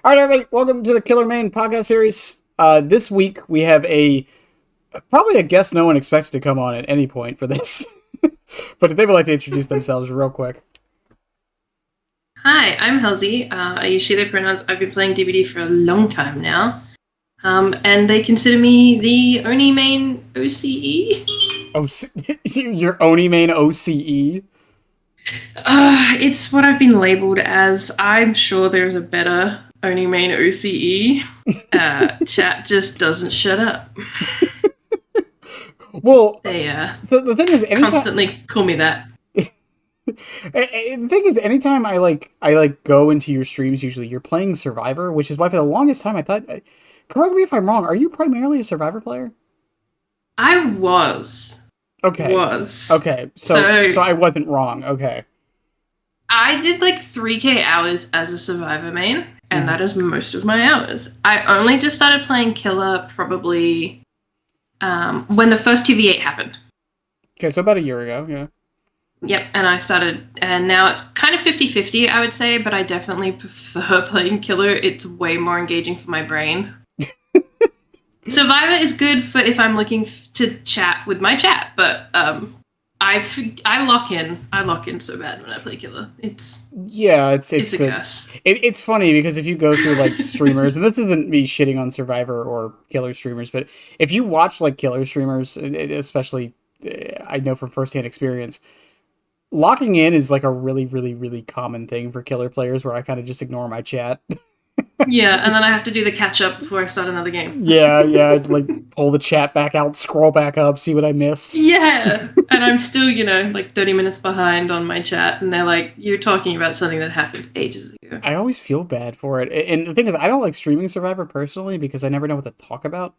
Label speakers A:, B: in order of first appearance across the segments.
A: All right, everybody, welcome to the Killer Main podcast series. This week we have probably a guest no one expected to come on at any point for this, but if they would like to introduce themselves real quick.
B: Hi, I'm Hellzy. I use she, they pronouns. I've been playing DBD for a long time now, and they consider me the Oni main OCE.
A: Your Oni main OCE?
B: It's what I've been labeled as. I'm sure there's a better Oni main OCE. Chat just doesn't shut up.
A: Well,
B: the
A: thing is,
B: constantly call me that.
A: The thing is, anytime I go into your streams, usually you're playing Survivor, which is why for the longest time I thought. Correct me if I'm wrong. Are you primarily a Survivor player?
B: I was.
A: Okay. Okay. So I wasn't wrong. Okay.
B: I did like 3K hours as a Survivor main, and that is most of my hours. I only just started playing Killer probably when the first 2v8 happened.
A: Okay, so about a year ago, yeah.
B: Yep, and now it's kind of 50-50, I would say, but I definitely prefer playing Killer. It's way more engaging for my brain. Survivor is good for if I'm looking to chat with my chat, but I lock in so bad when I play Killer. It's a curse.
A: It's funny because if you go through like streamers, and this isn't me shitting on Survivor or Killer streamers, but if you watch like Killer streamers, especially I know from firsthand experience, locking in is like a really, really, really common thing for Killer players where I kind of just ignore my chat.
B: Yeah, and then I have to do the catch up before I start another game.
A: Yeah, I'd like pull the chat back out, scroll back up, see what I missed.
B: Yeah, and I'm still, like 30 minutes behind on my chat, and they're like, you're talking about something that happened ages ago.
A: I always feel bad for it. And the thing is, I don't like streaming Survivor personally because I never know what to talk about.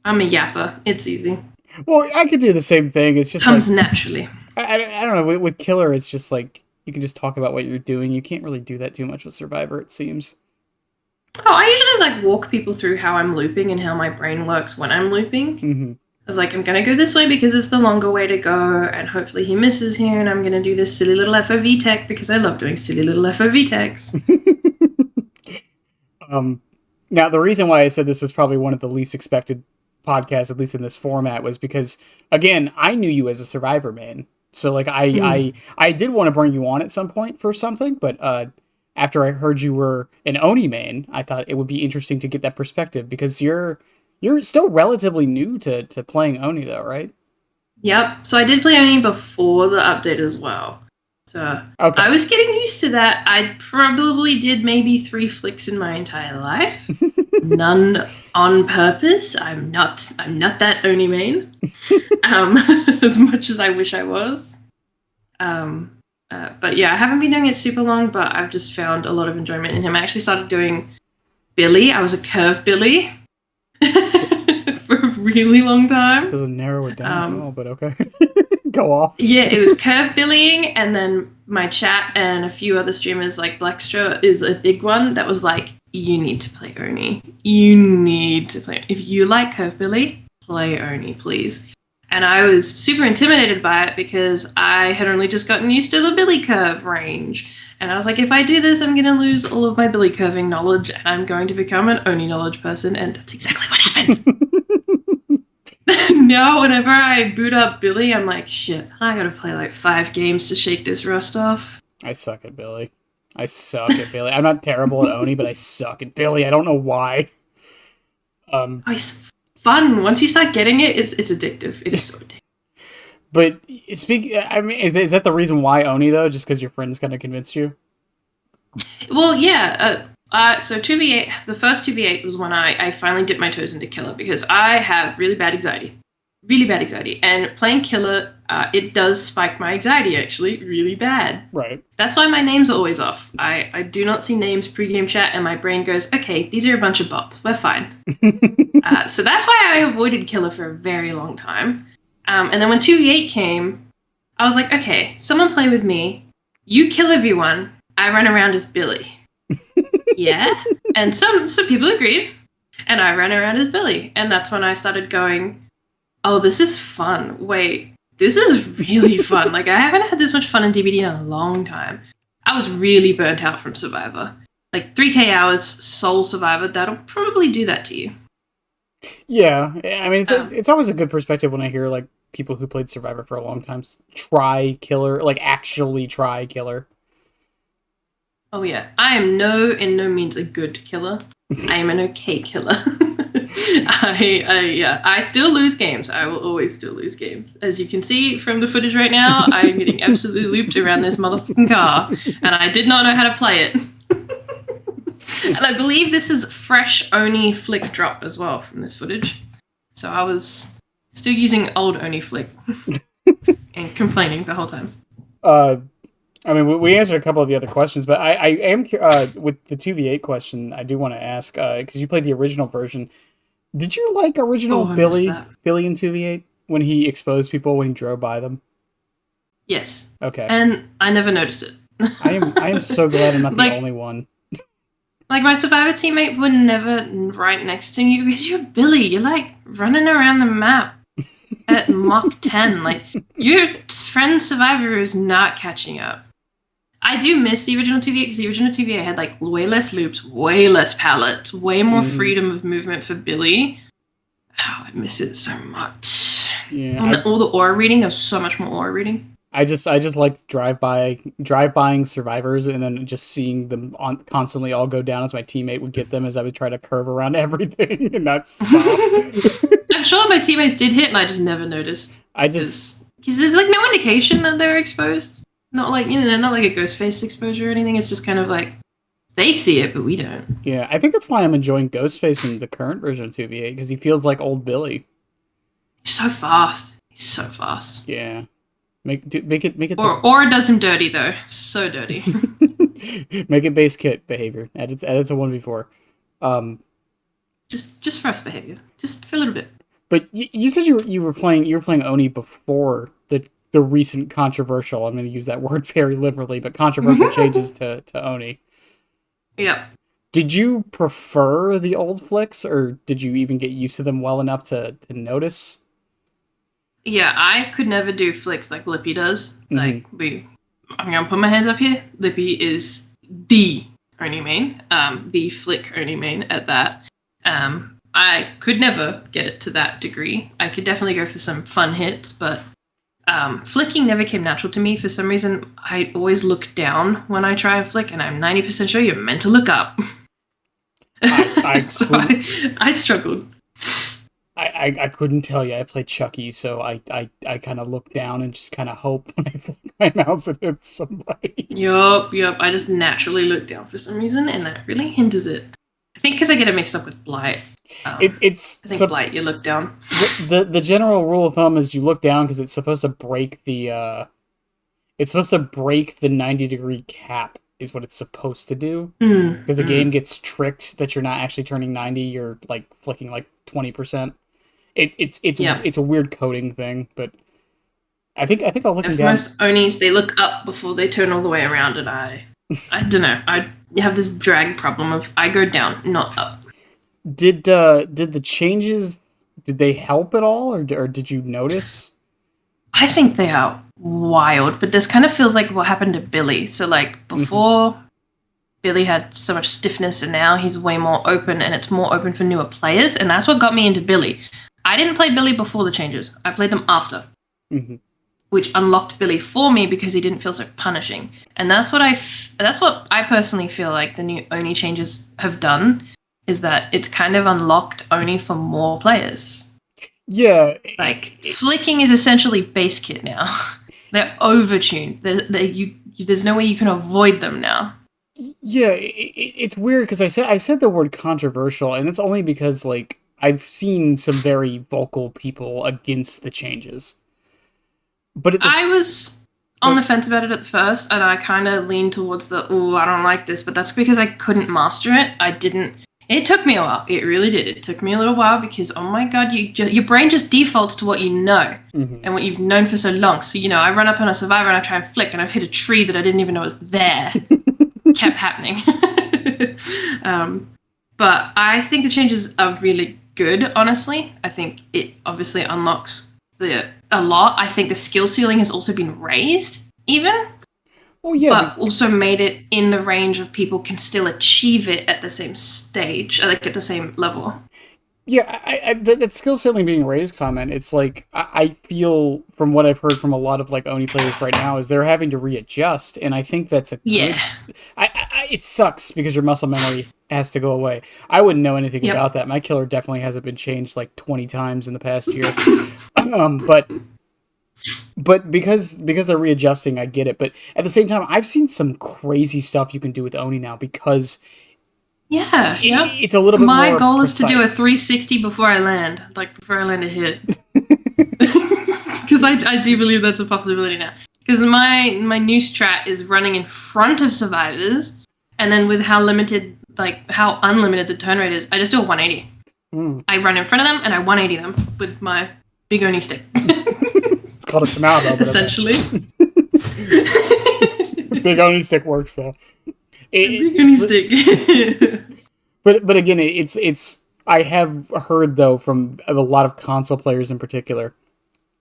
B: I'm a yapper. It's easy.
A: Well, I could do the same thing. It's just
B: comes naturally.
A: I don't know. With Killer, it's just like you can just talk about what you're doing. You can't really do that too much with Survivor, it seems.
B: Oh, I usually walk people through how I'm looping and how my brain works when I'm looping.
A: Mm-hmm.
B: I was like, I'm gonna go this way because it's the longer way to go, and hopefully he misses here, and I'm gonna do this silly little FOV tech because I love doing silly little FOV techs.
A: Now the reason why I said this was probably one of the least expected podcasts, at least in this format, was because again, I knew you as a Survivor main. So like I did want to bring you on at some point for something, but after I heard you were an Oni main, I thought it would be interesting to get that perspective because you're still relatively new to playing Oni though, right?
B: Yep. So I did play Oni before the update as well. So okay. I was getting used to that. I probably did maybe 3 flicks in my entire life. None on purpose. I'm not that Oni main. As much as I wish I was. But yeah, I haven't been doing it super long, but I've just found a lot of enjoyment in him. I actually started doing Billy. I was a curve Billy for a really long time.
A: Doesn't narrow it down at all, but okay. Go off.
B: Yeah, it was curve billying, and then my chat and a few other streamers like Blackstra is a big one that was like, you need to play Oni. You need to play. If you like curve billy, play Oni, please. And I was super intimidated by it because I had only just gotten used to the billy curve range. And I was like, if I do this, I'm going to lose all of my billy curving knowledge, and I'm going to become an Oni knowledge person, and that's exactly what happened. Now, whenever I boot up Billy, I'm like, shit, I gotta play like 5 games to shake this rust off.
A: I suck at Billy. I'm not terrible at Oni, but I suck at Billy. I don't know why.
B: It's fun. Once you start getting it, it's addictive. It is so addictive.
A: But is that the reason why Oni though? Just because your friends kind of convinced you?
B: Well, yeah. So 2v8, the first 2v8 was when I finally dipped my toes into Killer because I have really bad anxiety. And playing Killer, it does spike my anxiety, actually, really bad.
A: Right.
B: That's why my names are always off. I do not see names pre-game chat, and my brain goes, okay, these are a bunch of bots. We're fine. So that's why I avoided Killer for a very long time. And then when 2v8 came, I was like, okay, someone play with me. You kill everyone. I run around as Billy. Yeah. And some people agreed. And I ran around as Billy. And that's when I started going, oh, this is fun. Wait, this is really fun. Like, I haven't had this much fun in DBD in a long time. I was really burnt out from Survivor. like 3K hours sole survivor, that'll probably do that to you.
A: Yeah, I mean,
B: Um,
A: it's always a good perspective when I hear like people who played Survivor for a long time try killer, like actually try killer.
B: oh yeah, I am in no means a good killer. I am an okay killer. I still lose games. I will always still lose games. As you can see from the footage right now, I am getting absolutely looped around this motherfucking car, and I did not know how to play it. And I believe this is fresh Oni flick drop as well from this footage. So I was still using old Oni flick and complaining the whole time.
A: I mean, we answered a couple of the other questions, but I am with the 2v8 question. I do want to ask because you played the original version. Did you like original Billy in 2v8 when he exposed people when he drove by them?
B: Yes.
A: Okay.
B: And I never noticed it.
A: I am so glad I'm not the only one.
B: Like, my survivor teammate would never right next to you because you're Billy. You're like running around the map at Mach 10. Like, your friend survivor is not catching up. I do miss the original TVA because the original TVA had like way less loops, way less pallets, way more freedom of movement for Billy. Oh, I miss it so much.
A: Yeah,
B: all the aura reading, there was so much more aura reading.
A: I just liked drive-bying survivors and then just seeing them constantly all go down as my teammate would get them as I would try to curve around everything and not stop.
B: I'm sure my teammates did hit and I just never noticed. Because there's like no indication that they're exposed. Not like, not like a ghost face exposure or anything. It's just kind of like, they see it, but we don't.
A: Yeah, I think that's why I'm enjoying Ghostface in the current version of 2v8, because he feels like old Billy.
B: He's so fast. He's so fast.
A: Yeah. Make it.
B: Or does him dirty, though. So dirty.
A: Make it base kit behavior. Add it to 1v4.
B: Just first behavior. Just for a little bit.
A: But you said you were playing Oni before the recent controversial, I'm going to use that word very liberally, but controversial changes to Oni.
B: Yep.
A: Did you prefer the old flicks, or did you even get used to them well enough to notice?
B: Yeah, I could never do flicks like Lippy does. Like, I'm going to put my hands up here. Lippy is the Oni main, the flick Oni main at that. I could never get it to that degree. I could definitely go for some fun hits, but flicking never came natural to me. For some reason, I always look down when I try a flick, and I'm 90% sure you're meant to look up. I struggled.
A: I couldn't tell you. I played Chucky, so I kind of look down and just kind of hope when I flick my mouse it hits somebody.
B: Yup. I just naturally look down for some reason, and that really hinders it. I think because I get it mixed up with Blight. I think Blight, you look down.
A: The general rule of thumb is you look down because it's supposed to break the 90-degree cap is what it's supposed to do. Because the game gets tricked that you're not actually turning 90, you're like flicking like 20%. It's a weird coding thing, but I think I'll look down.
B: Most Onis, they look up before they turn all the way around, and I don't know. I have this drag problem of I go down, not up.
A: Did the changes, did they help at all, or did you notice?
B: I think they are wild, but this kind of feels like what happened to Billy. So like before, Billy had so much stiffness, and now he's way more open, and it's more open for newer players, and that's what got me into Billy. I didn't play Billy before the changes. I played them after. Which unlocked Billy for me because he didn't feel so punishing. And that's what I personally feel like the new Oni changes have done, is that it's kind of unlocked Oni for more players.
A: Yeah.
B: Like, flicking is essentially base kit now. They're overtuned. There's no way you can avoid them now.
A: Yeah, it's weird because I said the word controversial, and it's only because, like, I've seen some very vocal people against the changes. But
B: I was on the fence about it at first, and I kind of leaned towards I don't like this, but that's because I couldn't master it. It took me a while. It really did. It took me a little while because, oh my god, your brain just defaults to what you know and what you've known for so long. So, I run up on a survivor and I try and flick, and I've hit a tree that I didn't even know was there. Kept happening. But I think the changes are really good, honestly. I think it obviously unlocks a lot. I think the skill ceiling has also been raised, even.
A: Oh yeah,
B: but also made it in the range of people can still achieve it at the same stage, like at the same level.
A: yeah. That skill ceiling being raised comment. It's like I feel from what I've heard from a lot of like Oni players right now is they're having to readjust, and I think that's a
B: Yeah.
A: good. It sucks because your muscle memory has to go away. I wouldn't know anything
B: Yep.
A: about that. My killer definitely hasn't been changed like 20 times in the past year. But because they're readjusting, I get it. But at the same time, I've seen some crazy stuff you can do with Oni now because
B: Yeah. Yep.
A: it's a little bit
B: My
A: more
B: goal is to do a
A: precise.
B: 360 before I land, like before I land a hit, because I do believe that's a possibility now. Because my new strat is running in front of survivors, and then with how unlimited the turn rate is, I just do a 180. I run in front of them and I 180 them with my big Oni stick.
A: It's called a Kamado, but
B: Essentially.
A: Big Oni stick works though.
B: Big Oni stick.
A: But again, it's I have heard though from a lot of console players in particular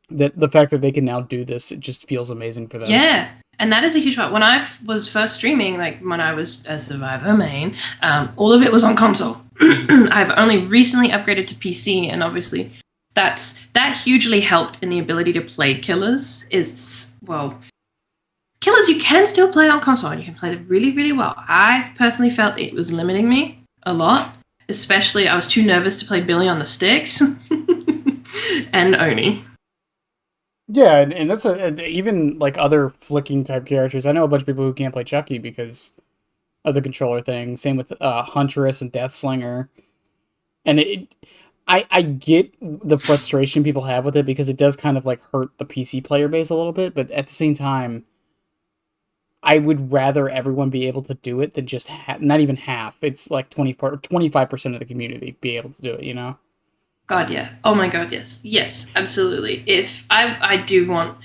A: that the fact that they can now do this, it just feels amazing for them.
B: Yeah. And that is a huge part. When I was first streaming, like when I was a Survivor main, all of it was on console. I've only recently upgraded to PC, and obviously that hugely helped in the ability to play killers. Killers you can still play on console, and you can play them really, really well. I personally felt it was limiting me a lot, especially I was too nervous to play Billy on the sticks and Oni.
A: Yeah, and that's even like other flicking type characters. I know a bunch of people who can't play Chucky because of the controller thing. Same with Huntress and Deathslinger. And I get the frustration people have with it because it does kind of like hurt the PC player base a little bit. But at the same time, I would rather everyone be able to do it than just not even half. It's like 25% of the community be able to do it. You know.
B: God, yeah. Oh my God, yes. Yes, absolutely. If I want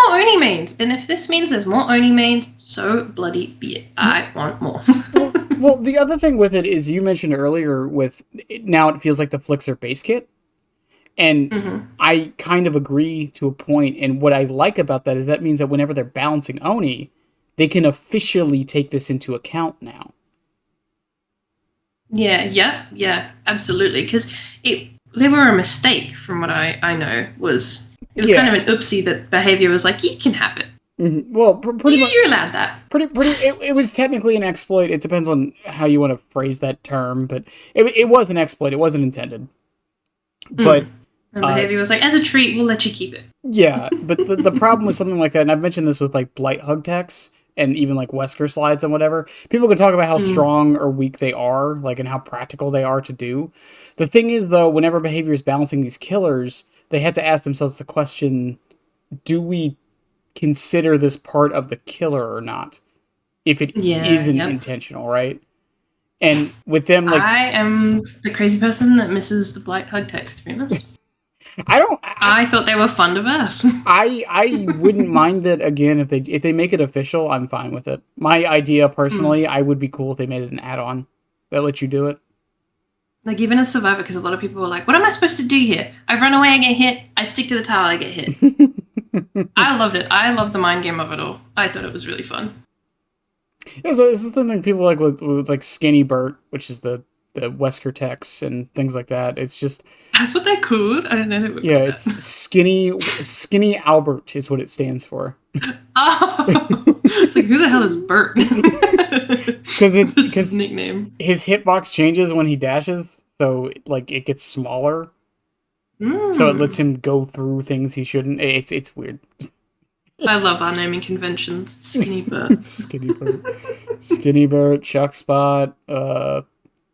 B: more Oni mains. And if this means there's more Oni mains, so bloody be it. I want more.
A: Well, the other thing with it is you mentioned earlier with now it feels like the Flixer base kit. And I kind of agree to a point. And what I like about that is that means that whenever they're balancing Oni, they can officially take this into account now.
B: Yeah, absolutely. Because they were a mistake from what I know. It was kind of an oopsie that behavior was like, you can have it.
A: Mm-hmm. Well, pretty much
B: you're allowed that.
A: It was technically an exploit. It depends on how you want to phrase that term, but it was an exploit. It wasn't intended. But
B: and behavior was like, as a treat, we'll let you keep it.
A: Yeah, but the problem with something like that, and I've mentioned this with like Blight Hug techs and even like Wesker slides and whatever, people can talk about how strong or weak they are, like, and how practical they are to do. The thing is, though, whenever behavior is balancing these killers, they have to ask themselves the question, do we consider this part of the killer or not? If it isn't intentional, right? And with them, like...
B: I am the crazy person that misses the Blight Hug text, to be honest. I thought they were fun to verse.
A: I wouldn't mind it again if they make it official. I'm fine with it. My idea personally, I would be cool if they made it an add-on that lets you do it.
B: Like even as Survivor, because a lot of people were like, "What am I supposed to do here? I run away, I get hit. I stick to the tile, I get hit." I loved it. I loved the mind game of it all. I thought it was really fun.
A: Yeah, so this is the thing people like with like Skinny Bert, which is the Wesker Tex and things like that. It's just
B: that's what they're called. I don't know. They were
A: it's Skinny Albert is what it stands for.
B: Oh, it's like who the hell is Bert? Because his nickname.
A: His hitbox changes when he dashes, so like it gets smaller. So it lets him go through things he shouldn't. It's weird.
B: I love our naming conventions. Skinny Bert.
A: Skinny Bert. Skinny Bert, Chuck Spot,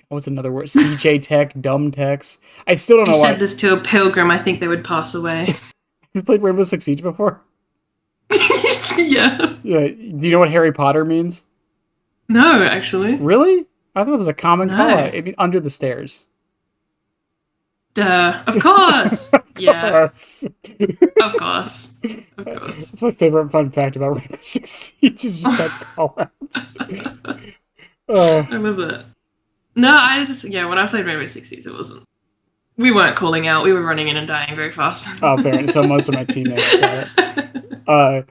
A: what's another word? CJ Tech, Dumb Techs. I still don't know why.
B: You said this to a pilgrim, I think they would pass away.
A: You played Rainbow Six Siege before?
B: Yeah.
A: Yeah. Do you know what Harry Potter means?
B: No, actually.
A: Really? I thought it was a common call-out. It'd be under the stairs.
B: Duh. Of course. Yeah. Of course.
A: That's my favorite fun fact about Rainbow Six Siege is just that call-outs.
B: I love that. No, when I played Rainbow Six Siege, it wasn't. We weren't calling out. We were running in and dying very fast.
A: Oh, fair. So most of my teammates got it.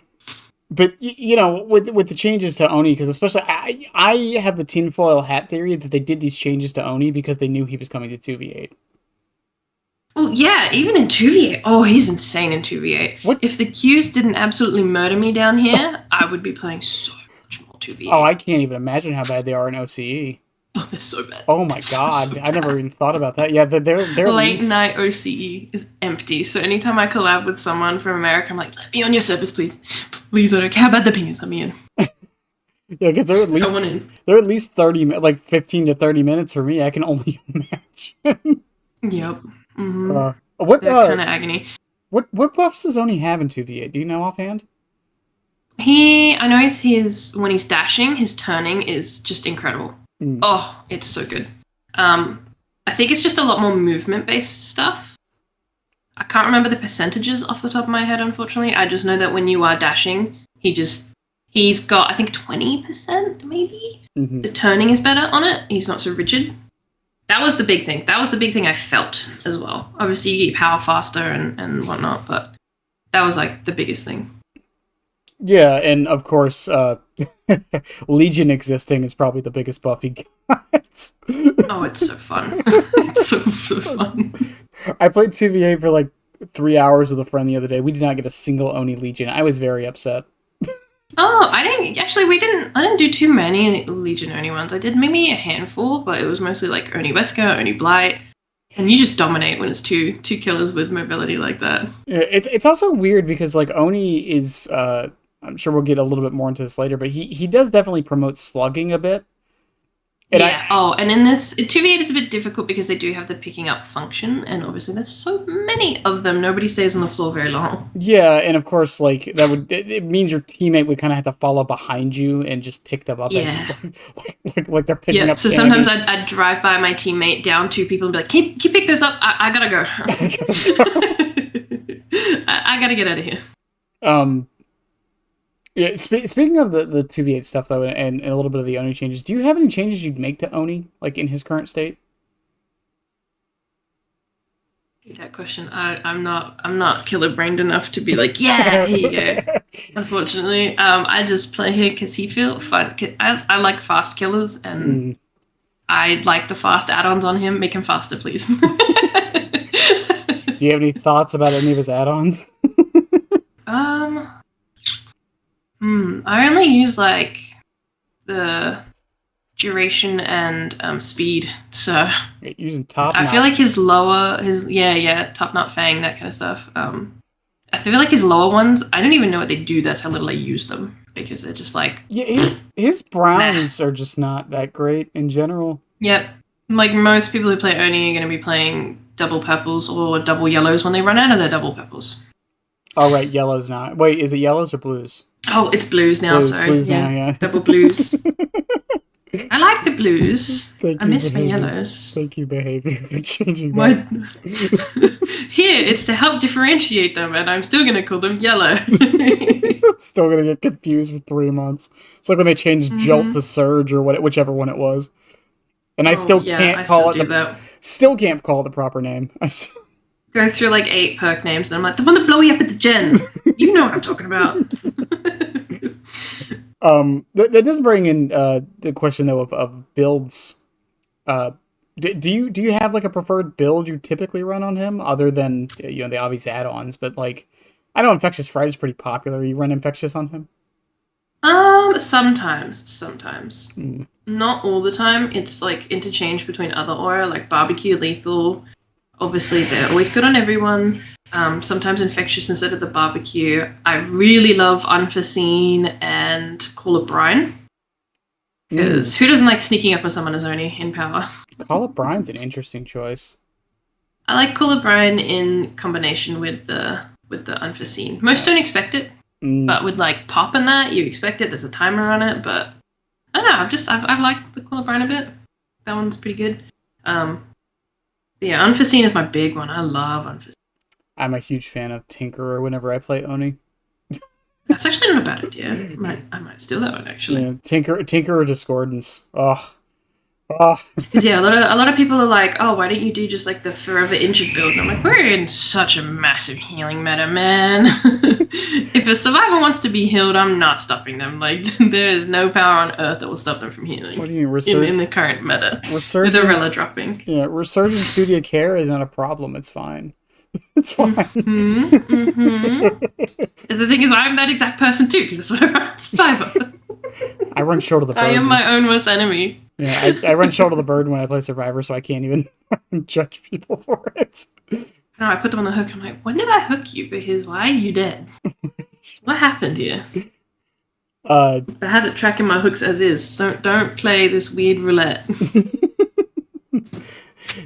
A: But with the changes to Oni, because especially I have the tinfoil hat theory that they did these changes to Oni because they knew he was coming to 2v8.
B: Well, yeah, even in 2v8. Oh, he's insane in 2v8.
A: What?
B: If the queues didn't absolutely murder me down here, I would be playing so much more 2v8.
A: Oh, I can't even imagine how bad they are in OCE.
B: Oh, they're so bad.
A: Oh my god, I never even thought about that. Yeah, they're
B: late night OCE is empty. So anytime I collab with someone from America, I'm like, let me on your service, please. Please, I don't care how bad the ping is, let me in.
A: Yeah, because they're at least 30, like 15 to 30 minutes for me. I can only imagine.
B: Yep. Mm-hmm.
A: What
B: kind of agony.
A: What buffs does Oni have in 2v8? Do you know offhand?
B: I know his when he's dashing, his turning is just incredible.
A: Mm.
B: Oh, it's so good. I think it's just a lot more movement-based stuff. I can't remember the percentages off the top of my head, unfortunately. I just know that when you are dashing, he's got, I think, 20% maybe.
A: Mm-hmm.
B: The turning is better on it. He's not so rigid. That was the big thing. That was the big thing I felt as well. Obviously, you get power faster and whatnot, but that was like the biggest thing.
A: Yeah, and of course, Legion existing is probably the biggest buff he gets.
B: Oh, it's so fun. It's so fun.
A: I played 2v8 for like 3 hours with a friend the other day. We did not get a single Oni Legion. I was very upset.
B: Oh, I didn't do too many Legion Oni ones. I did maybe a handful, but it was mostly like Oni Wesker, Oni Blight. And you just dominate when it's two killers with mobility like that.
A: Yeah, it's also weird because like Oni is I'm sure we'll get a little bit more into this later, but he does definitely promote slugging a bit. And
B: and in this 2v8 is a bit difficult because they do have the picking up function, and obviously there's so many of them. Nobody stays on the floor very long.
A: Yeah, and of course, like it means your teammate would kind of have to follow behind you and just pick them up.
B: Yeah.
A: like they're picking up.
B: So sometimes I'd drive by my teammate down two people and be like, "Can you pick this up? I gotta go. I gotta get out of here."
A: Yeah, speaking of the 2v8 stuff, though, and a little bit of the Oni changes, do you have any changes you'd make to Oni, like, in his current state?
B: That question, I'm not killer-brained enough to be like, yeah, here you go. Unfortunately, I just play here because he feels fun. I like fast killers, and I like the fast add-ons on him. Make him faster, please.
A: Do you have any thoughts about any of his add-ons?
B: I only use like the duration and speed. So
A: You're using top.
B: I feel like his top knot fang, that kind of stuff. I feel like his lower ones, I don't even know what they do. That's how little I use them because they're just like
A: his browns are just not that great in general.
B: Yep, like most people who play Oni are going to be playing double purples or double yellows when they run out of their double purples.
A: Oh right, yellows now. Wait, is it yellows or blues?
B: Oh, it's blues now.
A: Blues now, yeah.
B: Double blues. I like the blues.
A: I
B: miss my yellows.
A: Thank you, behavior, for changing
B: what?
A: that.
B: Here, it's to help differentiate them, and I'm still going to call them yellow.
A: Still going to get confused for 3 months. It's like when they changed Jolt to Surge or whichever one it was. And I still can't call it still can't call it the proper name.
B: Go through like 8 perk names, and I'm like, the one that blow you up at the gens. You know what I'm talking about.
A: That does bring in the question though of builds. Do you have like a preferred build you typically run on him other than the obvious add-ons? But like, I know Infectious Fright is pretty popular. You run Infectious on him?
B: Sometimes. Not all the time. It's like interchange between other aura, like Barbecue, Lethal. Obviously, they're always good on everyone. Sometimes Infectious instead of the Barbecue. I really love Unforeseen and Call of Brine. Because who doesn't like sneaking up on someone as Oni in power?
A: Call of Brine's an interesting choice.
B: I like Call of Brine in combination with the Unforeseen. Most don't expect it, but with like Pop and that, you expect it. There's a timer on it, but I don't know. I've liked the Call of Brine a bit. That one's pretty good. Yeah, Unforeseen is my big one. I love Unforeseen.
A: I'm a huge fan of Tinkerer whenever I play Oni.
B: That's actually not a bad idea. I might steal that one, actually.
A: Yeah, Tinkerer Discordance. Oh, Oh,
B: Because yeah, a lot of people are like, oh, why don't you do just like the forever injured build? And I'm like, we're in such a massive healing meta, man. If a survivor wants to be healed, I'm not stopping them. Like there is no power on earth that will stop them from healing
A: what do you mean?
B: in the current meta with Arella
A: Resurgence?
B: dropping.
A: Yeah, resurgence due to care is not a problem. It's fine. It's fine.
B: The thing is, I'm that exact person too, because that's what I run at Survivor.
A: I run short of the bird.
B: I am my own worst enemy.
A: Yeah, I run short of the bird when I play Survivor, so I can't even judge people for it.
B: No, I put them on the hook. I'm like, when did I hook you? Because why are you dead? What happened here? I had it tracking my hooks as is. So don't play this weird roulette.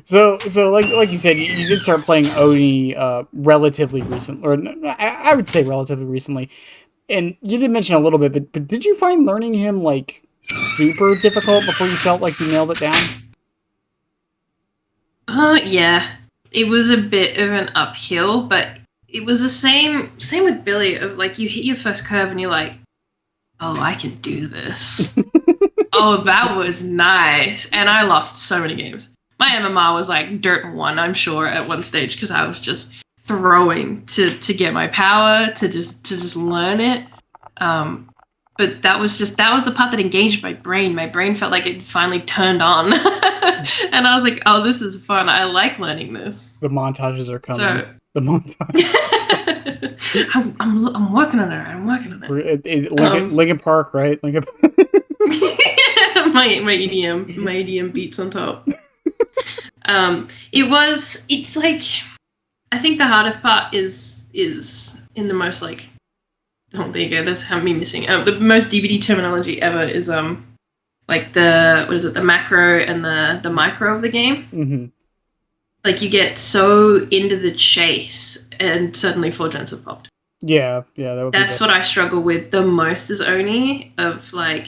A: So like you said, you did start playing Oni relatively recently, or I would say relatively recently, and you did mention a little bit, but did you find learning him like super difficult before you felt like you nailed it down?
B: Yeah. It was a bit of an uphill, but it was the same with Billy of like you hit your first curve and you're like, oh, I can do this. Oh, that was nice. And I lost so many games. My MMR was like dirt 1, I'm sure, at one stage because I was just throwing to get my power, to just learn it. But that was the part that engaged my brain. My brain felt like it finally turned on. And I was like, oh, this is fun. I like learning this.
A: The montages are coming.
B: So,
A: the montages.
B: I'm working on it. I'm working on it.
A: Linkin Park, right? Linkin
B: my EDM beats on top. It's like, I think the hardest part is in the most like, oh, there you go, that's me missing. The most DVD terminology ever is like the macro and the micro of the game.
A: Mm-hmm.
B: Like you get so into the chase and suddenly 4 gens have popped.
A: Yeah,
B: that's what I struggle with the most is Oni, of like,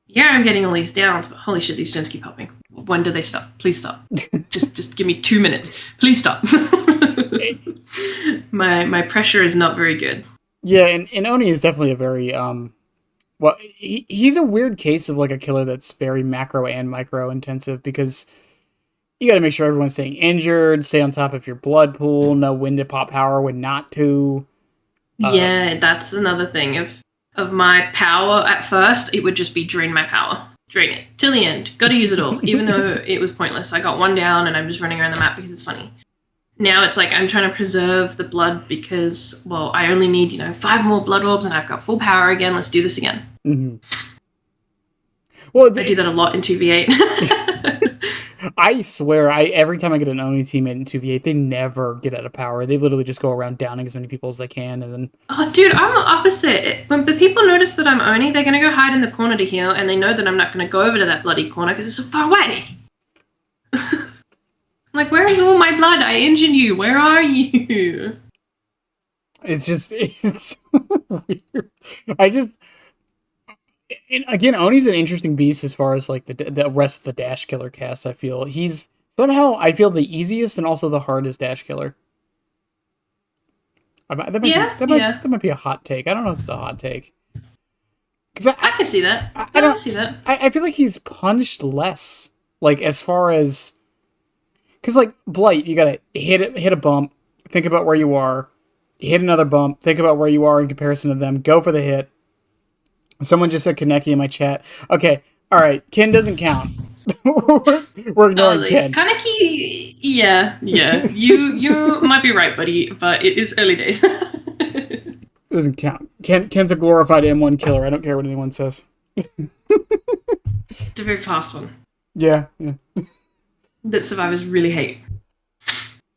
B: yeah, I'm getting all these downs, but holy shit, these gens keep popping. When do they stop? Please stop. just give me 2 minutes. Please stop. My pressure is not very good.
A: Yeah, and Oni is definitely a very well, he's a weird case of like a killer that's very macro and micro intensive, because you got to make sure everyone's staying injured, stay on top of your blood pool, know when to pop power, when not to.
B: Yeah, that's another thing of my power. At first, it would just be drain my power. Drain it. Till the end. Got to use it all, even though it was pointless. I got 1 down and I'm just running around the map because it's funny. Now it's like I'm trying to preserve the blood because, well, I only need, 5 more blood orbs and I've got full power again. Let's do this again.
A: Mm-hmm. Well,
B: I do that a lot in 2v8.
A: I swear, every time I get an Oni teammate in 2v8, they never get out of power. They literally just go around downing as many people as they can, and then...
B: Oh, dude, I'm the opposite. When the people notice that I'm Oni, they're going to go hide in the corner to heal, and they know that I'm not going to go over to that bloody corner because it's so far away. I'm like, where is all my blood? I injured you. Where are you?
A: It's so weird. And again, Oni's an interesting beast as far as like the rest of the dash killer cast. I feel he's somehow the easiest and also the hardest dash killer. That might be a hot take. I don't know if it's a hot take.
B: Because I can see that. I don't see that.
A: I feel like he's punished less. Like as far as, because like Blight, you gotta hit a bump, think about where you are, hit another bump, think about where you are in comparison to them, go for the hit. Someone just said Kaneki in my chat. Okay, all right. Ken doesn't count. We're ignoring Ken.
B: Kaneki, yeah. You might be right, buddy, but it is early days.
A: Doesn't count. Ken's a glorified M1 killer. I don't care what anyone says.
B: It's a very fast one.
A: Yeah.
B: That survivors really hate.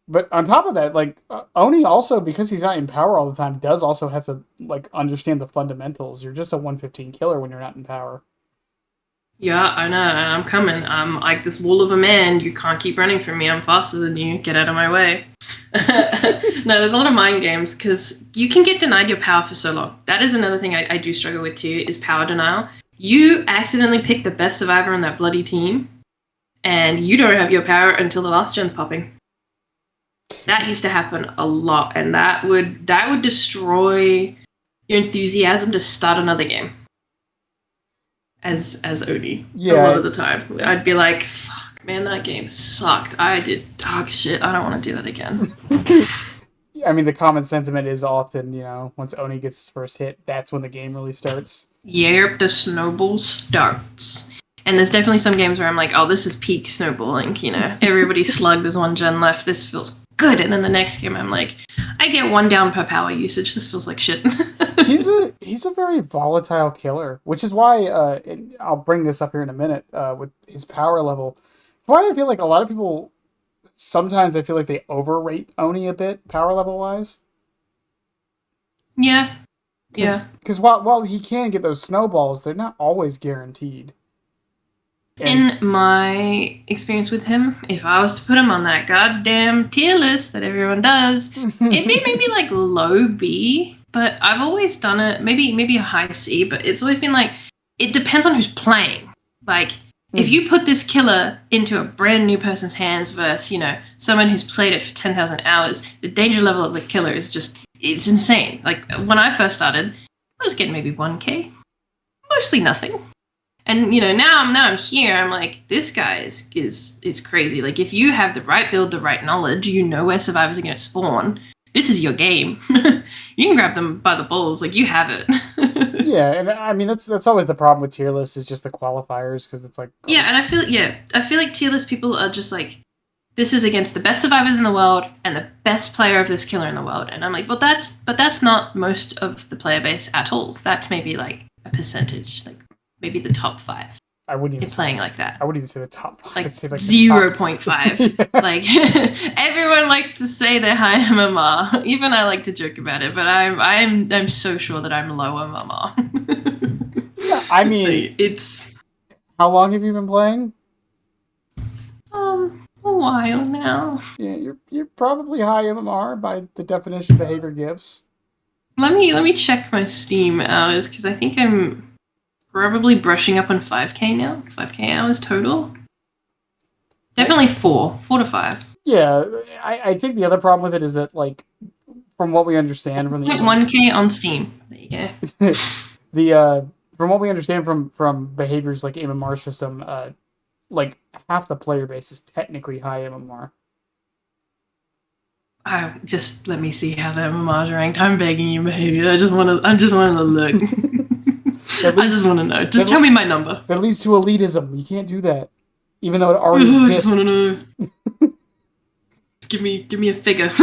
A: But on top of that, like Oni also, because he's not in power all the time, does also have to like understand the fundamentals. You're just a 115 killer when you're not in power.
B: Yeah, I know, and I'm coming. I'm like this wall of a man. You can't keep running from me. I'm faster than you. Get out of my way. No, there's a lot of mind games because you can get denied your power for so long. That is another thing I do struggle with too, is power denial. You accidentally pick the best survivor on that bloody team, and you don't have your power until the last gen's popping. That used to happen a lot, and that would destroy your enthusiasm to start another game. as Oni a
A: Yeah.
B: lot of the time. I'd be like, fuck, man, that game sucked. I did dog shit. I don't want to do that again.
A: I mean, the common sentiment is often, once Oni gets his first hit, that's when the game really starts.
B: Yep, the snowball starts. And there's definitely some games where I'm like, oh, this is peak snowballing, Everybody slugged, there's one gen left, this feels good. And then the next game, I'm like, I get 1 down per power usage, this feels like shit.
A: He's a very volatile killer, which is why, and I'll bring this up here in a minute, with his power level. Why I feel like a lot of people, sometimes I feel like they overrate Oni a bit, power level wise.
B: Yeah. Yeah.
A: Because while he can get those snowballs, they're not always guaranteed.
B: In my experience with him, if I was to put him on that goddamn tier list that everyone does, it'd be maybe like low B, but I've always done it, maybe a high C, but it's always been like, it depends on who's playing. Like, if you put this killer into a brand new person's hands versus, someone who's played it for 10,000 hours, the danger level of the killer is just, it's insane. Like, when I first started, I was getting maybe 1k, mostly nothing. And now I'm here. I'm like, this guy is crazy. Like, if you have the right build, the right knowledge, where survivors are going to spawn. This is your game. You can grab them by the balls. Like, you have it.
A: Yeah, and I mean that's always the problem with tier lists is just the qualifiers because it's like
B: yeah, and I feel like tier list people are just like, this is against the best survivors in the world and the best player of this killer in the world. And I'm like, that's not most of the player base at all. That's maybe like a percentage, like maybe the top 5.
A: I wouldn't even
B: playing like that.
A: I wouldn't even say the top 5.
B: Like,
A: I'd say like
B: 0.5.
A: Yeah.
B: Like, everyone likes to say they're high MMR. Even I like to joke about it, but I'm so sure that I'm low MMR.
A: Yeah, I mean,
B: like, it's
A: how long have you been playing?
B: A while now.
A: Yeah, you're probably high MMR by the definition behavior gives.
B: Let me check my Steam hours because I think I'm probably brushing up on 5k now. 5k hours total. Definitely 4 to 5.
A: Yeah, I think the other problem with it is that, like, from what we understand from the
B: 1k on Steam. There you
A: go. From what we understand from behaviors like MMR system, like half the player base is technically high MMR.
B: Just let me see how the MMR's ranked. I'm begging you, behavior. I just want to look. I just want to know. Just tell me my number.
A: That leads to elitism. You can't do that, even though it already exists.
B: I just want to know. Give me a figure.
A: 5.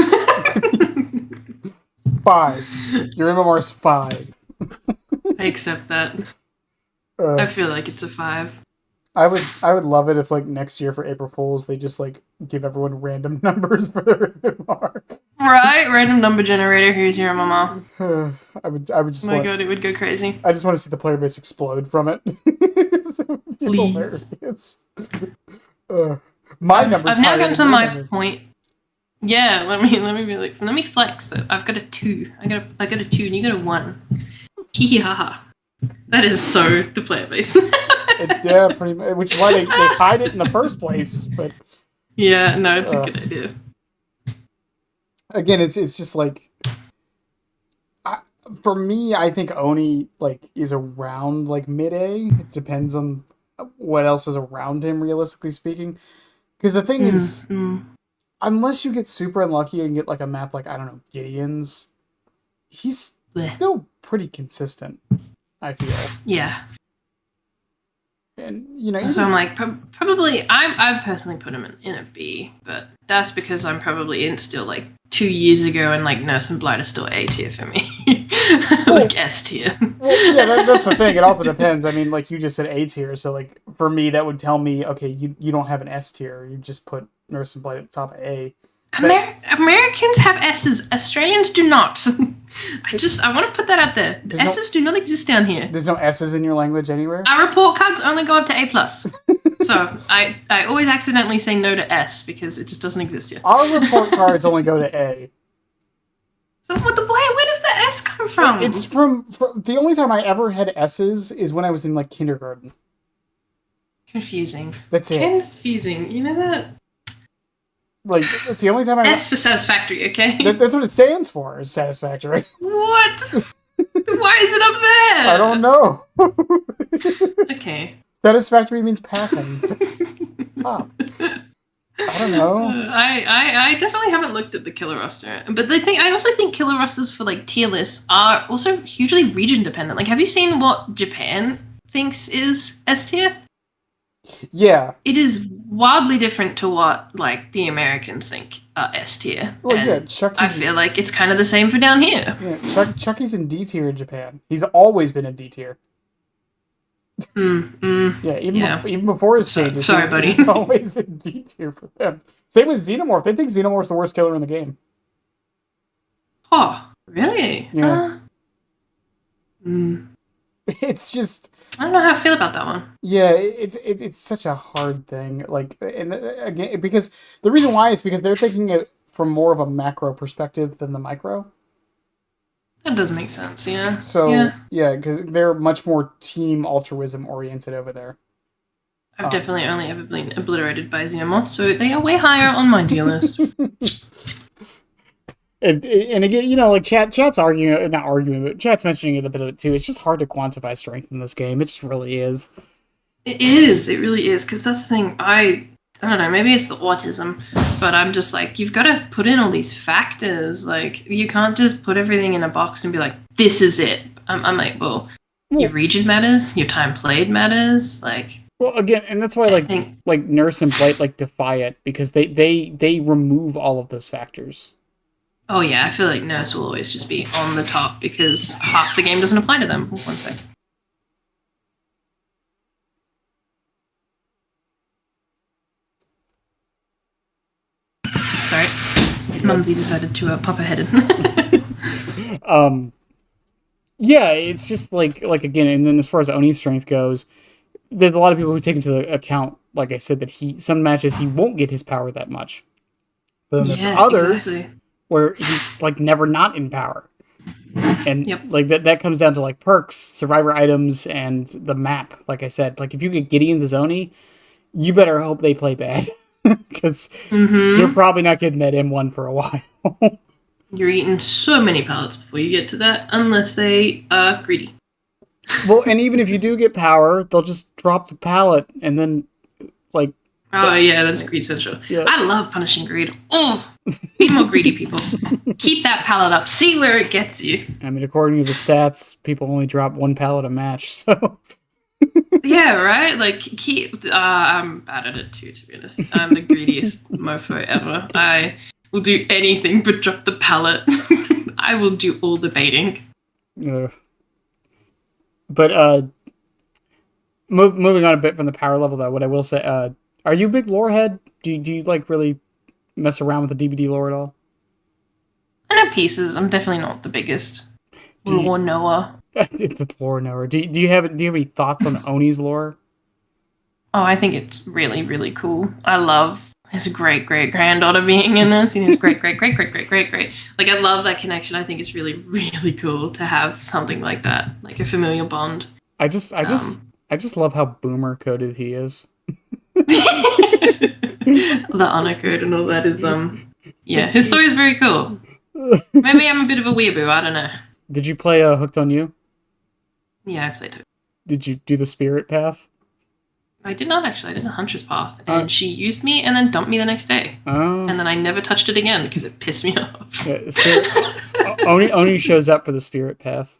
A: Your MMR is 5.
B: I accept that. I feel like it's a 5.
A: I would love it if, like, next year for April Fools they just like give everyone random numbers for their MMR.
B: Right, random number generator. Here's your MMR.
A: I would just.
B: Oh my god, it would go crazy.
A: I just want to see the player base explode from it.
B: Please.
A: My numbers.
B: I've now gotten to my point. Yeah, let me flex that. I've got a 2. I got a 2, and you got a 1. Hee ha ha. That is so the player base.
A: Yeah, pretty much. Which is why they hide it in the first place. But
B: yeah, no, it's a good idea.
A: Again, it's just like, for me, I think Oni like is around like mid A. It depends on what else is around him, realistically speaking. Because the thing is, unless you get super unlucky and get like a map like, I don't know, Gideon's, he's still pretty consistent, I feel.
B: Yeah.
A: And
B: so I'm like, probably I personally put him in a B, but that's because I'm probably in still like 2 years ago, and like Nurse and Blight are still A tier for me. Like S tier.
A: Well, yeah, that's the thing. It also depends. I mean, like you just said A tier, so like for me that would tell me, okay, you don't have an S tier. You just put Nurse and Blight at the top of A.
B: Americans have S's. Australians do not. I want to put that out there. S's do not exist down here.
A: There's no S's in your language anywhere?
B: Our report cards only go up to A+. So I always accidentally say no to S because it just doesn't exist here.
A: Our report cards only go to A.
B: So where does the S come from?
A: It's from the only time I ever had S's is when I was in like kindergarten.
B: Confusing.
A: That's it.
B: Confusing. You know that?
A: Like, it's the only time I...
B: S for satisfactory, okay?
A: That's what it stands for, is satisfactory.
B: What? Why is it up there?
A: I don't know.
B: Okay.
A: Satisfactory means passing. Stop. I don't know.
B: I definitely haven't looked at the killer roster, but I also think killer rosters for like tier lists are also hugely region dependent. Like, have you seen what Japan thinks is S tier?
A: Yeah.
B: It is wildly different to what like the Americans think are S tier.
A: Well, yeah, Chucky's...
B: I feel like it's kind of the same for down here.
A: Yeah, Chucky's in D tier in Japan. He's always been in D tier. Yeah, even before his changes,
B: sorry, buddy.
A: He's always in D tier for them. Same with Xenomorph. They think Xenomorph's the worst killer in the game.
B: Oh, really?
A: Yeah. It's just...
B: I don't know how I feel about that one.
A: Yeah, it's such a hard thing. Like, and again, because the reason why is because they're thinking it from more of a macro perspective than the micro.
B: That does make sense, yeah.
A: So, yeah, because they're much more team altruism oriented over there.
B: I've definitely only ever been obliterated by Xenomorphs, so they are way higher on my deal list.
A: And again, like chat's arguing, not arguing, but chat's mentioning it a bit of it too. It's just hard to quantify strength in this game. It just really is.
B: It really is, because that's the thing. I don't know, maybe it's the autism, but I'm just like, you've got to put in all these factors. Like, you can't just put everything in a box and be like, this is it. I'm like, well, your region matters, your time played matters, like...
A: Well, again, and that's why, like Nurse and Blight, defy it, because they remove all of those factors.
B: Oh yeah, I feel like Nurse will always just be on the top, because half the game doesn't apply to them. One sec. Sorry. Mumsy decided to pop her head
A: in. Yeah, it's just like again, and then as far as Oni's strength goes, there's a lot of people who take into account, like I said, that some matches he won't get his power that much. But then there's others where he's like never not in power. And like that comes down to like perks, survivor items, and the map. Like I said, like if you get Gideon's as Oni, you better hope they play bad. Because you're probably not getting that M1 for a while.
B: You're eating so many pallets before you get to that, unless they are greedy.
A: Well, and even if you do get power, they'll just drop the pallet and then, like...
B: Oh, yeah, that's greed central. Yeah. I love punishing greed. Oh, be more greedy, people. Keep that pallet up. See where it gets you.
A: I mean, according to the stats, people only drop one pallet a match, so...
B: Yeah, right? Like, I'm bad at it, too, to be honest. I'm the greediest mofo ever. I will do anything but drop the pallet. I will do all the baiting. But
A: moving on a bit from the power level, though, what I will say, are you a big lore head? Do you like really mess around with the DVD lore at all?
B: I know pieces. I'm definitely not the biggest lore knower.
A: The lore knower. Do you have any thoughts on Oni's lore?
B: Oh, I think it's really, really cool. I love his great-great-granddaughter being in this, and his great-great-great-great-great-great-great. Like, I love that connection. I think it's really, really cool to have something like that, like a familial bond.
A: I just love how boomer coded he is.
B: The honor code and all that is yeah, his story is very cool. Maybe I'm a bit of a weeaboo, I don't know.
A: Did you play Hooked on You?
B: Yeah, I played it.
A: Did you do the spirit path?
B: I did not, actually. I did the Huntress path. And she used me and then dumped me the next day. And then I never touched it again because it pissed me off.
A: Yeah, Oni shows up for the spirit path.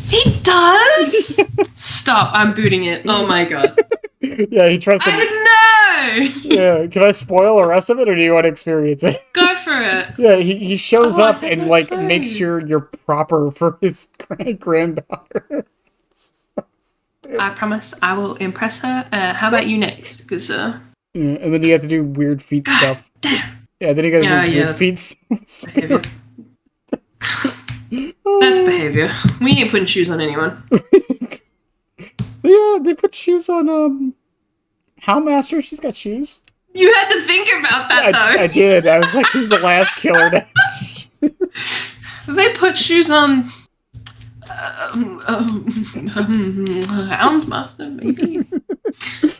B: He does? Stop. I'm booting it. Oh my god.
A: Yeah, he tries to...
B: I didn't know!
A: Yeah, can I spoil the rest of it, or do you want to experience it?
B: Go for it.
A: Yeah, he shows up and, like, makes sure you're proper for his granddaughter.
B: I promise I will impress her. How about you next? Because,
A: yeah, and then you have to do weird feet stuff.
B: Damn.
A: Yeah, then you gotta do weird feet stuff.
B: Behavior. That's behavior. We ain't putting shoes on anyone.
A: Yeah, they put shoes on, Houndmaster. She's got shoes.
B: You had to think about that, though.
A: I did. I was like, who's the last killer to have
B: shoes? They put shoes on... Houndmaster, maybe.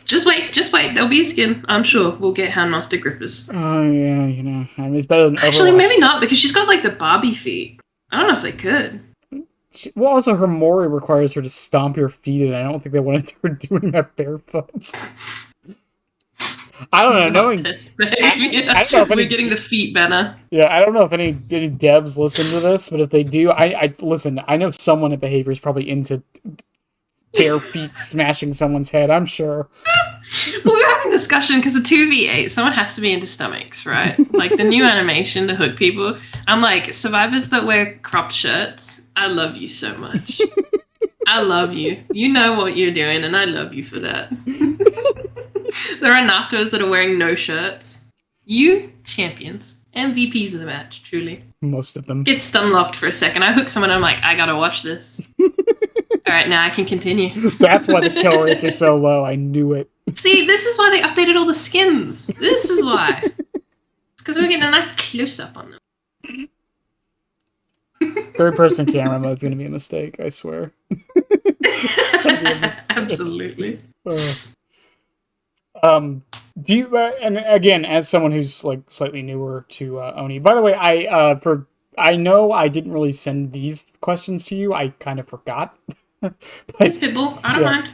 B: Just wait. There'll be a skin. I'm sure we'll get Houndmaster grippers.
A: Oh yeah, I mean, it's better than
B: Actually,
A: Overwatch.
B: maybe not, because she's got like the Barbie feet. I don't know if they could.
A: Well, also her Mori requires her to stomp your feet, and I don't think they wanted her doing that barefoot. I don't know. Knowing, I don't know if
B: We're
A: any.
B: getting the feet better.
A: Yeah, I don't know if any devs listen to this, but if they do, I listen. I know someone at Behavior is probably into bare feet smashing someone's head. I'm sure.
B: We were having a discussion because the 2v8, someone has to be into stomachs, right? Like the new animation to hook people. I'm like, survivors that wear cropped shirts, I love you so much. I love you. You know what you're doing, and I love you for that. There are Natos that are wearing no shirts. You, champions. MVPs of the match, truly.
A: Most of them.
B: Get stun locked for a second. I hook someone, I'm like, I gotta watch this. Alright, now I can continue.
A: That's why the kill rates are so low. I knew it.
B: See, this is why they updated all the skins. This is why. It's because we're getting a nice close-up on them.
A: Third-person camera mode's going to be a mistake, I swear.
B: Absolutely.
A: Do you, and again, as someone who's like slightly newer to Oni, by the way, I know I didn't really send these questions to you. I kind of forgot.
B: Thanks, Pitbull. I don't mind.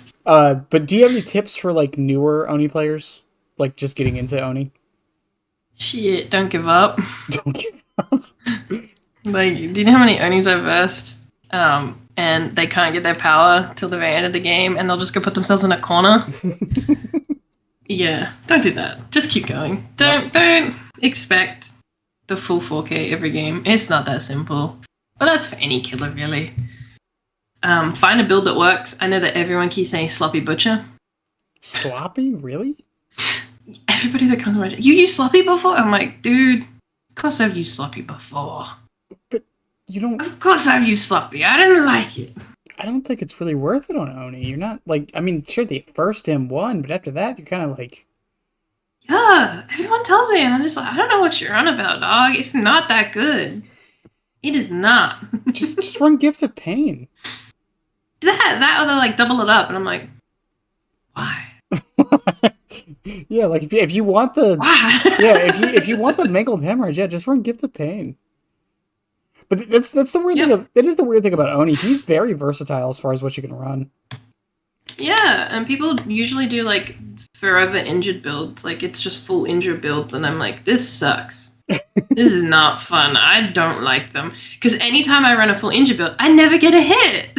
A: But do you have any tips for like newer Oni players? Like just getting into Oni?
B: Shit, don't give up.
A: Don't give up.
B: Like, do you know how many Onis I've versed? And they can't get their power till the very end of the game, and they'll just go put themselves in a corner. Yeah, don't do that. Just keep going. Don't expect the full 4K every game. It's not that simple. But that's for any killer, really. Find a build that works. I know that everyone keeps saying Sloppy Butcher.
A: Sloppy? Really?
B: Everybody that comes to my channel, you used Sloppy before? I'm like, dude, of course I've used Sloppy before.
A: But you don't...
B: Of course I've used Sloppy. I didn't like it.
A: I don't think it's really worth it on Oni. You're not, like... I mean, sure, the first M1, but after that, you're kind of like...
B: Yeah, everyone tells me, and I'm just like, I don't know what you're on about, dog. It's not that good. It is not.
A: just run Gifts of Pain.
B: That or they like double it up, and I'm like, why?
A: Yeah, like if you want the if you want the mangled hemorrhage, yeah, just run Gift of Pain. But that's the weird thing. That is the weird thing about Oni. He's very versatile as far as what you can run.
B: Yeah, and people usually do like forever injured builds. Like it's just full injured builds, and I'm like, this sucks. This is not fun. I don't like them because anytime I run a full injured build, I never get a hit.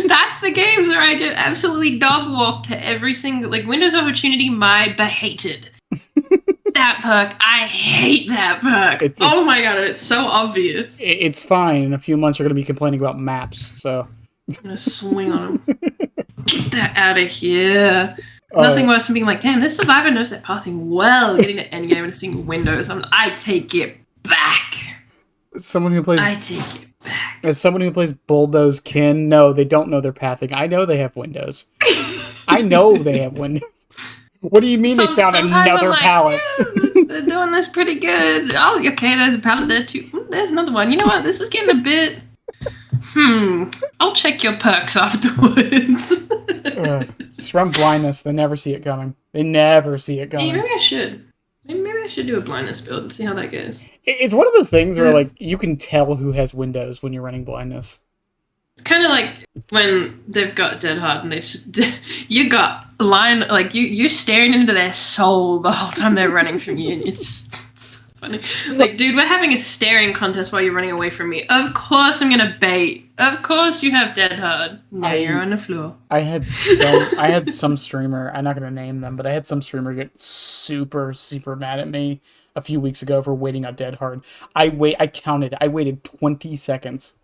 B: That's the games where I get absolutely dog walked to every single, like, Windows Opportunity, my behated. That perk, I hate that perk. Oh my god, it's so obvious.
A: It's fine. In a few months, you're going to be complaining about maps, so...
B: I'm going to swing on him. Get that out of here. Nothing worse than being like, damn, this survivor knows that pathing well, getting to endgame and seeing Windows. I take it back.
A: Someone who plays...
B: I take it back.
A: As someone who plays Bulldoze Kin, no, they don't know their pathing. I know they have windows. I know they have windows. What do you mean they found another pallet?
B: Yeah, they're doing this pretty good. Oh, okay, there's a pallet there too. There's another one. You know what? This is getting a bit... I'll check your perks afterwards.
A: Just run blindness. They never see it coming. They never see it coming.
B: Hey, maybe I should. Maybe I should do a blindness build and see how that goes.
A: It's one of those things where, like, you can tell who has windows when you're running blindness.
B: It's kind of like when they've got Dead Hard and they just... You got line... Like, you're staring into their soul the whole time they're running from you, and it's just... It's funny. Like, dude, we're having a staring contest while you're running away from me. Of course I'm gonna bait. Of course you have Dead Hard. Now you're on the floor.
A: I had some streamer, I'm not going to name them, but I had some streamer get super, super mad at me a few weeks ago for waiting on Dead Hard. I waited 20 seconds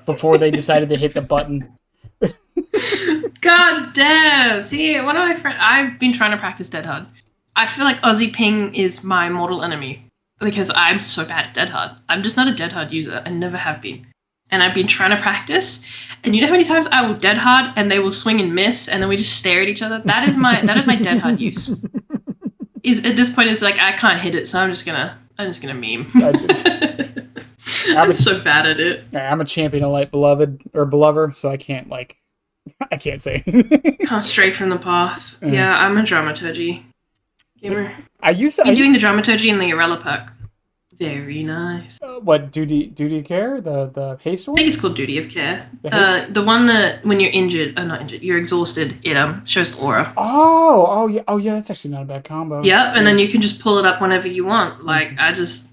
A: before they decided to hit the button.
B: God damn. See, one of my friends... I've been trying to practice Dead Hard. I feel like Aussie Ping is my mortal enemy because I'm so bad at Dead Hard. I'm just not a Dead Hard user. I never have been. And I've been trying to practice, and you know how many times I will Dead Hard and they will swing and miss, and then we just stare at each other? That is my Dead Hard use. Is at this point it's like I can't hit it, so I'm just gonna meme. I'm so bad at it.
A: I'm a champion of light beloved or belover, so I can't say.
B: Can't stray from the path. Yeah, I'm a dramaturgy gamer.
A: I used to
B: doing the dramaturgy in the Arella perk. Very nice.
A: What duty of care? The haste
B: I
A: one?
B: think it's called Duty of Care.
A: The haste.
B: The one that when you're injured, not injured, you're exhausted. It shows the aura.
A: Oh yeah. That's actually not a bad combo.
B: Yep, and then you can just pull it up whenever you want. Like I just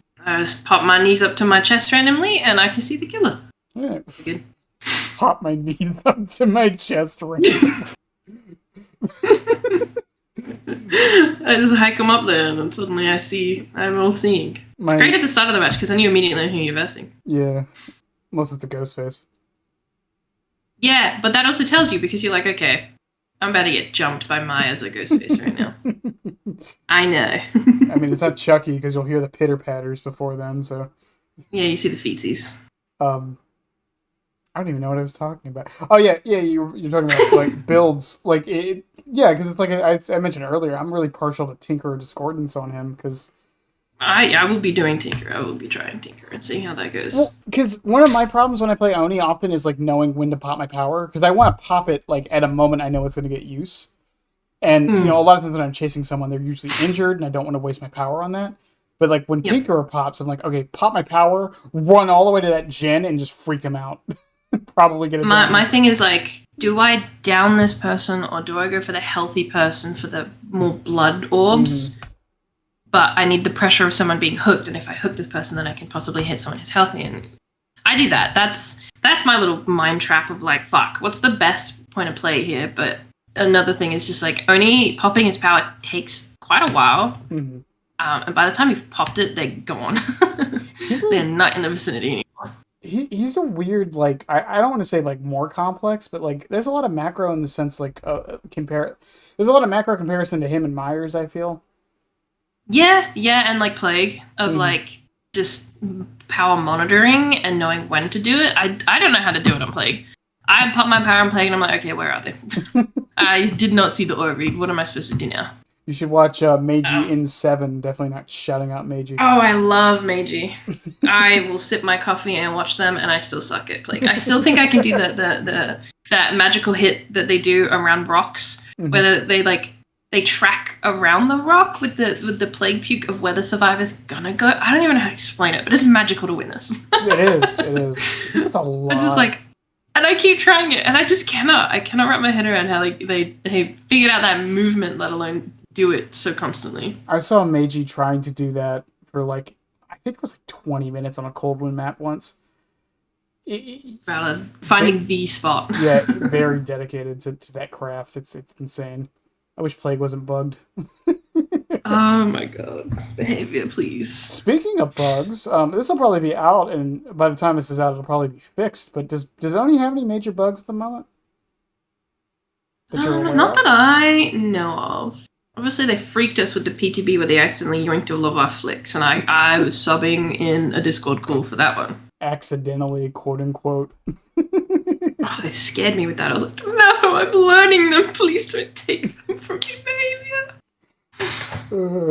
B: pop my knees up to my chest randomly, and I can see the killer.
A: Yeah.
B: Good.
A: Pop my knees up to my chest randomly.
B: I just hike them up there, and then suddenly I'm all seeing. It's great at the start of the match because then you immediately know who you're versing.
A: Yeah, unless it's a ghost face.
B: Yeah, but that also tells you because you're like, okay, I'm about to get jumped by Maya's a ghost face right now. I know.
A: I mean, it's not Chucky because you'll hear the pitter patters before then. So
B: yeah, you see the feetsies.
A: I don't even know what I was talking about. Oh yeah, you're talking about like builds, like it. Yeah, because it's like I mentioned earlier, I'm really partial to Tinker or Discordance on him because
B: I will be doing Tinker. I will be trying Tinker and seeing how that goes.
A: Well, because one of my problems when I play Oni often is like knowing when to pop my power because I want to pop it like at a moment I know it's going to get use, and you know a lot of times when I'm chasing someone they're usually injured and I don't want to waste my power on that. But like when Tinkerer pops, I'm like, okay, pop my power, run all the way to that gen and just freak him out. Probably get it.
B: My thing is like, do I down this person or do I go for the healthy person for the more blood orbs? But I need the pressure of someone being hooked, and if I hook this person, then I can possibly hit someone who's healthy. And I do that. That's my little mind trap of like, fuck, what's the best point of play here? But another thing is just like only popping his power takes quite a while. And by the time you've popped it, they're gone. They're not in the vicinity anymore.
A: He's a weird, like, I don't want to say, like, more complex, but, like, there's a lot of macro in the sense, like, there's a lot of macro comparison to him and Myers, I feel.
B: Yeah, and, like, Plague, of, like, just power monitoring and knowing when to do it. I don't know how to do it on Plague. I pop my power on Plague, and I'm like, okay, where are they? I did not see the aura read. What am I supposed to do now?
A: You should watch Meiji in 7. Definitely not shouting out Meiji.
B: Oh, I love Meiji. I will sip my coffee and watch them, and I still suck at Plague. I still think I can do that magical hit that they do around rocks, where they track around the rock with the Plague puke of where the survivor's gonna go. I don't even know how to explain it, but it's magical to witness.
A: It is. It's a lot.
B: I'm just like, and I keep trying it, and I just cannot. I cannot wrap my head around how they figured out that movement, let alone do it so constantly.
A: I saw Meiji trying to do that for like, I think it was like 20 minutes on a Cold Wind map once.
B: Valid. Finding the spot.
A: Yeah, very dedicated to that craft. It's insane. I wish Plague wasn't bugged.
B: Oh my god. Behavior, please.
A: Speaking of bugs, this will probably be out, and by the time this is out, it'll probably be fixed. But does Oni have any major bugs at the moment? That you're aware
B: not
A: of?
B: that I know of. Obviously, they freaked us with the PTB where they accidentally yoinked all of our flicks, and I was subbing in a Discord call for that one.
A: Accidentally, quote unquote.
B: Oh, they scared me with that. I was like, no, I'm learning them. Please don't take them from me, behavior.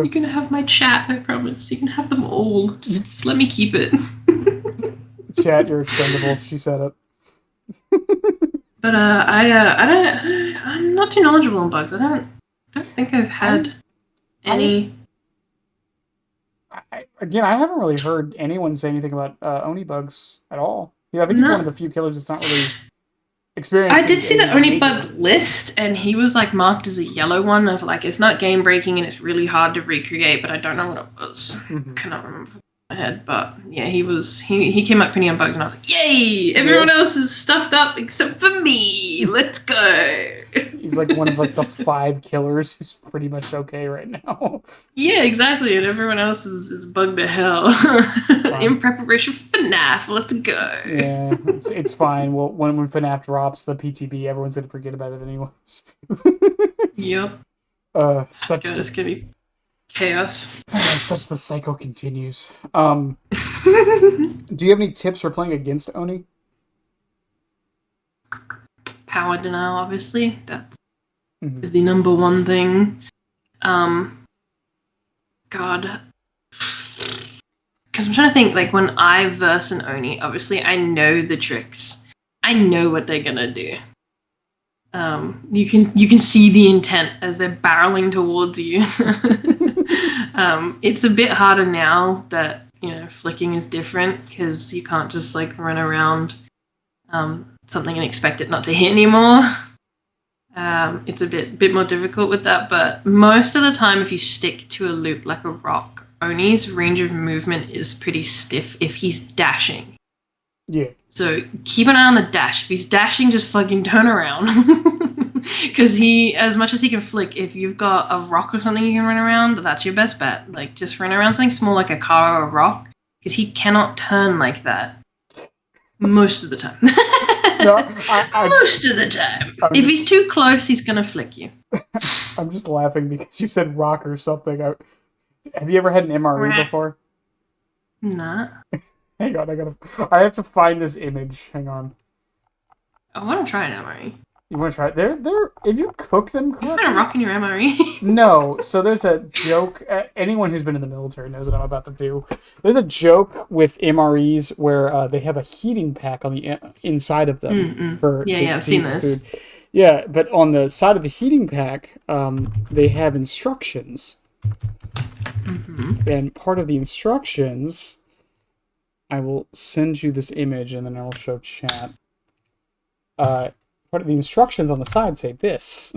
B: You can have my chat, I promise. You can have them all. Just let me keep it.
A: Chat, you're expendable. She said it.
B: But I'm not too knowledgeable on bugs. I don't think I've had any.
A: I haven't really heard anyone say anything about Oni bugs at all. Yeah, I think he's one of the few killers that's not really experienced.
B: I did see the Oni bug list, and he was like marked as a yellow one of like it's not game breaking and it's really hard to recreate, but I don't know what it was. Cannot remember my head, but yeah, he came up pretty unbugged, and I was like, yay! Everyone else is stuffed up except for me. Let's go.
A: He's like one of like the 5 killers who's pretty much okay right now.
B: Yeah, exactly, and everyone else is bugged to hell. In preparation for FNAF. Let's go.
A: Yeah, it's fine. Well, when FNAF drops the PTB, everyone's gonna forget about it anyways.
B: Yep.
A: It's
B: gonna be chaos.
A: Such the cycle continues. Do you have any tips for playing against Oni?
B: Power denial, obviously. That's the number one thing. God. Because I'm trying to think, like, when I verse an Oni, obviously I know the tricks. I know what they're gonna do. You can see the intent as they're barreling towards you. It's a bit harder now that flicking is different because you can't just like run around something and expect it not to hit anymore. It's a bit more difficult with that, but most of the time, if you stick to a loop like a rock, Oni's range of movement is pretty stiff if he's dashing.
A: Yeah.
B: So keep an eye on the dash. If he's dashing, just fucking turn around. Because as much as he can flick, if you've got a rock or something you can run around, that's your best bet. Like, just run around something small like a car or a rock, because he cannot turn like that most of the time.
A: No,
B: most of the time. If he's too close, he's going to flick you.
A: I'm just laughing because you said rock or something. Have you ever had an MRE before?
B: Nah.
A: Hang on, I have to find this image. Hang on.
B: I want to try an MRE.
A: You want to try it? They're if you cook them correctly.
B: You find a rock in your MRE?
A: No. So there's a joke. Anyone who's been in the military knows what I'm about to do. There's a joke with MREs where they have a heating pack on the inside of them.
B: I've seen this.
A: Food. Yeah, but on the side of the heating pack, they have instructions. Mm-hmm. And part of the instructions, I will send you this image and then I will show chat. Part of the instructions on the side say this.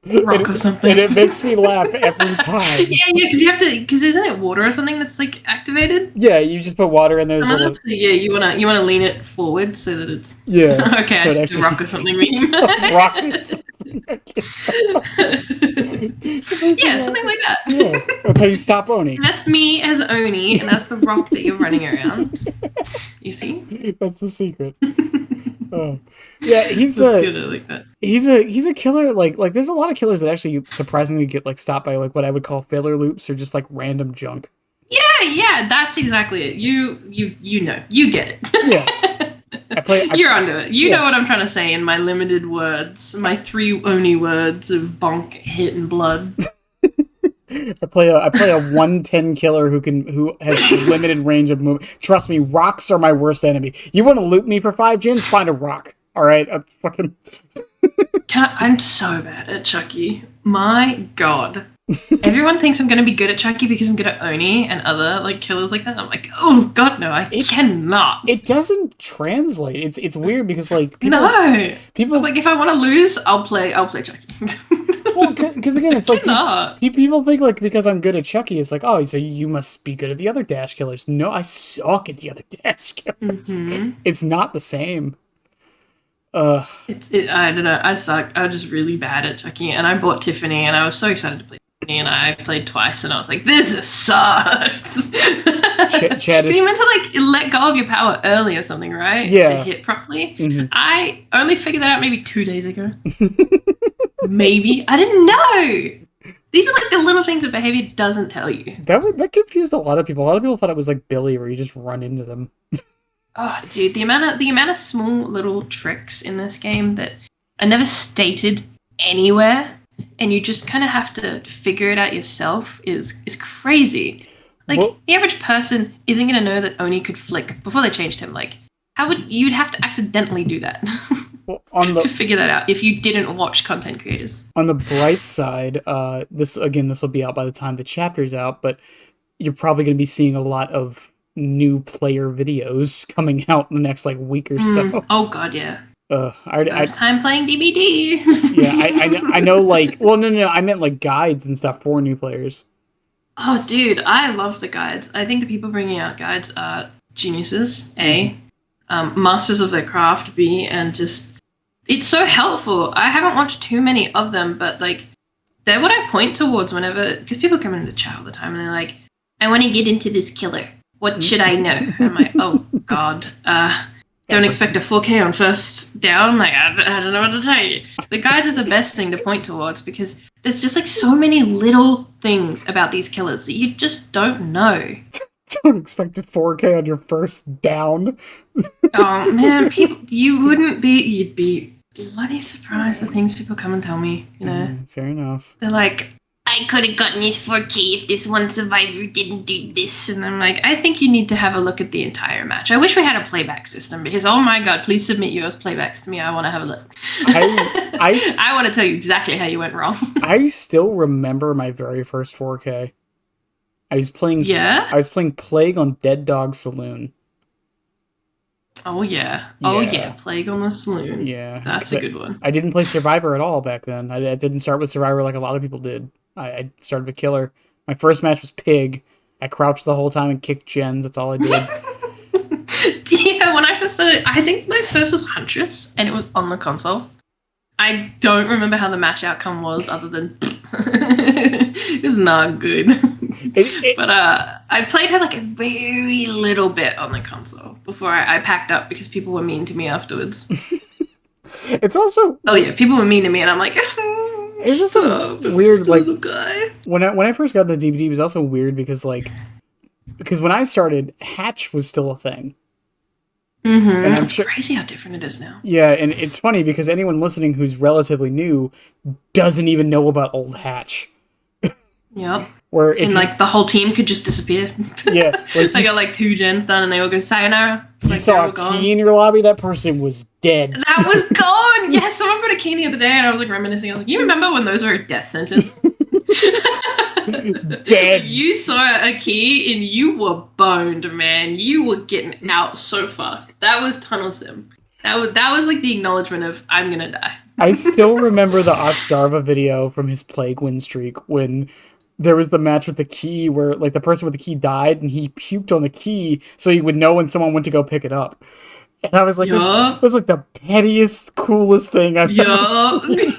B: Rock or something.
A: And it makes me laugh every time.
B: Yeah, because you have to, because isn't it water or something that's like activated?
A: Yeah, you just put water in there.
B: You wanna lean it forward so that it's okay.
A: So
B: I see rock or something.
A: Rock or something.
B: Yeah, something like that.
A: Yeah, that's how you stop Oni.
B: And that's me as Oni, and that's the rock that you're running around. You see?
A: That's the secret. Yeah, he's
B: good. I like that.
A: He's a killer. Like there's a lot of killers that actually surprisingly get like stopped by like what I would call filler loops or just like random junk.
B: Yeah, that's exactly it. You know, you get it.
A: Yeah,
B: you're onto it. You know what I'm trying to say in my limited words, my 3 Oni words of bonk, hit, and blood.
A: I play a 110 killer who has limited range of movement. Trust me, rocks are my worst enemy. You want to loot me for 5 gens? Find a rock. All right,
B: I'm so bad at Chucky. My God. Everyone thinks I'm going to be good at Chucky because I'm good at Oni and other like killers like that. I'm like, oh God, no, I cannot.
A: It doesn't translate. It's weird because like people
B: like if I want to lose, I'll play Chucky.
A: Well, because again, it's like people think like because I'm good at Chucky, it's like, oh, so you must be good at the other dash killers. No, I suck at the other dash killers. Mm-hmm. It's not the same.
B: I don't know. I suck. I'm just really bad at Chucky, and I bought Tiffany, and I was so excited to play Tiffany, and I played twice, and I was like, this sucks.
A: Chad is...
B: You meant to like let go of your power early or something, right?
A: Yeah.
B: To hit properly.
A: Mm-hmm.
B: I only figured that out maybe 2 days ago. Maybe I didn't know. These are like the little things that behavior doesn't tell you.
A: That confused a lot of people. A lot of people thought it was like Billy, where you just run into them.
B: Oh, dude, the amount of small little tricks in this game that are never stated anywhere, and you just kind of have to figure it out yourself is crazy. Like the average person isn't gonna know that Oni could flick before they changed him. Like, you'd have to accidentally do that to figure that out if you didn't watch content creators.
A: On the bright side, this will be out by the time the chapter's out, but you're probably gonna be seeing a lot of new player videos coming out in the next like week or so.
B: Oh God, yeah.
A: First
B: time playing DBD.
A: Yeah, I know. Like, well, no, I meant like guides and stuff for new players.
B: Oh, dude, I love the guides. I think the people bringing out guides are geniuses. A, masters of their craft. B, and just it's so helpful. I haven't watched too many of them, but like they're what I point towards whenever because people come into the chat all the time and they're like, I want to get into this killer. What should I know? I'm like, oh God, don't expect a 4K on first down. Like, I don't know what to tell you. The guides are the best thing to point towards because there's just like so many little things about these killers that you just don't know.
A: Don't expect a 4K on your first down.
B: Oh man, you'd be bloody surprised the things people come and tell me. You know,
A: fair enough.
B: They're like, I could have gotten this 4K if this one survivor didn't do this. And I'm like, I think you need to have a look at the entire match. I wish we had a playback system because, oh my God, please submit yours playbacks to me. I want to have a look. I want to tell you exactly how you went wrong.
A: I still remember my very first 4K. I was playing
B: Yeah?
A: I was playing Plague on Dead Dog Saloon.
B: Oh, yeah. Oh, yeah.
A: Yeah.
B: Plague on the Saloon.
A: Yeah.
B: That's
A: 'Cause
B: a good one.
A: I didn't play Survivor at all back then. I didn't start with Survivor like a lot of people did. I started with Killer. My first match was Pig. I crouched the whole time and kicked gens. That's all I did.
B: Yeah, when I first started, I think my first was Huntress, and it was on the console. I don't remember how the match outcome was, other than it was not good. But I played her like a very little bit on the console before I packed up because people were mean to me afterwards.
A: It's also
B: people were mean to me, and I'm like,
A: it's also weird. Like
B: guy.
A: when I first got the DVD, it was also weird because when I started, Hatch was still a thing.
B: Mm-hmm.
A: And I'm
B: it's crazy how different it is now.
A: Yeah, and it's funny because anyone listening who's relatively new doesn't even know about old Hatch.
B: Yep.
A: Where
B: the whole team could just disappear.
A: Yeah. Like
B: I got like 2 gens done and they all go sayonara.
A: You saw a key in your lobby, that person was dead.
B: That was gone! Yes, someone put a key in the other day and I was like reminiscing. I was like, you remember when those were a death sentence?
A: Dead.
B: You saw a key and you were boned, man. You were getting out so fast. That was Tunnel Sim. That was like the acknowledgement of I'm gonna die.
A: I still remember the Oxdarva video from his Plague win streak when there was the match with the key where like the person with the key died and he puked on the key so he would know when someone went to go pick it up. And I was like, this was like the pettiest, coolest thing I've ever seen.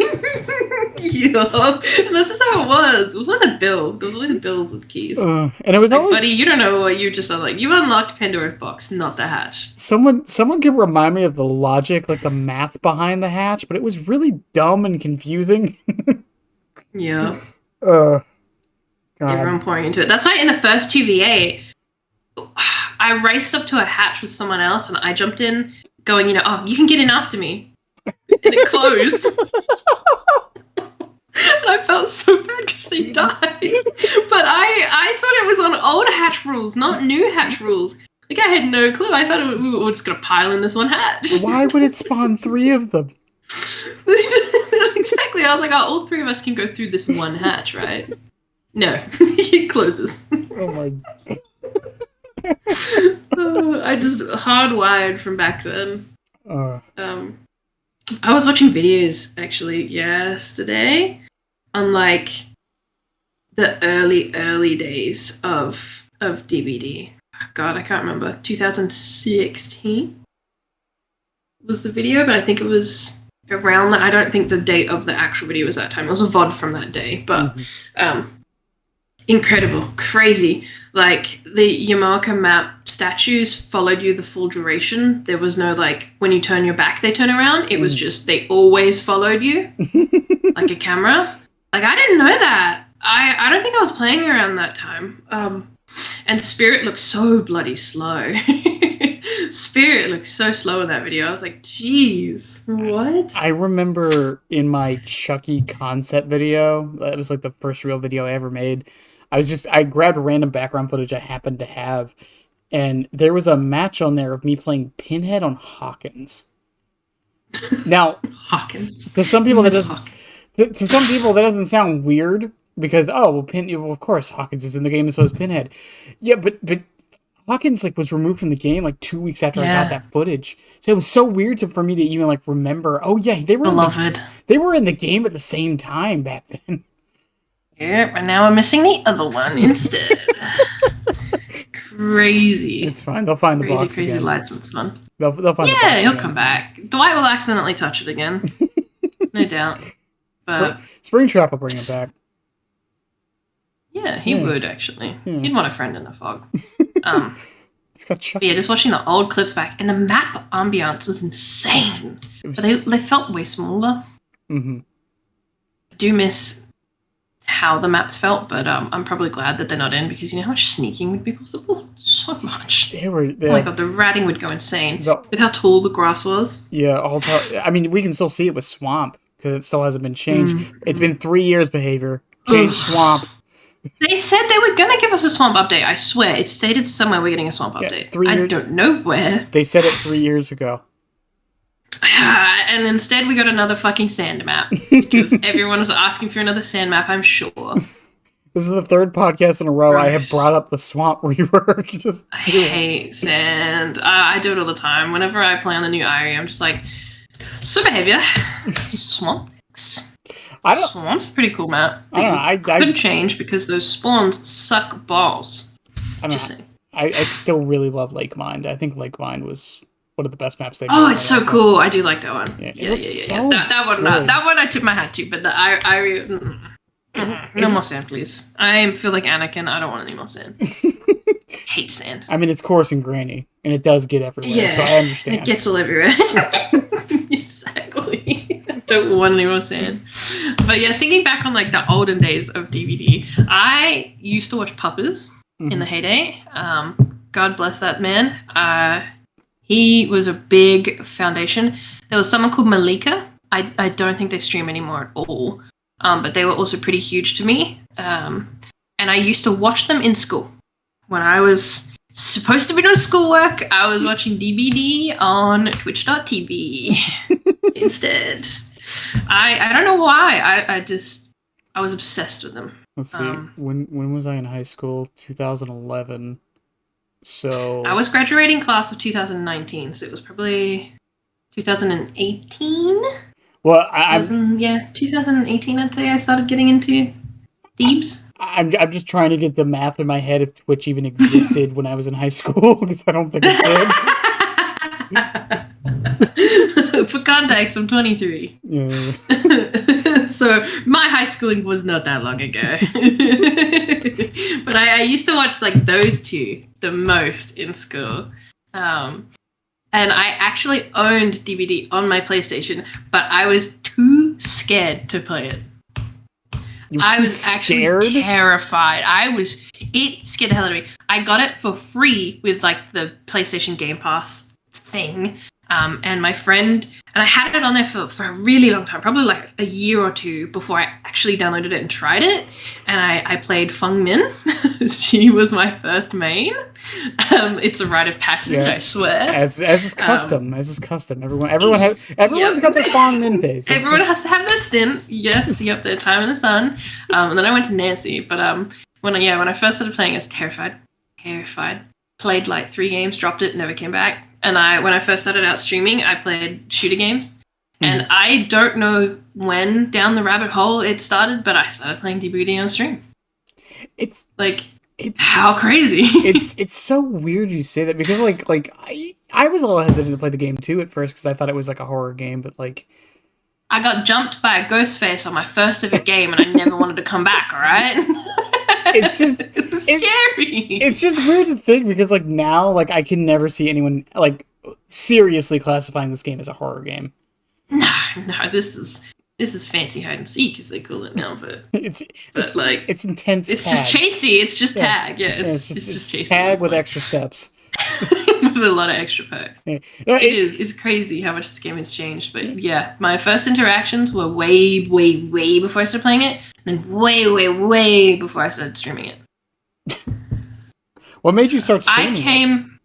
B: Yup. And that's just how it was. It was always a bill. There was always bills with keys.
A: And it was
B: like,
A: always...
B: buddy, you don't know what you just unlocked. You unlocked Pandora's box, not the hatch.
A: Someone could remind me of the logic, like the math behind the hatch, but it was really dumb and confusing.
B: Yeah.
A: God.
B: Everyone pouring into it. That's why in the first 2v8, I raced up to a hatch with someone else and I jumped in going, oh, you can get in after me. And it closed. And I felt so bad because they died. But I thought it was on old hatch rules, not new hatch rules. Like, I had no clue. I thought we were just going to pile in this one hatch.
A: Why would it spawn 3 of them?
B: Exactly. I was like, all 3 of us can go through this one hatch, right? No. It closes.
A: Oh my...
B: I just hardwired from back then. I was watching videos actually yesterday on like the early days of DVD. God, I can't remember. 2016 was the video, but I think it was around that. I don't think the date of the actual video was that time. It was a VOD from that day, but incredible, crazy. Like the Yamarka map statues followed you the full duration. There was no like when you turn your back they turn around. It was just they always followed you like a camera. Like I didn't know that. I don't think I was playing around that time. And Spirit looked so bloody slow. Spirit looked so slow in that video. I was like, geez, what?
A: I remember in my Chucky concept video, it was like the first real video I ever made. I grabbed random background footage I happened to have, and there was a match on there of me playing Pinhead on Hawkins. Now,
B: Hawkins.
A: To some people that doesn't sound weird because well, of course Hawkins is in the game and so is Pinhead. Yeah, but Hawkins like was removed from the game like 2 weeks after I got that footage. So it was so weird for me to even like remember. Oh yeah, they were in the game at the same time back then.
B: Yep, and now I'm missing the other one instead. Crazy.
A: It's fine. They'll find the box
B: crazy
A: again.
B: license fun.
A: They'll find the box
B: he'll
A: again.
B: come back. Dwight will accidentally touch it again. No doubt. But
A: Springtrap will bring it back.
B: Yeah, he would actually.
A: Yeah.
B: He'd want a friend in the fog.
A: He's got Chuck.
B: Yeah, just watching the old clips back, and the map ambiance was insane. But they felt way smaller.
A: Mm-hmm.
B: I do miss how the maps felt, but I'm probably glad that they're not in because you know how much sneaking would be possible? So much.
A: Oh
B: my god, the ratting would go insane with how tall the grass was.
A: Yeah, I mean, we can still see it with Swamp because it still hasn't been changed. It's been 3 years, behavior. Change Swamp.
B: They said they were going to give us a Swamp update. I swear. It stated somewhere we're getting a Swamp update. I don't know where.
A: They said it 3 years ago.
B: And instead we got another fucking sand map. Because everyone was asking for another sand map, I'm sure.
A: This is the third podcast in a row I have
B: Gross.
A: brought up the swamp rework. Just
B: I hate sand. I do it all the time. Whenever I play on the new Irie, I'm just like, so behavior. Swamp next. Swamp's a pretty cool map.
A: I don't know.
B: I could change because those spawns suck balls.
A: I don't know. I still really love Lake Mind. I think Lake Mind was one of the best maps they've made.
B: Oh, it's so cool. I do like that one.
A: Yeah.
B: So that one I tip my hat to, but the Irie... No more sand, please. I feel like Anakin. I don't want any more sand. Hate sand.
A: I mean, it's coarse and grainy, and it does get everywhere, so I understand.
B: It gets all everywhere. Exactly. I don't want any more sand. But yeah, thinking back on like the olden days of DVD, I used to watch Puppers in the heyday. God bless that man. He was a big foundation. There was someone called Malika. I don't think they stream anymore at all. But they were also pretty huge to me. And I used to watch them in school. When I was supposed to be doing schoolwork, I was watching DBD on twitch.tv instead. I don't know why. I was obsessed with them.
A: Let's see. When was I in high school? 2011. So
B: I was graduating class of 2019, so it was probably 2018.
A: Well,
B: 2018. I'd say I started getting into Deebs.
A: I'm just trying to get the math in my head if Twitch even existed when I was in high school, because I don't think it did.
B: For context, I'm 23.
A: Yeah.
B: So my high schooling was not that long ago. But I used to watch like those two the most in school. And I actually owned DVD on my PlayStation, but I was too scared to play it. I was actually terrified. It scared the hell out of me. I got it for free with like the PlayStation Game Pass thing. And my friend, and I had it on there for a really long time, probably like a year or two before I actually downloaded it and tried it. And I played Feng Min. She was my first main. It's a rite of passage, I swear.
A: As is custom. Everyone's got their Feng Min phase.
B: Everyone has to have their stint. Yes, yep, their time in the sun. And then I went to Nancy. But when I first started playing, I was terrified. Played like 3 games, dropped it, never came back. And when I first started out streaming, I played shooter games. And I don't know when down the rabbit hole it started, but I started playing DBD on stream. It's like, how crazy.
A: it's so weird you say that, because like I was a little hesitant to play the game too at first, because I thought it was like a horror game, but like
B: I got jumped by a ghost face on my first ever game, and I never wanted to come back. All right.
A: It's just
B: it was scary.
A: It's just weird to think, because like now, like I can never see anyone like seriously classifying this game as a horror game.
B: No, this is fancy hide and seek, as they call it now. But it's
A: intense.
B: It's
A: tag.
B: just chasey. It's just tag. Yeah, it's just chasey.
A: Tag with extra steps.
B: With a lot of extra perks.
A: Yeah.
B: It's crazy how much this game has changed. But yeah, my first interactions were way before I started playing it, and then way before I started streaming it.
A: What made you start streaming?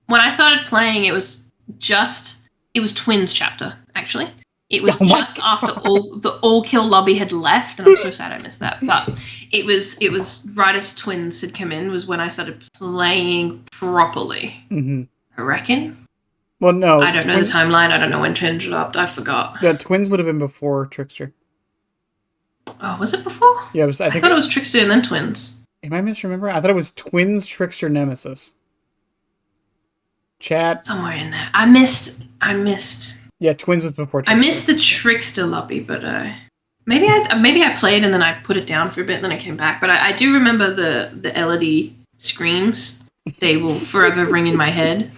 B: When I started playing, it was Twins chapter, actually. It was just after the all kill lobby had left, and I'm so sad I missed that. But it was right as Twins had come in was when I started playing properly. Mm-hmm. I reckon.
A: Well, no,
B: I don't know the timeline. I don't know when Twins dropped. I forgot.
A: Yeah, Twins would have been before Trickster.
B: Oh, was it before?
A: Yeah,
B: I thought it was Trickster and then Twins.
A: Am I misremembering? I thought it was Twins, Trickster, Nemesis. Chat.
B: Somewhere in there. I missed.
A: Yeah, Twins was before Trickster.
B: I missed the Trickster lobby, but maybe I played and then I put it down for a bit and then I came back. But I do remember the Elodie screams. They will forever ring in my head.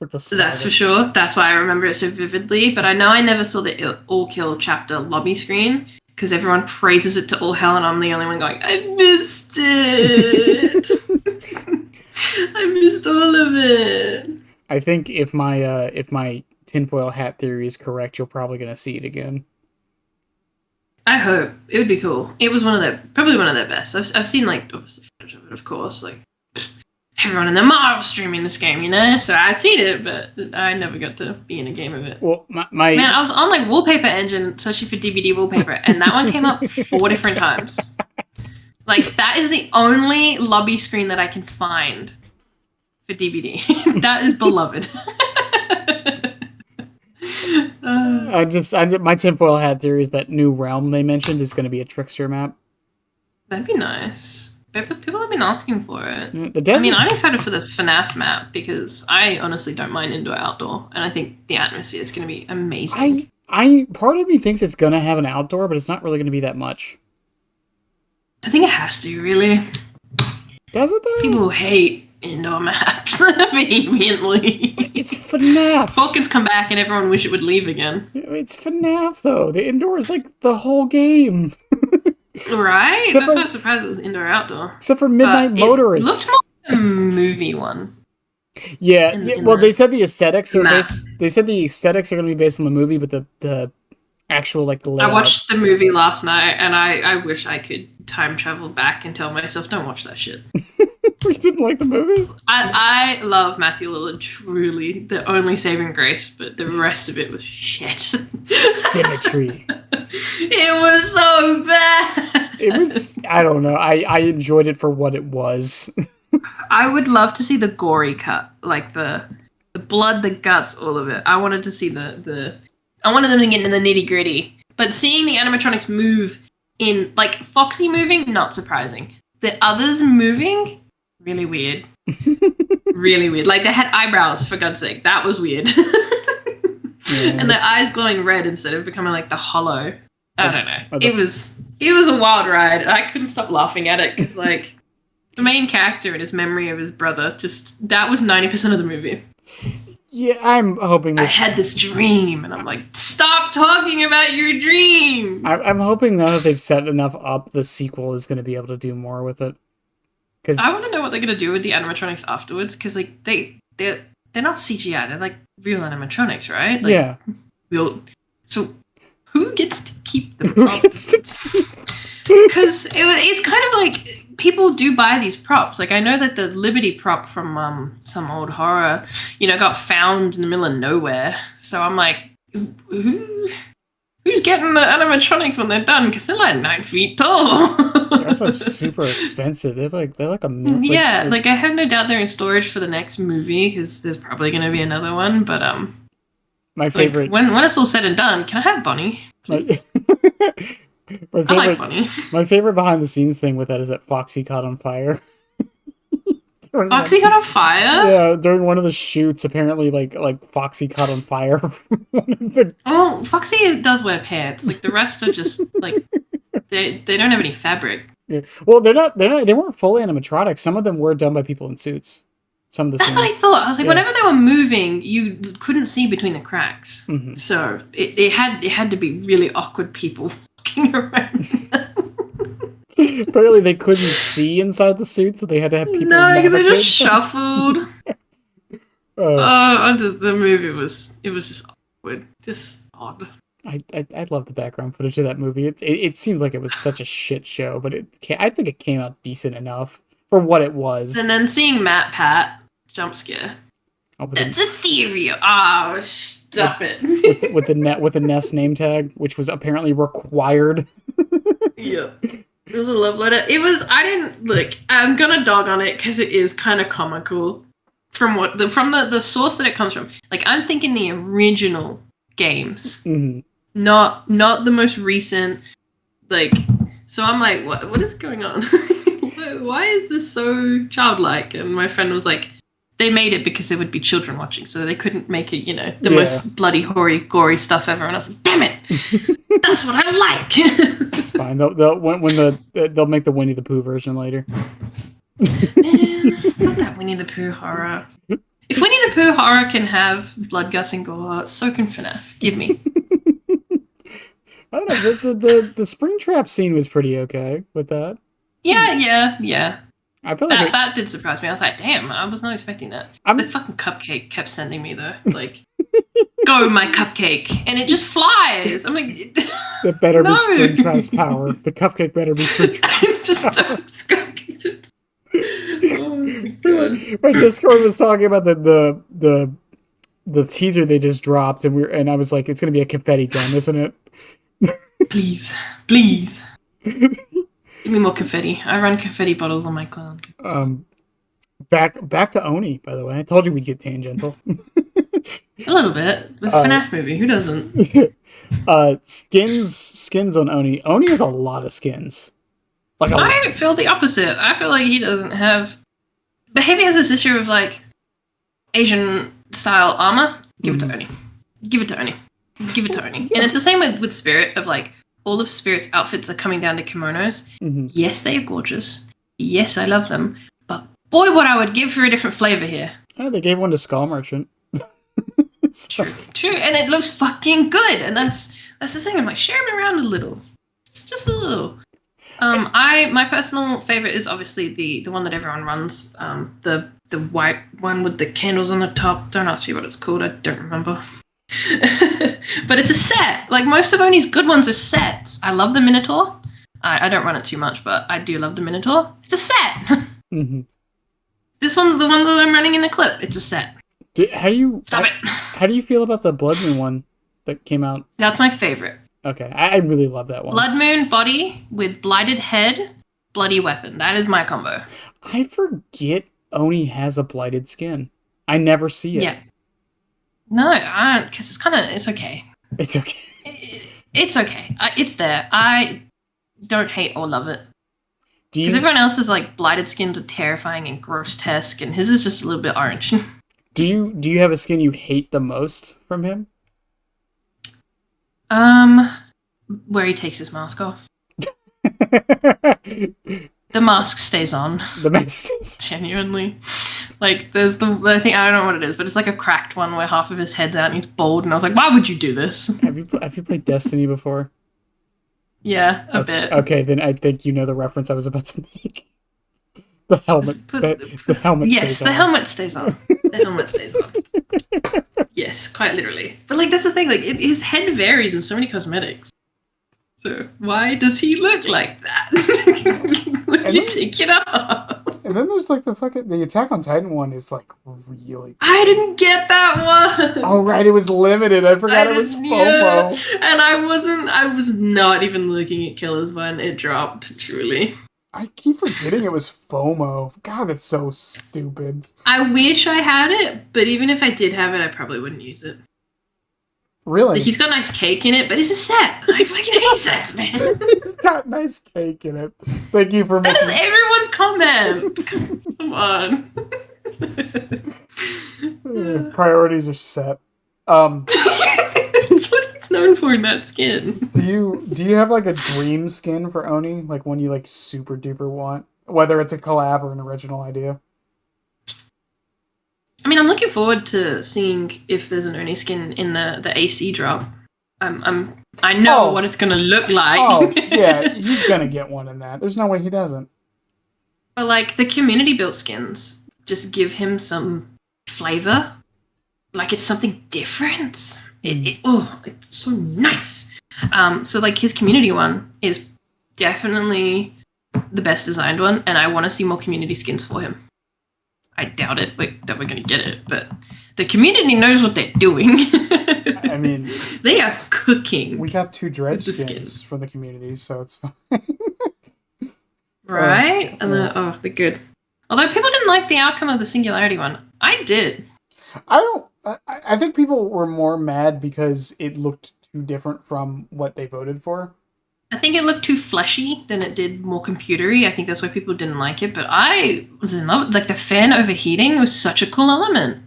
A: Like
B: that's for sure. That's why I remember it so vividly. But I know I never saw the all kill chapter lobby screen, because everyone praises it to all hell and I'm the only one going, I missed it. I missed all of it.
A: I think if my tinfoil hat theory is correct, you're probably going to see it again.
B: I hope. It would be cool. It was probably one of their best. I've seen like footage of it, of course, like everyone in the mall streaming this game, you know? So I've seen it, but I never got to be in a game of it.
A: Well, man,
B: I was on like Wallpaper Engine, especially for DVD wallpaper, and that one came up 4 different times. Like, that is the only lobby screen that I can find for DBD. That is beloved.
A: My tinfoil hat theory is that new realm they mentioned is going to be a trickster map.
B: That'd be nice. People have been asking for it. I'm excited for the FNAF map because I honestly don't mind indoor-outdoor, and I think the atmosphere is going to be amazing.
A: Part of me thinks it's going to have an outdoor, but it's not really going to be that much.
B: I think it has to, really.
A: Does it, though?
B: People hate indoor maps vehemently.
A: It's FNAF.
B: Falcons come back and everyone wish it would leave again.
A: It's FNAF, though. The indoor is like the whole game.
B: Right? That's why I was surprised it was indoor-outdoor.
A: Except for Midnight Motorist.
B: It looked more like a movie one.
A: Yeah, they said the aesthetics are They said the aesthetics are going to be based on the movie, but the actual like the layout.
B: I watched the movie last night, and I wish I could time travel back and tell myself, don't watch that shit.
A: You didn't like the movie?
B: I love Matthew Lillard, truly. The only saving grace, but the rest of it was shit.
A: Symmetry.
B: It was so bad.
A: It was, I don't know. I enjoyed it for what it was.
B: I would love to see the gory cut, like the blood, the guts, all of it. I wanted to see I wanted them to get into the nitty gritty. But seeing the animatronics move in, like, Foxy moving, not surprising. The others moving, really weird. Really weird. Like, they had eyebrows, for God's sake. That was weird. Yeah. And their eyes glowing red instead of becoming, like, the hollow. I don't know. It was a wild ride. I couldn't stop laughing at it, because, like, the main character and his memory of his brother, that was 90% of the movie.
A: Yeah, I'm hoping
B: I had this dream, and I'm like, stop talking about your dream!
A: I'm hoping now that they've set enough up, the sequel is going to be able to do more with it.
B: I want to know what they're going to do with the animatronics afterwards, because like they're not CGI, they're like real animatronics, right? Like,
A: yeah.
B: So who gets to keep them? Because it's kind of like people do buy these props. Like, I know that the Liberty prop from some old horror, got found in the middle of nowhere. So I'm like, who's getting the animatronics when they're done? Because they're like 9 feet tall.
A: They're also super expensive. They're like a
B: yeah. Like, I have no doubt they're in storage for the next movie because there's probably going to be another one. But
A: my favorite,
B: when it's all said and done, can I have Bonnie? I like Bunny.
A: My favorite behind the scenes thing with that is that Foxy caught on fire.
B: Foxy caught on fire?
A: Yeah, during one of the shoots, apparently, like Foxy caught on fire.
B: Oh, Foxy does wear pants. Like, the rest are just like they don't have any fabric.
A: Yeah. Well, they weren't full animatronics. Some of them were done by people in suits. Some of the
B: That's
A: scenes.
B: what I thought. I was like, whenever they were moving, you couldn't see between the cracks. Mm-hmm. So it had to be really awkward people walking around.
A: Apparently, they couldn't see inside the suit, so they had to have people.
B: No, because they just shuffled. The movie was just awkward, just odd.
A: I love the background footage of that movie. It seems like it was such a shit show, but I think it came out decent enough for what it was.
B: And then seeing Matt Pat jump scare. That's a theory. Oh, stop it.
A: with the Nest name tag, which was apparently required.
B: Yeah. It was a love letter. I'm gonna dog on it because it is kind of comical from the source that it comes from. Like, I'm thinking the original games, not the most recent. Like, so I'm like, what is going on? Why is this so childlike? And my friend was like, they made it because there would be children watching, so they couldn't make it, the most bloody, gory stuff ever. And I was like, damn it, that's what I like.
A: It's fine. They'll make the Winnie the Pooh version later.
B: Man, not that Winnie the Pooh horror. If Winnie the Pooh horror can have blood, guts, and gore, so can FNAF. Give me.
A: I don't know. The Springtrap scene was pretty okay with that.
B: Yeah.
A: I feel like
B: that did surprise me. I was like, damn, I was not expecting that. The fucking cupcake kept sending me though. Like, go my cupcake, and it just flies. I'm like,
A: that better be Springtrap's power. The cupcake better be Springtrap's
B: It's just cupcake. Oh my god.
A: My Discord was talking about the teaser they just dropped, and I was like, it's gonna be a confetti gun, isn't it?
B: Please. Give me more confetti. I run confetti bottles on my clown.
A: Back to Oni, by the way. I told you we'd get tangential.
B: A little bit. It's a FNAF movie. Who doesn't?
A: Skins on Oni. Oni has a lot of skins. Like
B: I feel the opposite. I feel like he doesn't have. Behavior has this issue of like Asian style armor. Give it to Oni. Give it to Oni. Give it to Oni. And it's the same with Spirit of like all of Spirit's outfits are coming down to kimonos. Yes, they are gorgeous. Yes, I love them. But boy, what I would give for a different flavor here.
A: Oh, they gave one to Skull Merchant.
B: True, and it looks fucking good, and that's the thing. I'm like, share them around a little, just a little. My personal favorite is obviously the one that everyone runs, the white one with the candles on the top. Don't ask me what it's called. I don't remember. But it's a set. Like most of Oni's good ones are sets. I love the Minotaur. I don't run it too much, but I do love the Minotaur. It's a set. This one, the one that I'm running in the clip, it's a set.
A: How do you
B: Stop it?
A: How do you feel about the Blood Moon one that came out?
B: That's my favorite.
A: Okay, I really love that one.
B: Blood Moon body with blighted head, bloody weapon. That is my combo.
A: I forget Oni has a blighted skin. I never see it.
B: Yeah. No, because it's okay.
A: It's okay.
B: It's okay. It's there. I don't hate or love it. Because
A: You
B: everyone else's like blighted skins are terrifying and grotesque, and his is just a little bit orange.
A: do you have a skin you hate the most from him?
B: Where he takes his mask off. The mask stays on.
A: The mask stays.
B: Genuinely. Like, there's I think, I don't know what it is, but it's like a cracked one where half of his head's out and he's bald, and I was like, why would you do this?
A: Have you played Destiny before?
B: Yeah, a bit.
A: Okay, then I think you know the reference I was about to make. The helmet. The helmet
B: yes,
A: stays
B: the
A: on.
B: helmet stays on. The helmet stays on. Yes, quite literally. But like, that's the thing. Like, his head varies in so many cosmetics. So why does he look like that? When you take it off.
A: And then there's like the Attack on Titan one is like really.
B: I didn't get that one.
A: Oh right, it was limited. I forgot it was FOMO.
B: Yeah. And I was not even looking at Killers when it dropped. Truly.
A: I keep forgetting it was FOMO. God, that's so stupid.
B: I wish I had it, but even if I did have it, I probably wouldn't use it.
A: Really?
B: Like, he's got nice cake in it, but it's a set. I fucking hate sets, man.
A: He's got nice cake in it. Thank you for
B: That
A: making...
B: is everyone's comment. Come on.
A: Priorities are set.
B: That's what he's known for in that skin.
A: Do you have like a dream skin for Oni? Like one you like super duper want? Whether it's a collab or an original idea?
B: I mean, I'm looking forward to seeing if there's an Oni skin in the AC drop. I know what it's gonna look like.
A: Oh yeah, he's gonna get one in that. There's no way he doesn't.
B: But like the community built skins, just give him some flavor. Like it's something different. It's so nice. So like his community one is definitely the best designed one, and I want to see more community skins for him. I doubt it that we're going to get it, but the community knows what they're doing.
A: I mean,
B: they are cooking.
A: We got 2 dredge skins from the community, so it's fine.
B: Right? And they're good. Although people didn't like the outcome of the Singularity one. I did.
A: I think people were more mad because it looked too different from what they voted for.
B: I think it looked too fleshy than it did more computery. I think that's why people didn't like it. But I was in love. Like the fan overheating was such a cool element.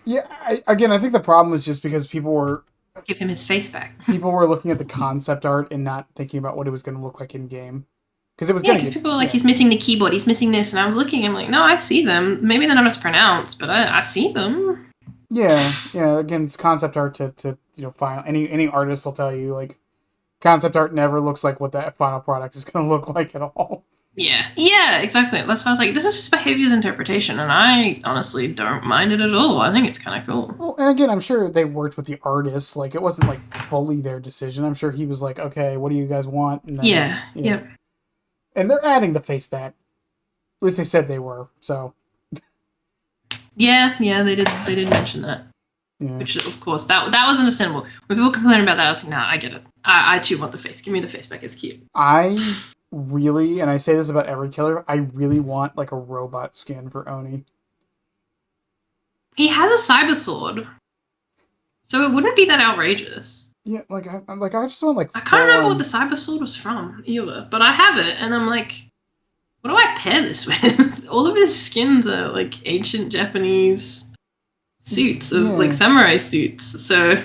A: Yeah, I think the problem was just because people were...
B: Give him his face back.
A: People were looking at the concept art and not thinking about what it was going to look like in game. Because it was
B: because people were like, he's missing the keyboard, he's missing this. And I was looking, I'm like, no, I see them. Maybe they're not as pronounced, but I see them.
A: Yeah. Again, it's concept art to final. Any artist will tell you, like, concept art never looks like what that final product is going to look like at all.
B: Yeah, exactly. That's why I was like, this is just behavior's interpretation, and I honestly don't mind it at all. I think it's kind of cool.
A: Well, and again, I'm sure they worked with the artists. Like, it wasn't, like, fully their decision. I'm sure he was like, okay, what do you guys want? And then,
B: Yep.
A: And they're adding the face back. At least they said they were, so...
B: Yeah, they did mention that. Yeah. Which, of course, that was understandable. When people complain about that, I was like, nah, I get it. I too want the face. Give me the face back. It's cute.
A: I really, and I say this about every killer, I really want like a robot skin for Oni.
B: He has a cyber sword, so it wouldn't be that outrageous.
A: Yeah, like I just want like
B: I can't
A: full
B: remember what
A: on.
B: the cyber sword was from either, but I have it, and I'm like, what do I pair this with? All of his skins are like ancient Japanese suits of like
A: Yeah,
B: samurai suits, so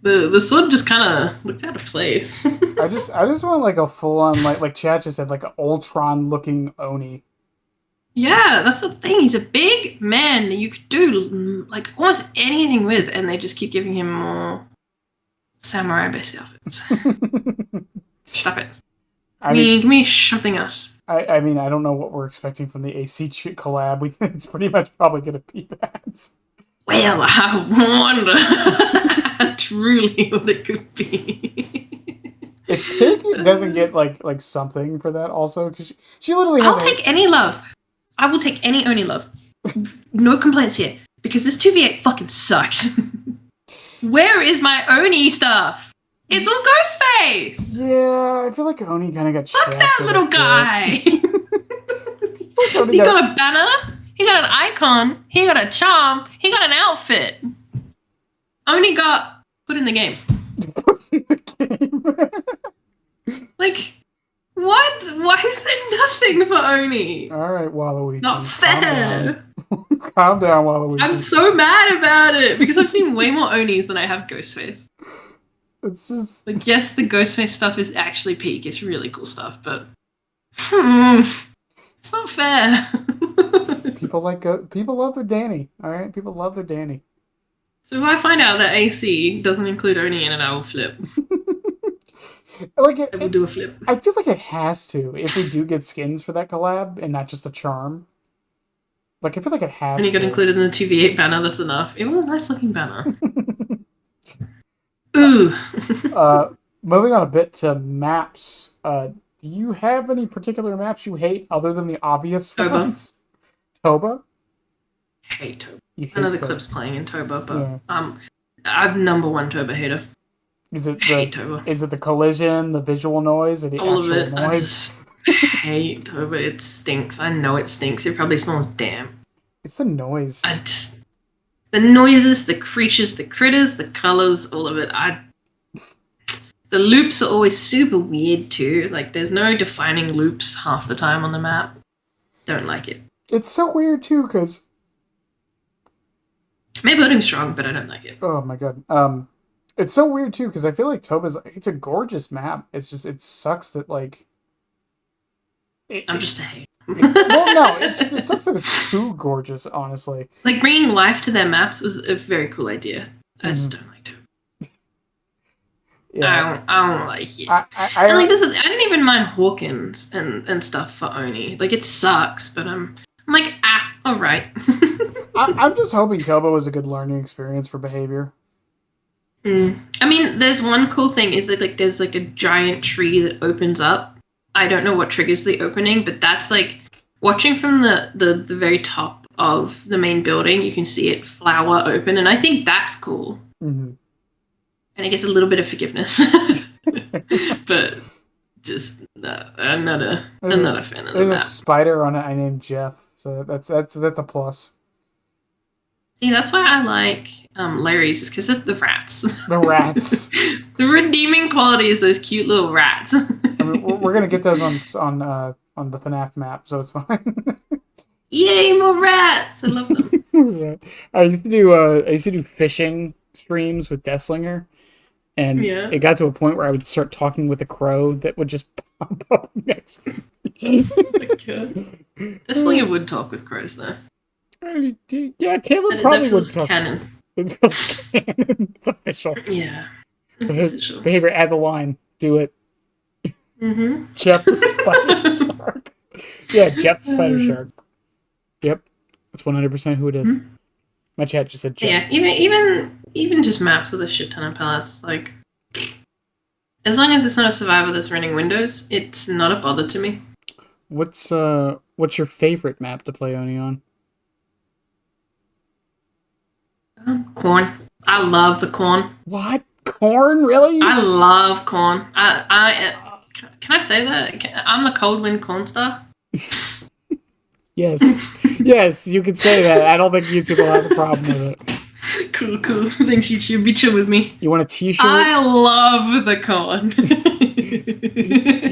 B: the sword just kind of looks out of place.
A: I just want like a full on like Chad just said like an Ultron looking Oni.
B: Yeah, that's the thing. He's a big man that you could do like almost anything with, and they just keep giving him more samurai-based outfits. Stop it.
A: I mean,
B: Give me something else.
A: I mean, I don't know what we're expecting from the AC collab. It's pretty much probably going to be that.
B: Well, I wonder truly what it could be.
A: If Pig doesn't get like something for that also, because she literally has
B: I'll take any love. I will take any Oni love. No complaints here. Because this 2v8 fucking sucked. Where is my Oni stuff? It's all Ghostface!
A: Yeah, I feel like Oni kind of got
B: Fuck that little guy!
A: Like
B: He got a banner, he got an icon, he got a charm, he got an outfit. Oni got put in the game. Like, what? Why is there nothing for Oni?
A: All right, Waluigi.
B: Not fair.
A: Calm down, Waluigi.
B: I'm so mad about it because I've seen way more Onis than I have Ghostface.
A: It's just
B: Like, yes, the Ghostface stuff is actually peak. It's really cool stuff, but it's not fair.
A: people love their Danny. All right, people love their Danny.
B: So if I find out that AC doesn't include Oni in it, I will flip.
A: Like
B: I will do a flip.
A: I feel like it has to if we do get skins for that collab and not just a charm. Like I feel like it has.
B: And you got
A: to.
B: included in the 2v8 banner. That's enough. It was a nice looking banner. Ooh.
A: Moving on a bit to maps. Do you have any particular maps you hate other than the obvious
B: Toba.
A: ones? Toba?
B: Hate Toba.
A: You hate
B: I know the
A: Toba.
B: clip's playing in Toba, but
A: Yeah.
B: I'm #1 Toba hater.
A: Is it
B: Hate Toba.
A: Is it the collision, the visual noise, or the
B: All
A: actual
B: of it.
A: noise?
B: I just hate Toba. It stinks. I know it stinks. It probably smells damn.
A: It's the noise.
B: The noises, the creatures, the critters, the colors, all of it. The loops are always super weird too. Like there's no defining loops half the time on the map. Don't like it.
A: It's so weird too, because
B: maybe I'm strong, but I don't like it.
A: Oh my god. It's so weird too, because I feel like Toba's it's a gorgeous map. It's just it sucks that like
B: I'm just a hater.
A: Well, no, it sucks that it's too gorgeous, honestly.
B: Like bringing life to their maps was a very cool idea. I just don't like Toba.
A: Yeah.
B: I don't like it.
A: I
B: didn't even mind Hawkins and stuff for Oni. Like it sucks, but I'm like all right.
A: I'm just hoping Toba was a good learning experience for behavior.
B: I mean, there's one cool thing is that like there's like a giant tree that opens up. I don't know what triggers the opening, but that's like watching from the very top of the main building, you can see it flower open, and I think that's cool.
A: Mm-hmm.
B: And it gets a little bit of forgiveness, but just no, I'm not a fan of the map.
A: There's a spider on it I named Jeff, so that's a plus.
B: See, that's why I like Larry's, is because it's the rats.
A: The rats.
B: The redeeming quality is those cute little rats.
A: I mean, we're gonna get those on the FNAF map, so it's fine.
B: Yay, more rats! I love them.
A: Yeah. I used to do fishing streams with Desslinger, and it got to a point where I would start talking with a crow that would just pop up next to me.
B: Oh my god. Desslinger would talk with crows though.
A: Yeah, Caleb probably would talk.
B: Canon.
A: It feels canon. It's official.
B: Yeah. It's official.
A: Behavior, add the line. Do it.
B: Mm-hmm.
A: Jeff the Spider Shark. Yeah, Jeff the Spider Shark. Yep. That's 100% who it is. Mm-hmm. My chat just said Jeff.
B: Yeah, even just maps with a shit ton of pallets, like as long as it's not a survivor that's running Windows, it's not a bother to me.
A: What's your favorite map to play Oni on?
B: Corn. I love the corn.
A: What? Corn? Really?
B: I love corn. Can I say that? I'm the cold wind corn star.
A: Yes. Yes, you could say that. I don't think YouTube will have a problem with it.
B: Cool. Thanks, YouTube. Be chill with me.
A: You want a t-shirt?
B: I love the corn.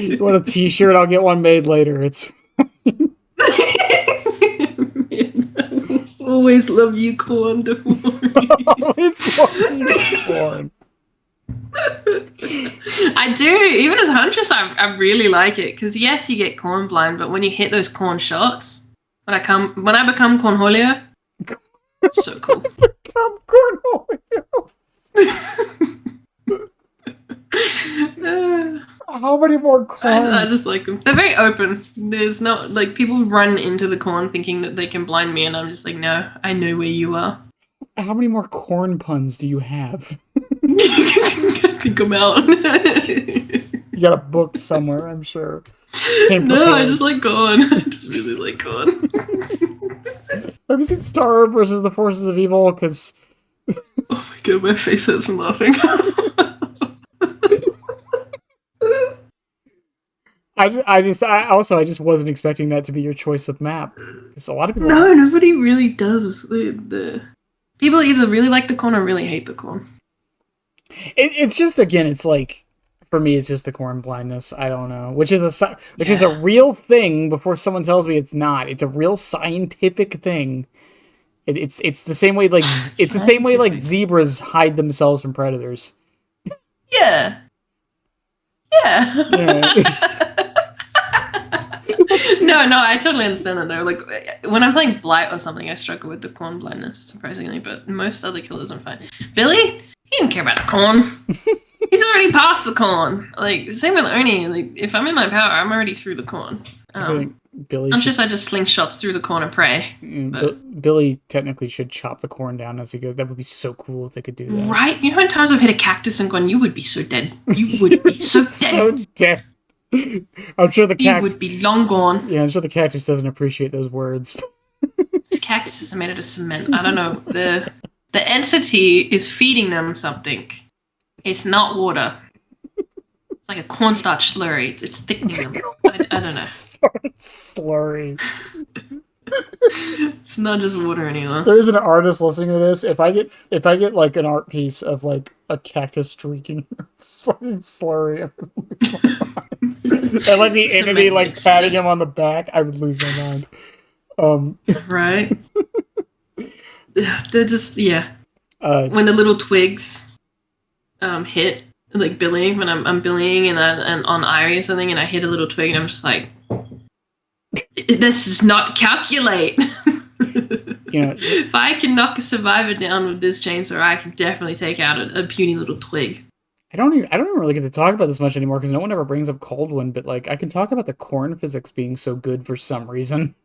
A: You want a t-shirt? I'll get one made later. It's
B: always love you, corn. Don't worry.
A: always love you, corn.
B: I do. Even as a huntress, I really like it because yes, you get corn blind, but when you hit those corn shots, when I become cornholio, so cool.
A: Become cornholio. How many more corn?
B: I just like them. They're very open. There's no like people run into the corn thinking that they can blind me, and I'm just like, no, I know where you are.
A: How many more corn puns do you have?
B: I think I'm out.
A: You got a book somewhere, I'm sure.
B: No, I just like corn. I just really like corn.
A: Have you seen Star versus the Forces of Evil? Because
B: oh my god, my face hurts from laughing.
A: I just wasn't expecting that to be your choice of map. Because a lot of people.
B: No, nobody really does. The people either really like the corn or really hate the corn.
A: It's just again, it's like for me, it's just the corn blindness. I don't know, which is a real thing. Before someone tells me it's not, it's a real scientific thing. It's the same way like it's the same way like zebras hide themselves from predators.
B: Yeah. No, I totally understand that though. Like when I'm playing Blight or something, I struggle with the corn blindness, surprisingly, but most other killers I'm fine. Billy, he didn't care about the corn. He's already past the corn. Like same with Oni. Like if I'm in my power, I'm already through the corn.
A: I think Billy.
B: I just slingshots through the corn and pray.
A: Billy technically should chop the corn down as he goes. That would be so cool if they could do that.
B: Right? You know how many times I've hit a cactus and gone, "You would be so dead. You would be so dead."
A: So dead. I'm sure the cactus
B: would be long gone.
A: Yeah, I'm sure the cactus doesn't appreciate those words.
B: This cactus is made out of cement. I don't know. The entity is feeding them something. It's not water. It's like a cornstarch slurry. It's thickening them. I don't know.
A: Slurry.
B: It's not just water anymore.
A: There's an artist listening to this. If I get like an art piece of like a cactus streaking fucking slurry, and like the enemy like patting him on the back, I would lose my mind.
B: Right? They're just when the little twigs hit like billing when I'm billing and on Irie or something, and I hit a little twig, and I'm just like, this does not calculate. If I can knock a survivor down with this chainsaw, I can definitely take out a puny little twig.
A: I don't even really get to talk about this much anymore because no one ever brings up Coldwind, but like I can talk about the corn physics being so good for some reason.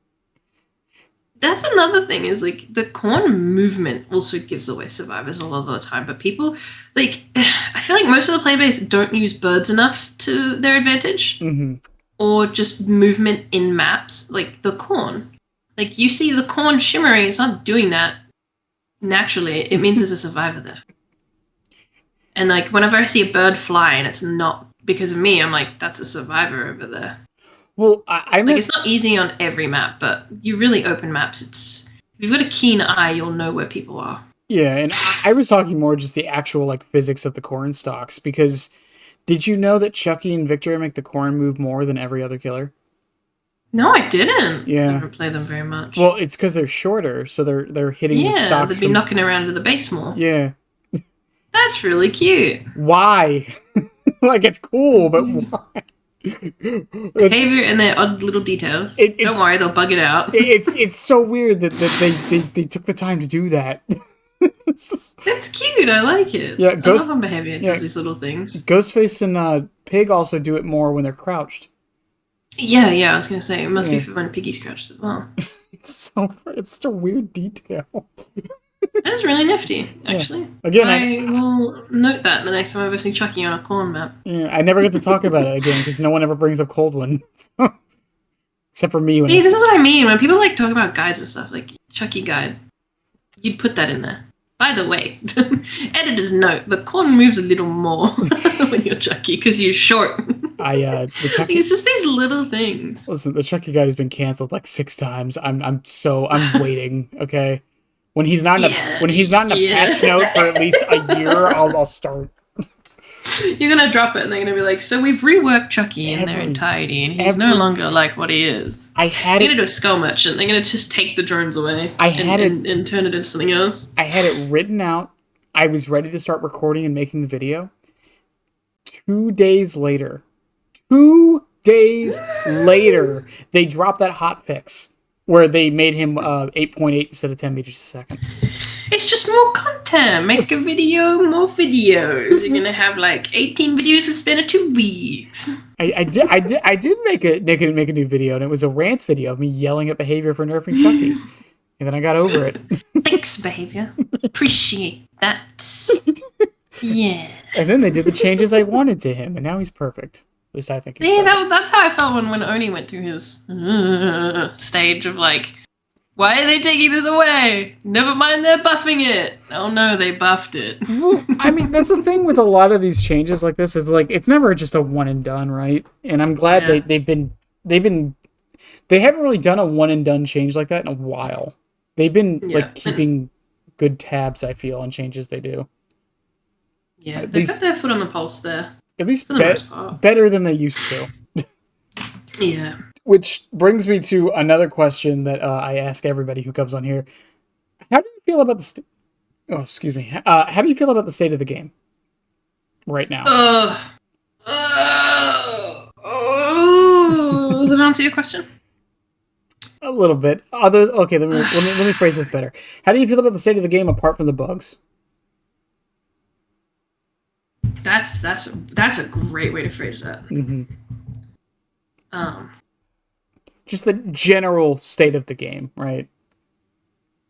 B: That's another thing is like the corn movement also gives away survivors a lot of the time, but people like I feel like most of the player base don't use birds enough to their advantage.
A: Mm-hmm.
B: Or just movement in maps, like the corn. Like, you see the corn shimmering, it's not doing that naturally. It means there's a survivor there. And, like, whenever I see a bird fly and it's not because of me, I'm like, that's a survivor over there.
A: Well,
B: it's not easy on every map, but you really open maps. If you've got a keen eye, you'll know where people are.
A: Yeah, and I was talking more just the actual, like, physics of the corn stalks, because... Did you know that Chucky and Victor make the corn move more than every other killer?
B: No, I didn't.
A: Yeah.
B: I never play them very much.
A: Well, it's because they're shorter, so they're hitting the stalks.
B: Yeah, they'd be knocking around to the base more.
A: Yeah.
B: That's really cute.
A: Why? Like, it's cool, but why?
B: Behavior and their odd little details. Don't worry, they'll bug it out.
A: It's so weird that they took the time to do that.
B: It's cute. I like it.
A: Yeah,
B: I love when behavior does these little things.
A: Ghostface and Pig also do it more when they're crouched.
B: Yeah. I was gonna say it must be for when Piggy's crouched as well.
A: It's such a weird detail.
B: That is really nifty, actually.
A: Yeah. Again,
B: I will note that the next time I ever see Chucky on a corn map.
A: Yeah, I never get to talk about it again because no one ever brings up Coldwind. Except for me.
B: This is what I mean. When people like talk about guides and stuff, like Chucky guide, you'd put that in there. By the way, editor's note, the corn moves a little more when you're Chucky because you're short.
A: The Chucky.
B: It's just these little things.
A: Listen, the Chucky guide has been canceled like 6 times. I'm waiting. Okay, when he's not in a patch note for at least a year, I'll start.
B: You're gonna drop it, and they're gonna be like, "So we've reworked Chucky in their entirety, and he's no longer like what he is."
A: They're
B: gonna do a skull merchant. They're gonna just take the drones away and turn it into something else.
A: I had it written out. I was ready to start recording and making the video. 2 days later, they dropped that hot fix where they made him 8.8 instead of 10 meters a second.
B: It's just more content. Make a video, more videos. You're gonna have like 18 videos to spend 2 weeks.
A: I did make a new video, and it was a rant video of me yelling at behavior for nerfing Chucky, and then I got over it.
B: Thanks, behavior. Appreciate that. Yeah.
A: And then they did the changes I wanted to him, and now he's perfect. At least I think.
B: That's how I felt when Oni went through his stage of like, why are they taking this away? Never mind, they're buffing it. Oh no, they buffed it.
A: Well, I mean, that's the thing with a lot of these changes like this is like it's never just a one and done, right? And I'm glad they haven't really done a one and done change like that in a while. They've been like keeping good tabs, I feel, on changes they do.
B: Yeah, they've got their foot on the pulse there.
A: At least better than they used to.
B: Yeah.
A: Which brings me to another question that I ask everybody who comes on here. How do you feel about the how do you feel about the state of the game right now?
B: Does that answer your question?
A: A little bit. Okay, let me phrase this better. How do you feel about the state of the game apart from the bugs?
B: That's a great way to phrase that.
A: Mm-hmm. Just the general state of the game, right?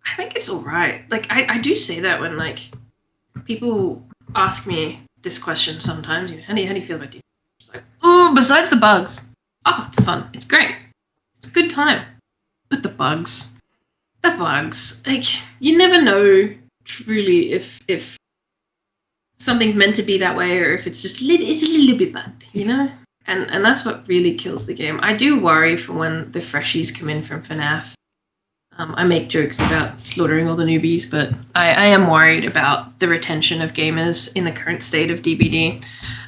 B: I think it's all right. Like I do say that when like people ask me this question sometimes. You know, how do you feel about D? It's like, oh, besides the bugs, it's fun. It's great. It's a good time. But the bugs, like you never know truly if something's meant to be that way or if it's just it's a little bit bugged, you know. And that's what really kills the game. I do worry for when the freshies come in from FNAF. I make jokes about slaughtering all the newbies, but I am worried about the retention of gamers in the current state of DBD.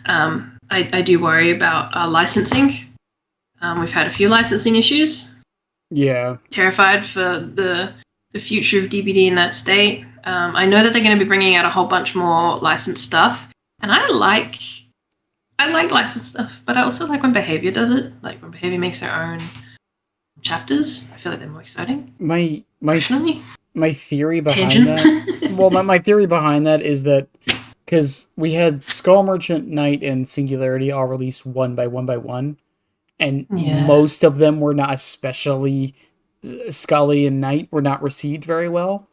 B: I do worry about licensing. We've had a few licensing issues.
A: Yeah.
B: Terrified for the future of DBD in that state. I know that they're going to be bringing out a whole bunch more licensed stuff, and I like licensed stuff, but I also like when behavior does it. Like when behavior makes their own chapters. I feel like they're more exciting. My
A: theory behind that. Well, my theory behind that is that because we had Skull Merchant, Knight, and Singularity all released one by one, and most of them were not, especially Scully and Knight, were not received very well.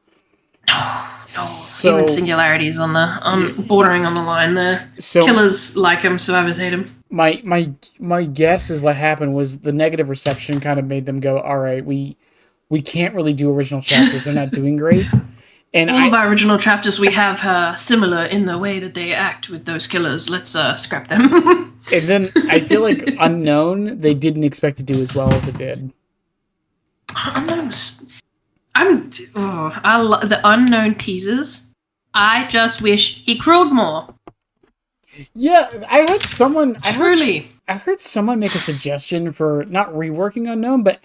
B: So, even Singularity's bordering on the line there. So, killers like him, survivors hate him.
A: My guess is what happened was the negative reception kind of made them go, all right, we can't really do original chapters. They're not doing great. And
B: all of our original chapters we have similar in the way that they act with those killers. Let's scrap them.
A: And then I feel like Unknown, they didn't expect to do as well as it did. The Unknown teasers. I just wish he crawled more. Yeah, I heard someone. I heard someone make a suggestion for not reworking Unknown, but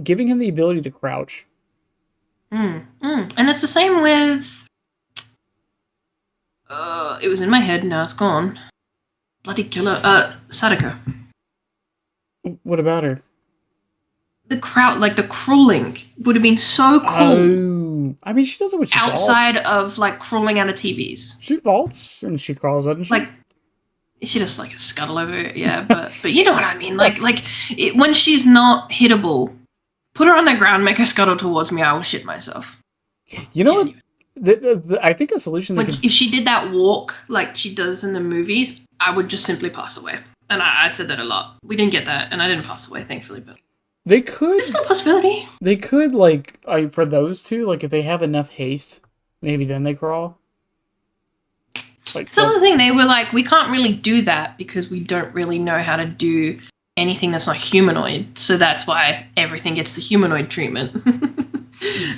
A: giving him the ability to crouch.
B: And it's the same with. It was in my head. Now it's gone. Bloody killer. Sadako.
A: What about her?
B: The crawling would have been so cool.
A: Oh, I mean, she does it when she
B: outside
A: vaults.
B: Of like crawling out of TVs.
A: She vaults and she crawls, doesn't she?
B: Like she does like a scuttle over it, yeah. But you know what I mean. When she's not hittable, put her on the ground, make her scuttle towards me. I will shit myself.
A: You know what? I think a solution.
B: If she did that walk like she does in the movies, I would just simply pass away. And I said that a lot. We didn't get that, and I didn't pass away, thankfully. But
A: they could.
B: It's still a possibility.
A: They could, for those two, if they have enough haste, maybe then they crawl. Like,
B: Some of the thing, they were like, we can't really do that because we don't really know how to do anything that's not humanoid. So that's why everything gets the humanoid treatment.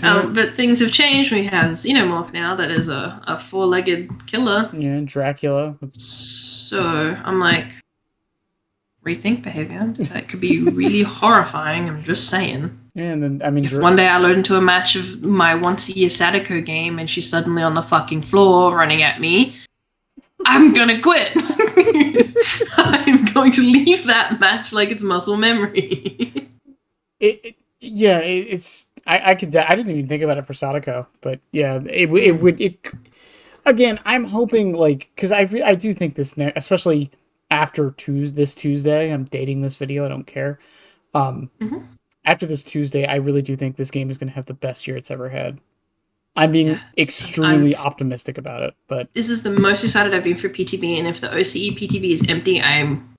B: But things have changed. We have Xenomorph now that is a four-legged killer.
A: Yeah, Dracula.
B: So I'm like, rethink behavior. That could be really horrifying. I'm just saying.
A: Yeah, and then, I mean...
B: If one day I load into a match of my once-a-year Sadako game and she's suddenly on the fucking floor running at me, I'm gonna quit. I'm going to leave that match like it's muscle memory.
A: It's... I didn't even think about it for Sadako, but yeah, it would... Again, I'm hoping, like... Because I do think this... Especially after this Tuesday, I'm dating this video, I don't care. After this Tuesday, I really do think this game is going to have the best year it's ever had. I'm being extremely optimistic about it, but
B: this is the most excited I've been for PTB, and if the OCE PTB is empty, I'm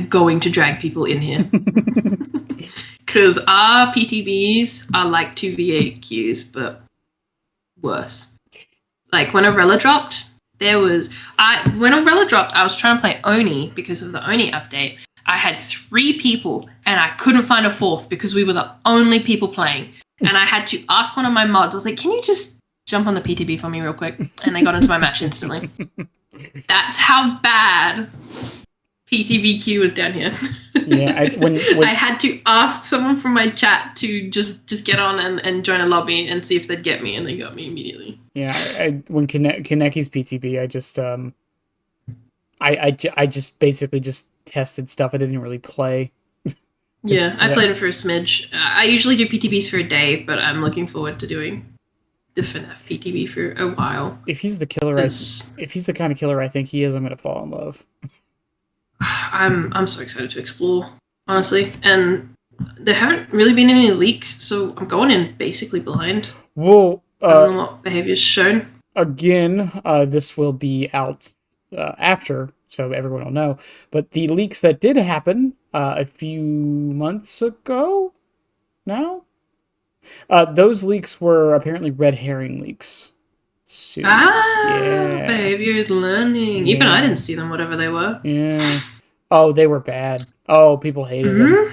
B: going to drag people in here. Because our PTBs are like 2v8 queues, but worse. Like when Arella dropped, I was trying to play Oni because of the Oni update. I had 3 people and I couldn't find a 4th because we were the only people playing. And I had to ask one of my mods, I was like, can you just jump on the PTB for me real quick? And they got into my match instantly. That's how bad PTBQ was down here.
A: Yeah,
B: I had to ask someone from my chat to just get on and join a lobby and see if they'd get me, and they got me immediately.
A: Yeah, when Kaneki's PTB, I just basically just tested stuff. I didn't really play.
B: Yeah, I played it for a smidge. I usually do PTBs for a day, but I'm looking forward to doing the FNAF PTB for a while.
A: If he's the killer, if he's the kind of killer I think he is, I'm gonna fall in love.
B: I'm so excited to explore, honestly, and there haven't really been any leaks, so I'm going in basically blind.
A: Well,
B: other than what behavior's shown.
A: Again, this will be out after, so everyone will know. But the leaks that did happen a few months ago now, those leaks were apparently red herring leaks. So,
B: yeah. Behavior is learning. Yeah. Even I didn't see them, whatever they were.
A: Yeah. Oh, they were bad. Oh, people hated them.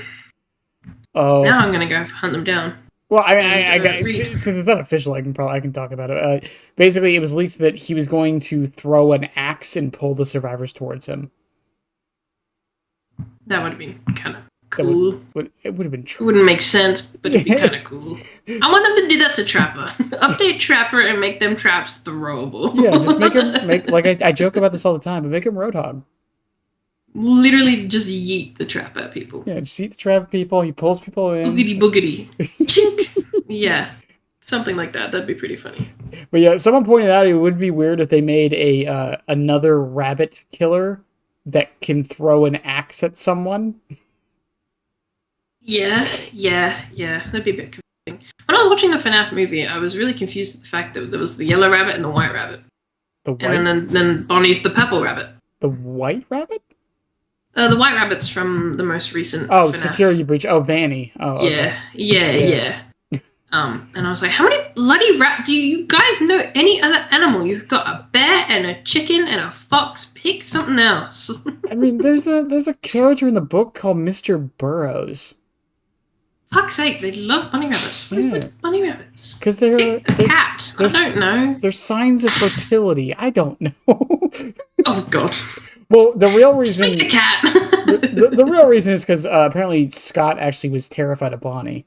A: Oh.
B: Now I'm gonna go hunt them down.
A: Well, since it's not official, I can talk about it. Basically, it was leaked that he was going to throw an axe and pull the survivors towards him.
B: That would have been kind of cool.
A: It would have been true.
B: It wouldn't make sense, but it'd be kind of cool. I want them to do that to Trapper. Update Trapper and make them traps throwable.
A: Yeah, just make like I joke about this all the time, but make him Roadhog.
B: Literally just yeet the trap at people.
A: Yeah, just yeet the trap at people. He pulls people in.
B: Boogity boogity. Chink. Yeah, something like that. That'd be pretty funny.
A: But yeah, someone pointed out it would be weird if they made another rabbit killer that can throw an axe at someone. Yeah.
B: That'd be a bit confusing. When I was watching the FNAF movie, I was really confused with the fact that there was the yellow rabbit and the white rabbit. And then Bonnie's the purple rabbit.
A: The white rabbit?
B: The white rabbit's from the most recent
A: FNAF.
B: Security
A: Breach. Oh, Vanny. Oh, okay.
B: Yeah. And I was like, how many bloody do you guys know any other animal? You've got a bear and a chicken and a fox. Pick something else.
A: I mean, there's a character in the book called Mr. Burrows.
B: Fuck's sake, they love bunny rabbits. What is with bunny rabbits?
A: Because they're
B: a cat. I don't know.
A: They're signs of fertility. I don't know.
B: Oh god.
A: Well, the real reason
B: Speak the cat.
A: the real reason is because apparently Scott actually was terrified of Bonnie.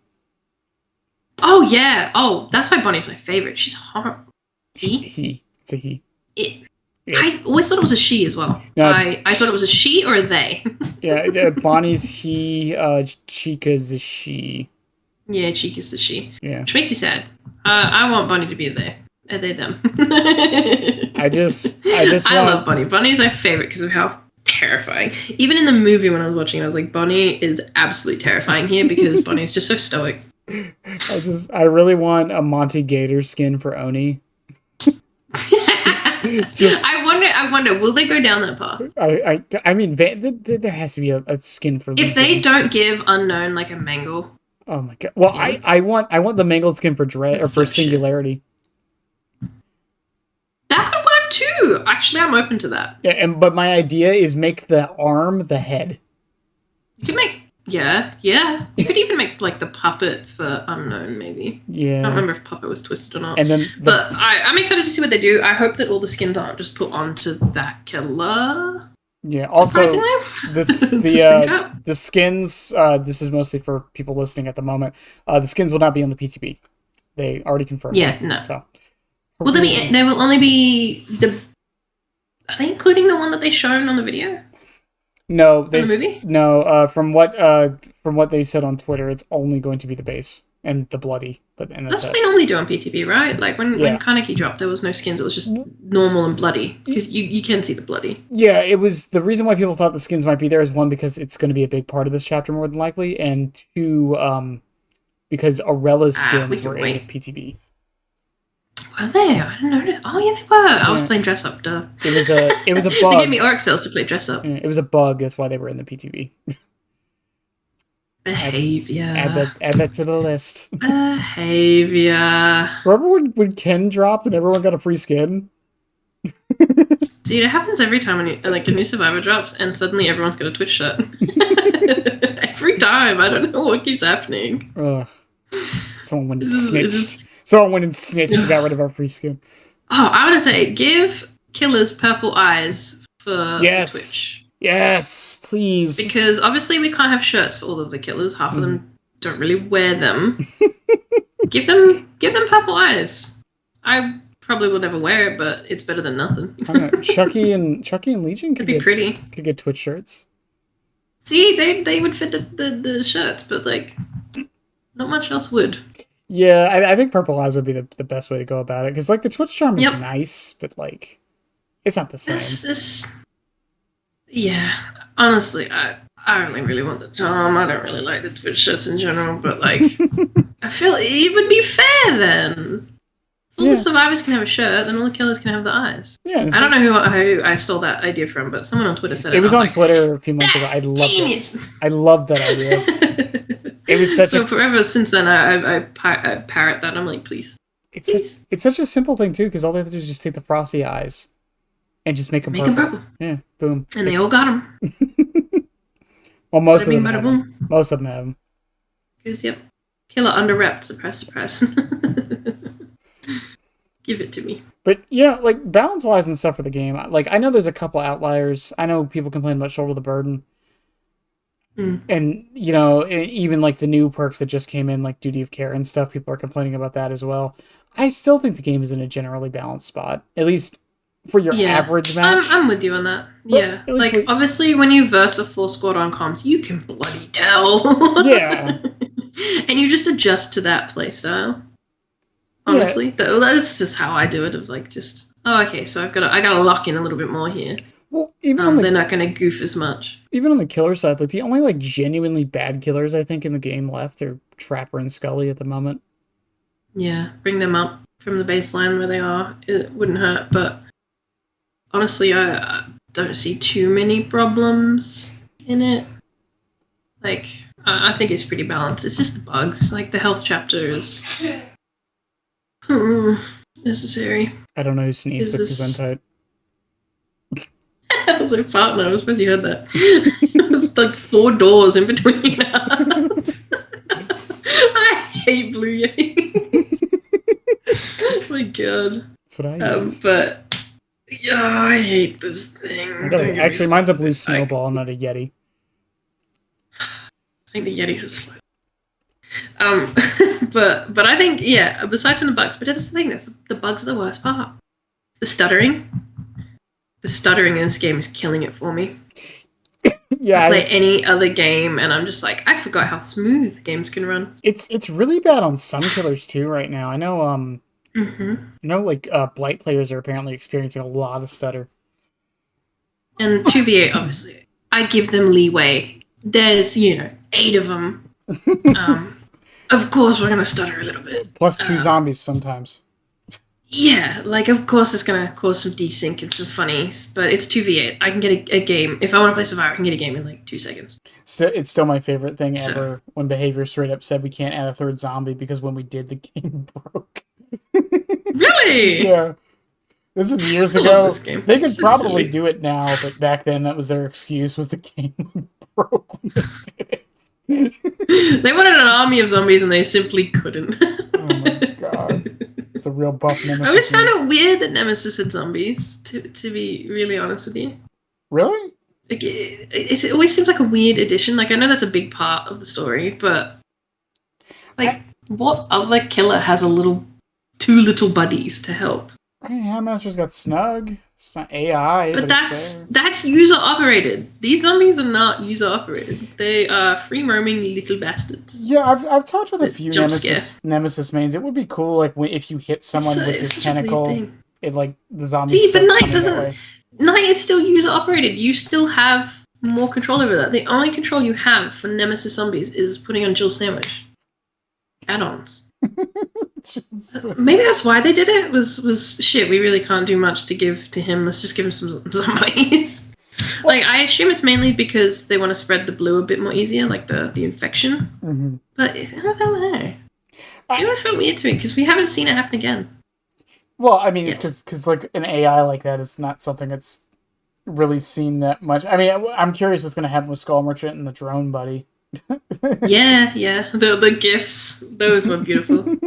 B: Oh yeah. Oh, that's why Bonnie's my favorite. She's horrible.
A: It's a he.
B: I always thought it was a she as well. No, I thought it was a she or a they.
A: Yeah, Bonnie's he, Chica's a she.
B: Yeah, Chica's a she.
A: Yeah.
B: Which makes you sad. I want Bonnie to be a they. Are they them?
A: I
B: love Bonnie. Bonnie's my favorite because of how terrifying. Even in the movie when I was watching it, I was like, Bonnie is absolutely terrifying here because Bonnie's just so stoic.
A: I really want a Monty Gator skin for Oni.
B: I wonder, will they go down that path?
A: I mean, there has to be a skin for.
B: If they don't give Unknown like a mangle.
A: Oh my god! Well, I want the mangled skin for Dread or for Singularity.
B: That could work Ooh, actually, I'm open to that.
A: Yeah, but my idea is make the arm the head.
B: You could make, yeah. You could even make like the puppet for Unknown, maybe.
A: Yeah.
B: I don't remember if puppet was twisted or not.
A: And then
B: but I'm excited to see what they do. I hope that all the skins aren't just put onto that killer.
A: Yeah. Also, the skins. This is mostly for people listening at the moment. The skins will not be on the PTB. They already confirmed.
B: Yeah.
A: that,
B: No.
A: So.
B: Will there be? There will only be the. Are they including the one that they shown on the video?
A: No,
B: the movie?
A: No. From what they said on Twitter, it's only going to be the base and the bloody.
B: That's what they normally do on PTB, right? Like when Kaneki dropped, there was no skins. It was just normal and bloody because you can see the bloody.
A: Yeah, it was the reason why people thought the skins might be there is one because it's going to be a big part of this chapter more than likely, and two, because Aurella's skins were in PTB.
B: Were they? I didn't know. Oh yeah, they were. I was playing dress up. Duh.
A: It was a bug.
B: They gave me orc cells to play dress up.
A: It was a bug. That's why they were in the PTB.
B: Behavior.
A: Add that to the list.
B: Behavior.
A: Remember when Ken dropped and everyone got a free skin?
B: Dude, it happens every time when a new Survivor drops and suddenly everyone's got a Twitch shirt. Every time. I don't know what keeps happening.
A: Someone went and snitched. Someone went and snitched and got rid of our free skin.
B: Oh, I want to say, give killers purple eyes for Twitch.
A: Yes, please.
B: Because obviously we can't have shirts for all of the killers. Half of them don't really wear them. Give them purple eyes. I probably will never wear it, but it's better than nothing.
A: I don't know. Chucky and Legion
B: could be pretty.
A: Could get Twitch shirts.
B: See, they would fit the shirts, but like not much else would.
A: Yeah, I think purple eyes would be the best way to go about it because like the Twitch charm is nice, but like it's not the same.
B: Yeah, honestly, I only really want the charm. I don't really like the Twitch shirts in general, but like, I feel it would be fair then. All the survivors can have a shirt, then all the killers can have the eyes. Yeah, I don't know who I stole that idea from, but someone on Twitter said it.
A: It was on Twitter a few months ago. I loved it. I loved that idea. It was such
B: forever since then. I parrot that. I'm like, please.
A: It's such a simple thing too, because all they have to do is just take the frosty eyes. And just make them purple. Yeah, boom.
B: And they all got them.
A: Well, most of them have them. Most of them have them.
B: Because, killer under rep, suppress. Give it to me.
A: But, yeah, like, balance-wise and stuff for the game, like, I know there's a couple outliers. I know people complain about Shoulder the Burden. And, you know, even, like, the new perks that just came in, like Duty of Care and stuff, people are complaining about that as well. I still think the game is in a generally balanced spot. At least for your average match.
B: I'm with you on that. Yeah. Like, obviously, when you verse a full squad on comms, you can bloody tell.
A: Yeah.
B: And you just adjust to that playstyle. Honestly. That's just how I do it, of like, just, okay, so I gotta lock in a little bit more here.
A: Well, even
B: they're not going to goof as much.
A: Even on the killer side, like, the only, like, genuinely bad killers, I think, in the game left are Trapper and Scully at the moment.
B: Yeah. Bring them up from the baseline where they are. It wouldn't hurt, but honestly, I don't see too many problems in it. Like, I think it's pretty balanced. It's just the bugs. Like, the health chapter is necessary.
A: I don't know who sneezed, but Gesundheit.
B: I was like, partner, I was supposed you heard that. There's like 4 doors in between us. I hate Blue Yeti. Oh my god.
A: That's what I use.
B: But yeah, I hate this thing.
A: Actually, mine's a blue snowball, not a Yeti.
B: I think the Yeti's a slow. But I think, aside from the bugs, but that's the thing, the bugs are the worst part. The stuttering in this game is killing it for me. I play any other game and I'm just like, I forgot how smooth games can run.
A: It's really bad on some killers too right now. I know like Blight players are apparently experiencing a lot of stutter.
B: And 2v8, obviously, I give them leeway. There's 8 of them. Of course we're gonna stutter a little bit.
A: Plus 2 zombies sometimes.
B: Yeah, like, of course it's going to cause some desync and some funnies, but it's 2v8. I can get a game. If I want to play Survivor, I can get a game in, like, 2 seconds.
A: It's still my favorite thing ever when Behavior straight up said we can't add a 3rd zombie because when we did, the game broke.
B: Really?
A: Yeah. This is years
B: I love
A: ago.
B: this game.
A: They
B: It's
A: could
B: so
A: probably
B: silly.
A: do it now, but back then that was their excuse, was the game broke when they did it.
B: They wanted an army of zombies and they simply couldn't.
A: Oh my god. It's the real buff
B: I always
A: Nemesis
B: found
A: needs.
B: it weird that Nemesis had zombies, to be really honest with you.
A: Really?
B: Like, it always seems like a weird addition. Like, I know that's a big part of the story, but like, what other killer has two little buddies to help?
A: I mean, Handmaster's got Snug. It's not AI,
B: But
A: but it's there.
B: that's user operated. These zombies are not user operated. They are free roaming little bastards.
A: Yeah, I've talked with a
B: The
A: few
B: jump
A: Nemesis mains. It would be cool, like if you hit someone with your
B: It's such a weird
A: tentacle,
B: thing.
A: it like the zombies.
B: See, but
A: start
B: Knight
A: coming that
B: doesn't.
A: way.
B: Knight is still user operated. You still have more control over that. The only control you have for Nemesis zombies is putting on Jill's sandwich add-ons. Maybe that's why they did it. Was shit. We really can't do much to give to him. Let's just give him some zombies. Like, I assume it's mainly because they want to spread the blue a bit more easier, like the infection.
A: Mm-hmm.
B: But I don't know. It always felt weird to me because we haven't seen it happen again.
A: Well, I mean, it's because like an AI like that is not something that's really seen that much. I mean, I'm curious what's going to happen with Skull Merchant and the drone buddy.
B: Yeah. The gifs, those were beautiful.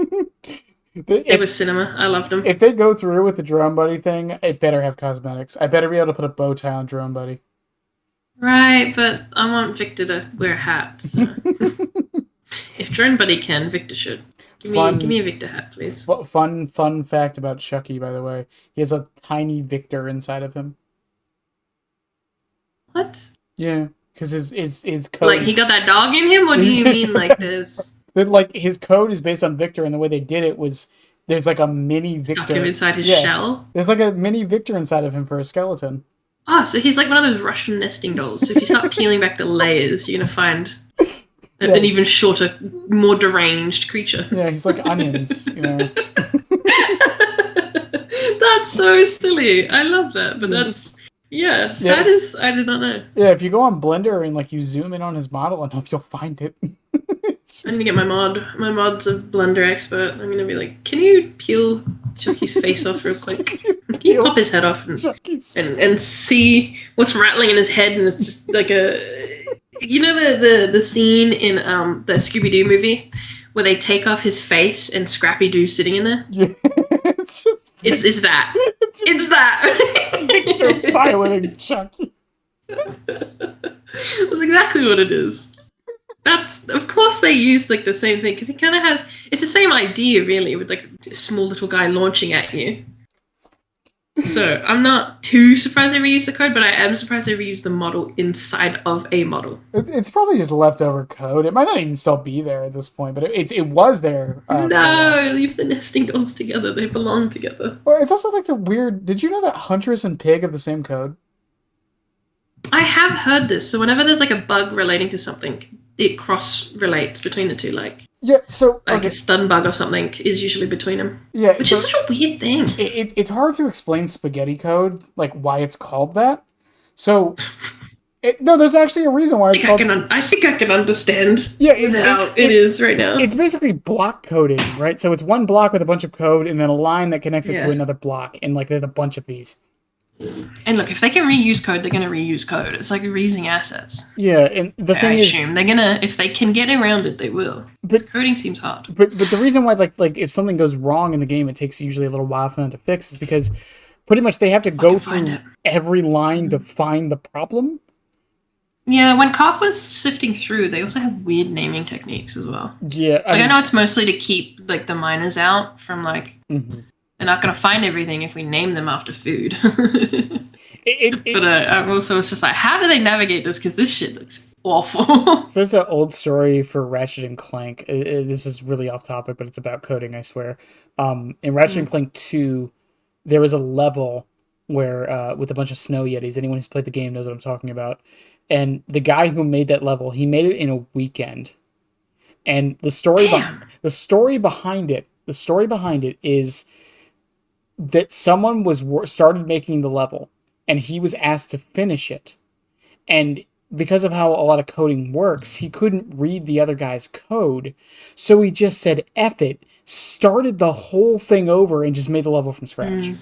B: It was cinema. I loved them.
A: If they go through with the drone buddy thing, it better have cosmetics. I better be able to put a bow tie on drone buddy.
B: Right, but I want Victor to wear a hat. So. If Drone Buddy can, Victor should. Give me a Victor hat, please.
A: Fun fact about Chucky, by the way. He has a tiny Victor inside of him.
B: What?
A: Yeah, because his code...
B: Like, he got that dog in him? What do you mean, like, this?
A: Like, his code is based on Victor, and the way they did it was... There's like a mini Victor.
B: Stuck him inside his shell?
A: There's like a mini Victor inside of him for a skeleton.
B: Oh, so he's like one of those Russian nesting dolls. So if you start peeling back the layers, you're going to find an even shorter, more deranged creature.
A: Yeah, he's like onions, you know.
B: That's so silly. I love that, but that's... Yeah, that is... I did not know.
A: Yeah, if you go on Blender and like you zoom in on his model enough, you'll find it.
B: I need to get my mod. My mod's a Blender expert. I'm going to be like, can you peel Chucky's face off real quick? Can you pop his head off and see what's rattling in his head? And it's just like a... You know the scene in the Scooby-Doo movie where they take off his face and Scrappy Doo's sitting in there?
A: Yeah. It's
B: that. It's that.
A: Victor piloting Chucky.
B: That's exactly what it is. That's, of course they use like the same thing because he kind of has, it's the same idea really with like a small little guy launching at you. So I'm not too surprised they reused the code, but I am surprised they reused the model inside of a model.
A: It's probably just leftover code. It might not even still be there at this point, but it was there.
B: No, leave the nesting dolls together. They belong together.
A: Well, it's also like the weird... Did you know that Huntress and Pig have the same code?
B: I have heard this. So whenever there's like a bug relating to something, it cross-relates between the two. Like,
A: yeah, so...
B: Like a stun bug or something is usually between them.
A: Yeah,
B: which is such a weird thing.
A: It's hard to explain spaghetti code, like why it's called that. So... no, there's actually a reason why it's called...
B: I think I can understand
A: how
B: it is right now.
A: It's basically block coding, right? So it's one block with a bunch of code and then a line that connects it to another block. And like there's a bunch of these.
B: And look, if they can reuse code, they're going to reuse code. It's like reusing assets.
A: Yeah, and the thing is... I assume
B: they're going to... If they can get around it, they will. But coding seems hard.
A: But the reason why, like if something goes wrong in the game, it takes usually a little while for them to fix is because pretty much they have to go through every line to find the problem.
B: Yeah, when Carp was sifting through, they also have weird naming techniques as well.
A: Yeah.
B: I know it's mostly to keep like the miners out from like...
A: Mm-hmm.
B: They're not going to find everything if we name them after food. But also it's just like, how do they navigate this? Because this shit looks awful.
A: There's an old story for Ratchet and Clank. This is really off topic, but it's about coding, I swear. In Ratchet and Clank 2, there was a level where with a bunch of snow yetis. Anyone who's played the game knows what I'm talking about. And the guy who made that level, he made it in a weekend. And the story behind it is that someone started making the level and he was asked to finish it. And because of how a lot of coding works, he couldn't read the other guy's code. So he just said, F it, started the whole thing over and just made the level from scratch.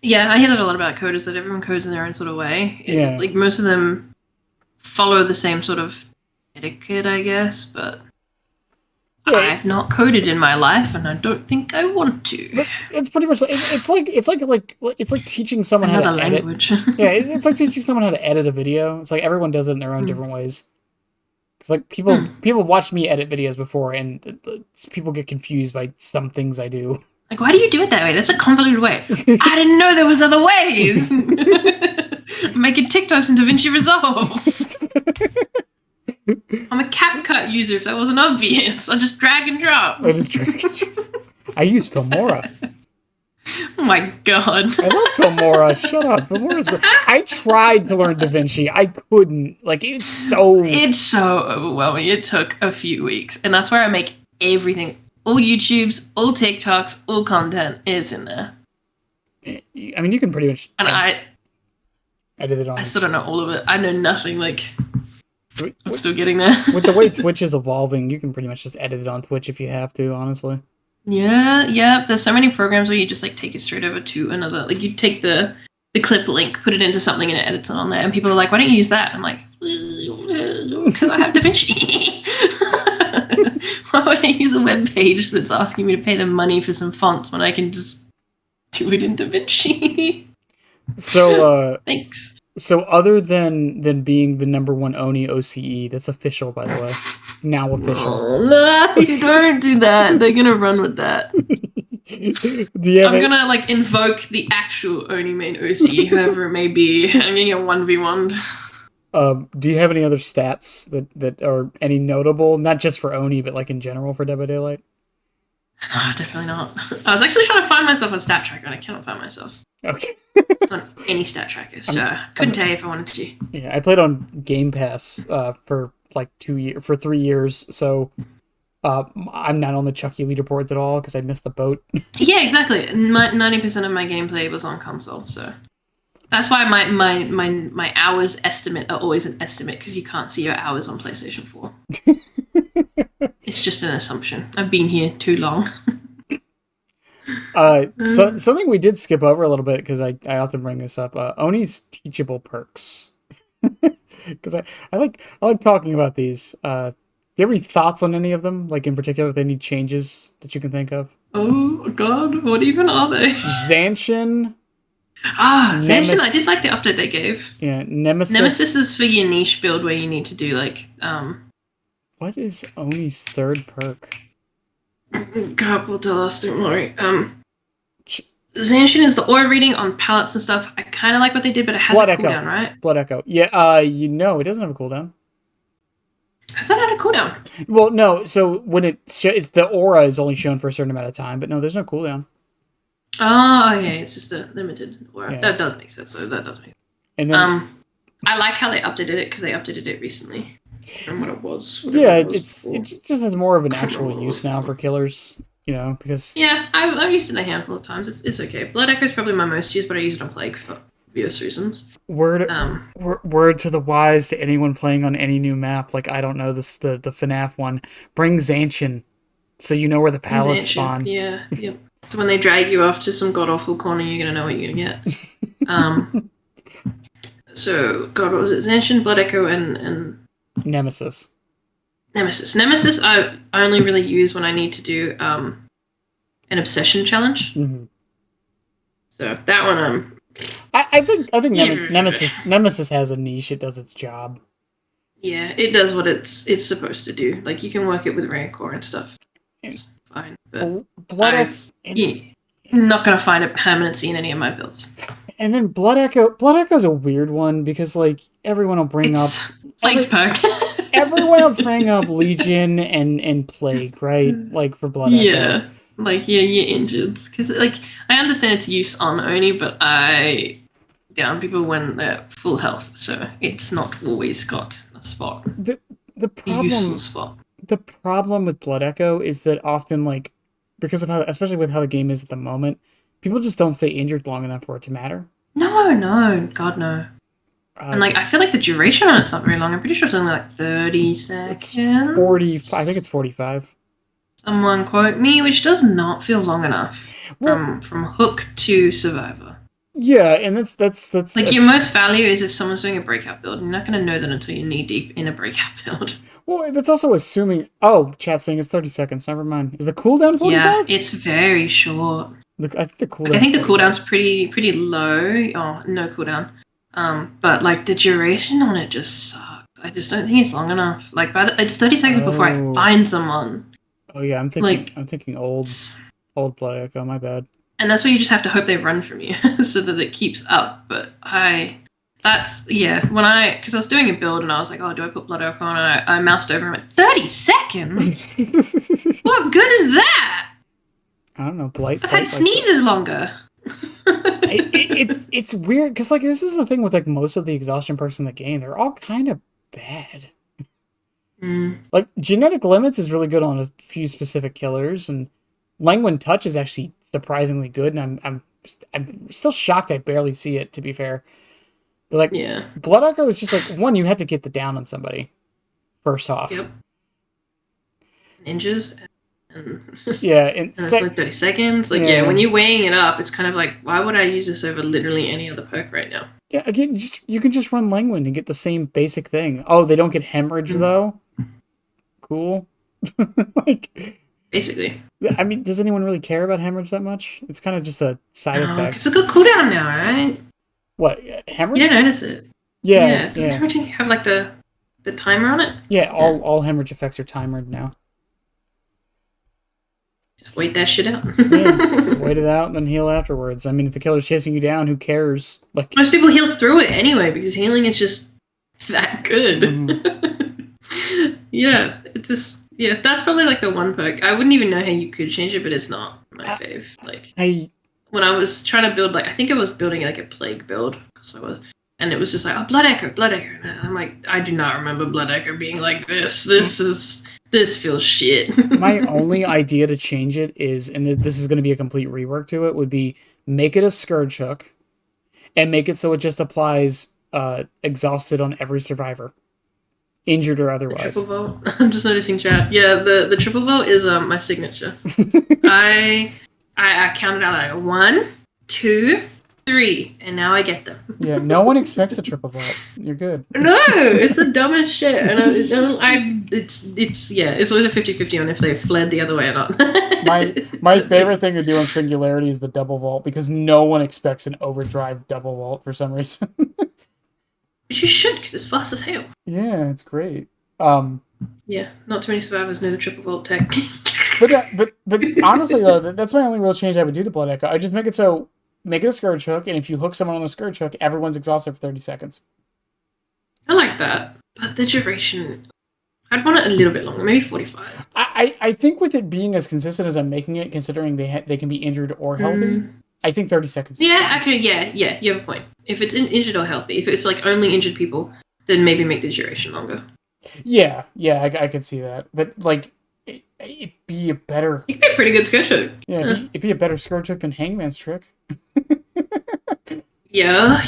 B: Yeah, I hear that a lot about coders, that everyone codes in their own sort of way.
A: Yeah.
B: Like, most of them follow the same sort of etiquette, I guess, but
A: Yeah,
B: I've not coded in my life, and I don't think I want to.
A: but it's pretty much it's like teaching someone how
B: Another
A: to edit.
B: language.
A: Yeah, it's like teaching someone how to edit a video. It's like everyone does it in their own different ways. It's like people watch me edit videos before, and people get confused by some things I do.
B: Like, why do you do it that way? That's a convoluted way. I didn't know there was other ways. I'm making TikToks in DaVinci Resolve. I'm a CapCut user, if that wasn't obvious. I just drag and drop.
A: I use Filmora.
B: Oh my god.
A: I love Filmora. Shut up. Filmora's great. I tried to learn DaVinci. I couldn't. Like, it's so
B: overwhelming. It took a few weeks. And that's where I make everything. All YouTubes, all TikToks, all content is in there.
A: I mean, you can pretty much...
B: And I
A: did it on...
B: I still don't know all of it. I know nothing. Like, I'm still getting there.
A: With the way Twitch is evolving, you can pretty much just edit it on Twitch if you have to, honestly.
B: Yeah. There's so many programs where you just like take it straight over to another. Like, you take the clip link, put it into something, and it edits it on there. And people are like, "Why don't you use that?" I'm like, "Because I have DaVinci." Why would I use a web page that's asking me to pay them money for some fonts when I can just do it in DaVinci?
A: So,
B: thanks.
A: So other than being the #1 Oni OCE, that's official, by the way. Now official.
B: Oh, no, you don't do that. They're gonna run with that. I'm gonna like invoke the actual Oni main OCE, whoever it may be. I'm gonna get 1v1'd.
A: Do you have any other stats that are any notable, not just for Oni, but like in general for Dead by Daylight?
B: No, definitely not. I was actually trying to find myself on Stat Tracker, and I cannot find myself.
A: Okay.
B: On any stat tracker, so couldn't tell you if I wanted to.
A: Yeah, I played on Game Pass for like 3 years, so I'm not on the Chucky leaderboards at all because I missed the boat.
B: Yeah, exactly. 90% of my gameplay was on console, so that's why my hours estimate are always an estimate, because you can't see your hours on PlayStation 4. It's just an assumption. I've been here too long.
A: So something we did skip over a little bit, because I often bring this up, Oni's teachable perks. Because I like talking about these. Do you have any thoughts on any of them? Like, in particular, if they need changes that you can think of?
B: Oh god, what even are they?
A: Zanshin.
B: Zanshin, I did like the update they gave.
A: Yeah, Nemesis.
B: Nemesis is for your niche build where you need to do like
A: What is Oni's third perk?
B: God will tell us, don't worry. Zanshin is the aura reading on palettes and stuff. I kind of like what they did, but it has a cooldown, right?
A: Blood Echo. Yeah, it doesn't have a cooldown.
B: I thought it had a cooldown.
A: Well, no, so when it's the aura is only shown for a certain amount of time, but no, there's no cooldown.
B: Oh, okay, it's just a limited aura.
A: Yeah.
B: That does make sense, so that does make sense.
A: And then,
B: I like how they updated it, because they updated it recently from what it was.
A: It just has more of an actual use now for killers, because...
B: Yeah, I've used it a handful of times. It's okay. Blood Echo is probably my most used, but I use it on Plague for obvious reasons.
A: Word to the wise to anyone playing on any new map, like, I don't know, the FNAF one, bring Zanshin, so you know where the pallets spawn.
B: Yeah, yep. So when they drag you off to some god-awful corner, you're going to know what you're going to get. So, God, what was it? Zanshin, Blood Echo, and...
A: Nemesis.
B: Nemesis I only really use when I need to do an obsession challenge.
A: Mm-hmm.
B: So that one
A: I think Nemesis has a niche. It does its job.
B: Yeah, it does what it's supposed to do. Like, you can work it with Rancor and stuff. It's fine. But I'm not gonna find a permanency in any of my builds. And
A: then Blood Echo's a weird one, because like everyone will bring up
B: Plague's perk.
A: Everyone will bring up Legion and Plague, right? Like, for Blood Echo.
B: Yeah. Like, you're injured. Because, like, I understand its use on Oni, but I down people when they're full health, so it's not always got a spot.
A: The problem,
B: a useful spot.
A: The problem with Blood Echo is that often, like, because of how, especially with how the game is at the moment, people just don't stay injured long enough for it to matter.
B: No, God, no. And, like, I feel like the duration on it's not very long. I'm pretty sure it's only, like, 30 seconds.
A: It's 40, I think it's 45.
B: Someone quote me, which does not feel long enough from Hook to Survivor.
A: Yeah, and that's
B: Like your most value is if someone's doing a breakout build. You're not going to know that until you're knee deep in a breakout build.
A: well, that's also assuming. Oh, chat saying it's 30 seconds. Never mind. Is the cooldown 45?
B: Yeah, it's very short.
A: Look, I think the cooldown.
B: Like, I think the cooldown's pretty low. Oh, no cooldown. But like the duration on it just sucks. I just don't think it's long enough. Like it's 30 seconds before I find someone.
A: Oh yeah, I'm thinking old Blood Echo. My bad.
B: And that's where you just have to hope they run from you so that it keeps up. But because I was doing a build and I was like, oh, do I put Blood Echo on? And I moused over and went, 30 seconds? What good is that?
A: I don't know. Blight.
B: I've had sneezes longer.
A: It's weird because like this is the thing with like most of the exhaustion perks in the game. They're all kind of bad. Like genetic limits is really good on a few specific killers, and Languid Touch is actually surprisingly good. And I'm still shocked I barely see it, to be fair. But like Blood Echo is just like one, you have to get the down on somebody first off.
B: Yep. Ninjas.
A: Yeah, and
B: it's like 30 seconds. Like when you're weighing it up, it's kind of like, why would I use this over literally any other perk right now?
A: Yeah, again, you can just run Languid and get the same basic thing. Oh, they don't get hemorrhage though. Cool. Like
B: basically.
A: I mean, does anyone really care about hemorrhhage that much? It's kind of just a side effect.
B: It's a good cooldown now, right?
A: What, hemorrhage?
B: You don't notice it.
A: Yeah.
B: Doesn't hemorrhage have like the timer on it?
A: Yeah, all hemorrhage effects are timered now.
B: Just wait that shit out.
A: Wait it out and then heal afterwards. I mean, if the killer's chasing you down, who cares? Like
B: most people heal through it anyway because healing is just that good. That's probably like the one perk. I wouldn't even know how you could change it, but it's not my fave. Like when I was trying to build, like I think I was building like a plague build because I was, and it was just like, oh, Blood Echo. And I'm like, I do not remember Blood Echo being like this. This feels shit.
A: My only idea to change it is, and this is going to be a complete rework to it, would be make it a Scourge Hook and make it so it just applies exhausted on every survivor, injured or otherwise.
B: The triple vault. I'm just noticing chat. Yeah, the triple vault is my signature. I counted out like 1, 2, 3, and now I get them.
A: Yeah, no one expects a triple vault. You're good.
B: No, it's the dumbest shit. And it's always a 50-50 on if they've fled the other way or not.
A: my favorite thing to do on Singularity is the double vault because no one expects an overdrive double vault for some reason.
B: You should, because it's fast as hell.
A: Yeah, it's great.
B: Yeah, not too many survivors know the triple vault tech.
A: but honestly though, that's my only real change I would do to Blood Echo. I just make it a Scourge Hook, and if you hook someone on a Scourge Hook, everyone's exhausted for 30 seconds.
B: I like that, but the duration, I'd want it a little bit longer, maybe 45.
A: I think with it being as consistent as I'm making it, considering they can be injured or healthy, I think 30 seconds.
B: Yeah, actually, yeah, you have a point. If it's injured or healthy, if it's like only injured people, then maybe make the duration longer.
A: Yeah, I could see that, but like it'd be a better.
B: It'd be a pretty good Scourge Hook.
A: Yeah, it'd be a better Scourge Hook than Hangman's Trick.
B: Yeah.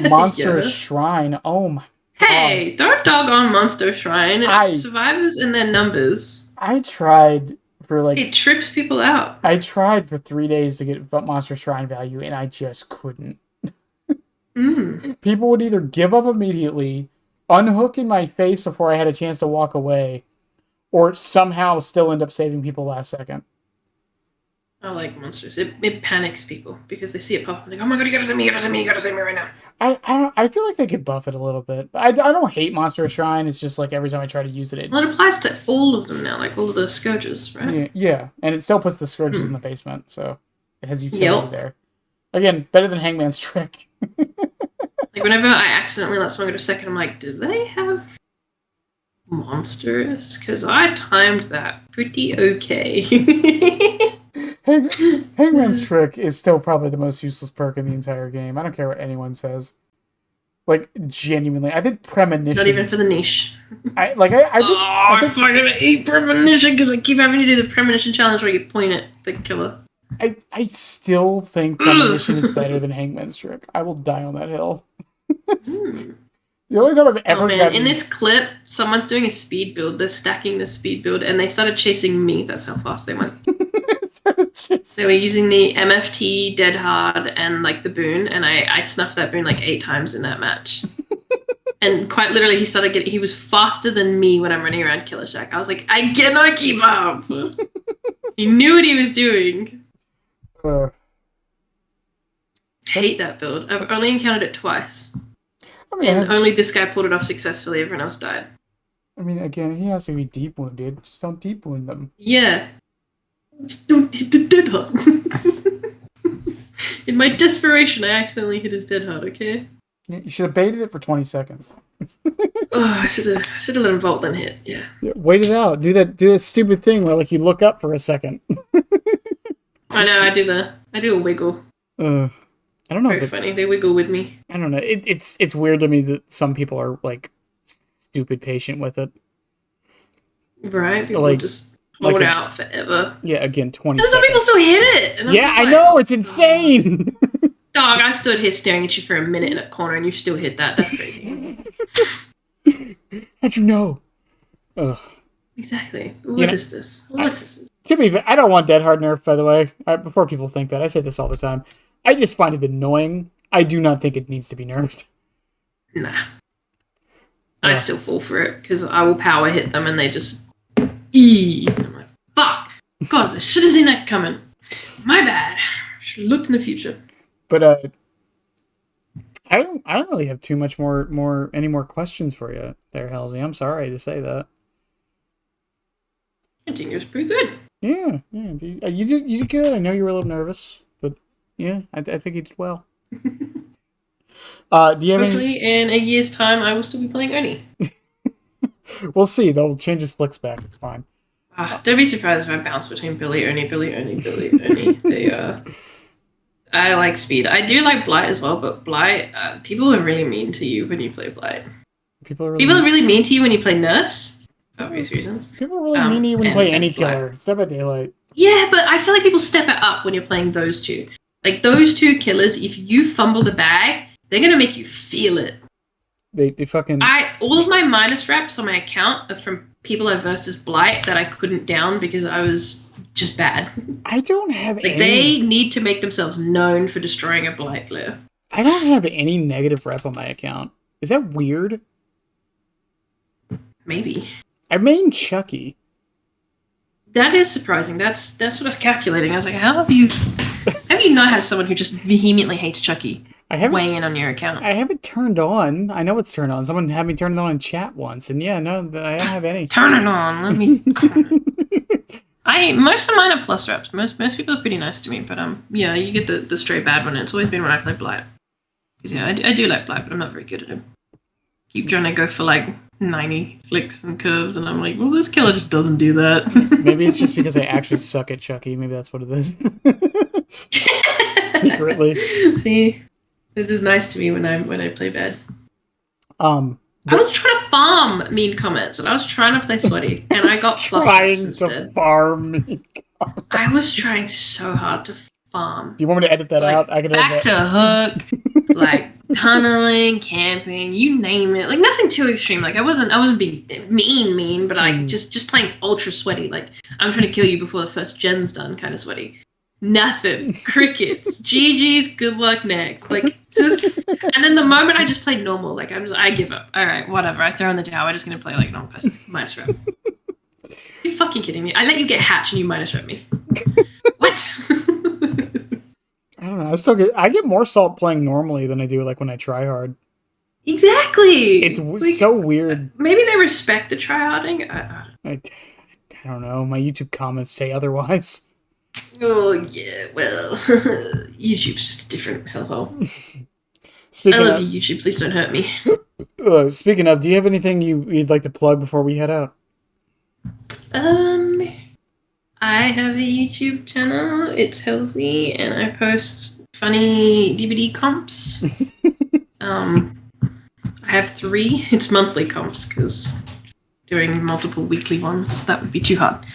A: Or Monstrous Shrine. Oh my.
B: Hey, don't dog on Monster Shrine. Survivors and their numbers.
A: I tried for like.
B: It trips people out.
A: I tried for 3 days to get Monster Shrine value, and I just couldn't. People would either give up immediately, unhook in my face before I had a chance to walk away, or somehow still end up saving people last second.
B: I like monsters. It panics people because they see it pop up and they go, oh my god, you gotta save me right now.
A: I feel like they could buff it a little bit. I don't hate Monster Shrine. It's just like every time I try to use it.
B: Well, it applies to all of them now, like all of the Scourges, right?
A: Yeah. And it still puts the Scourges in the basement, so it has utility there. Again, better than Hangman's Trick.
B: Like whenever I accidentally let someone go to second, I'm like, do they have monsters? Because I timed that pretty okay.
A: Hangman's Trick is still probably the most useless perk in the entire game. I don't care what anyone says. Like, genuinely. I think Premonition...
B: Not even for the niche.
A: I think
B: fucking hate Premonition because I keep having to do the Premonition challenge where you point at the killer.
A: I still think Premonition is better than Hangman's Trick. I will die on that hill. The only time I've ever
B: in this clip, someone's doing a speed build. They're stacking the speed build, and they started chasing me. That's how fast they went. They were using the MFT, Dead Hard, and like the boon, and I snuffed that boon like 8 times in that match. And quite literally, he was faster than me when I'm running around Killer Shack. I was like, I cannot keep up. He knew what he was doing. Hate that build. I've only encountered it twice.
A: I mean,
B: and only this guy pulled it off successfully. Everyone else died.
A: I mean, again, he has to be deep wounded. Just don't deep wound them.
B: Yeah. Just don't hit the Dead Hard. In my desperation, I accidentally hit his Dead Hard, okay?
A: You should have baited it for 20 seconds.
B: I should have let him vault then hit, yeah.
A: Wait it out. Do that stupid thing where like you look up for a second.
B: I know, I do a wiggle.
A: I don't know.
B: Very funny. They wiggle with me.
A: I don't know. It's weird to me that some people are like stupid patient with it.
B: Right? People like, just hold out forever.
A: Yeah, again, 20
B: seconds. Some people still hit it. And
A: yeah, I know. It's insane.
B: Dog, I stood here staring at you for a minute in a corner and you still hit that. That's crazy.
A: How'd you know? Ugh.
B: Exactly. What is this? What is this?
A: To be fair, I don't want Dead Hard nerf, by the way. Before people think that, I say this all the time. I just find it annoying. I do not think it needs to be nerfed.
B: Nah. I still fall for it, because I will power hit them and they just... I'm like, fuck! God, I should have seen that coming. My bad. Should have looked in the future.
A: But, I don't really have too much any more questions for you there, Hellzy. I'm sorry to say that.
B: I think it was pretty good.
A: Yeah. You did good. I know you were a little nervous, but yeah, I think you did well. Do you have
B: Hopefully in a year's time I will still be playing Oni.
A: We'll see. They'll change his flicks back. It's fine.
B: Don't be surprised if I bounce between Billy, Oni. I like speed. I do like Blight as well, but Blight, people are really mean to you when you play Blight. People are really mean to you when you play Nurse, for obvious reasons.
A: People are really mean to you when you play any killer. Step at Daylight.
B: Yeah, but I feel like people step it up when you're playing those two. Like, those two killers, if you fumble the bag, they're going to make you feel it.
A: They fucking...
B: All of my minus reps on my account are from people I versed as Blight that I couldn't down because I was just bad.
A: I don't have any...
B: They need to make themselves known for destroying a Blight player.
A: I don't have any negative rep on my account. Is that weird?
B: Maybe.
A: I main Chucky.
B: That is surprising. That's what I was calculating. I was like, how have you not had someone who just vehemently hates Chucky weigh in on your account?
A: I have it turned on. I know it's turned on. Someone had me turn it on in chat once, and yeah, no, I don't have any.
B: Turn it on. Let me. Most of mine are plus reps. Most people are pretty nice to me, but yeah, you get the straight bad one. It's always been when I play Blight. Because yeah, I do like Blight, but I'm not very good at him. Keep trying to go for like 90 flicks and curves, and I'm like, well, this killer just doesn't do that.
A: Maybe it's just because I actually suck at Chucky. Maybe that's what it is. Secretly.
B: See, it is nice to me when I play bad.
A: I
B: was trying to farm mean comments, and I was trying to play sweaty, and I got plus
A: trying
B: instead.
A: to farm mean comments.
B: I was trying so hard to farm.
A: Do you want me to edit that out? I can
B: back to hook, like tunneling, camping, you name it. Like nothing too extreme. Like I wasn't being mean, but like just playing ultra sweaty. Like I'm trying to kill you before the first gen's done, kind of sweaty. Nothing. Crickets. GG's. Good luck next. Like just. And then the moment I just played normal, like I give up. All right, whatever. I throw in the towel. I'm just gonna play like normal person. Minus rep. You're fucking kidding me. I let you get hatch and you minus rep me. What?
A: I don't know. I get more salt playing normally than I do like when I try hard.
B: Exactly.
A: It's like, so weird.
B: Maybe they respect the tryharding.
A: I don't know. My YouTube comments say otherwise.
B: Oh yeah, well, YouTube's just a different hellhole. I love you, YouTube. Please don't hurt me.
A: Speaking of, do you have anything you'd like to plug before we head out?
B: I have a YouTube channel. It's Hellzy, and I post funny DVD comps. I have 3. It's monthly comps because doing multiple weekly ones, that would be too hard.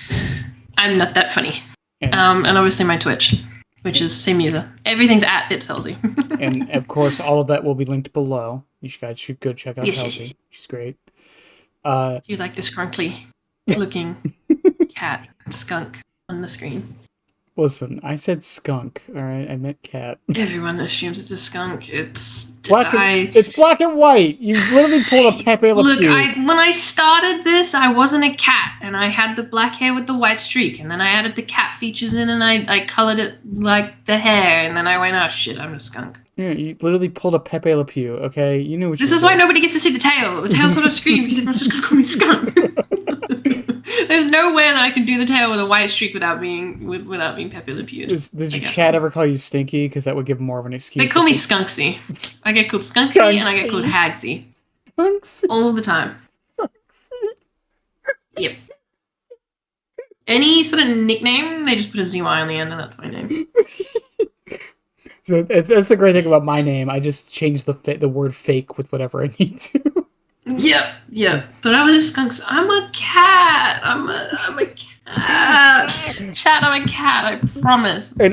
B: I'm not that funny. And obviously my Twitch, which is same user. Everything's at It's Hellzy.
A: And of course, all of that will be linked below. You guys should go check out Hellzy. She's great.
B: You like the scrunkly looking cat skunk on the screen.
A: Listen, I said skunk. All right, I meant cat.
B: Everyone assumes it's a skunk.
A: It's black and white. You literally pulled a Pepe Le
B: Look,
A: Pew.
B: when I started this, I wasn't a cat, and I had the black hair with the white streak, and then I added the cat features in, and I colored it like the hair, and then I went, oh shit, I'm a skunk.
A: Yeah, you literally pulled a Pepe Le Pew. Okay, you knew what.
B: This is why nobody gets to see the tail. The tail's sort of screen because everyone's just gonna call me skunk. There's no way that I can do the tail with a white streak without being Pepe Le Pew.
A: Did your chat ever call you Stinky? Because that would give more of an excuse.
B: They call me Skunksy. I get called Skunksy and I get called Hagsy.
A: Skunksy.
B: All the time. Yep. Any sort of nickname, they just put a ZY on the end and that's my name.
A: So that's the great thing about my name. I just change the word fake with whatever I need to.
B: Yep. Thought I was a skunk. I'm a cat. I'm a cat. Chat, I'm a cat. I promise.
A: I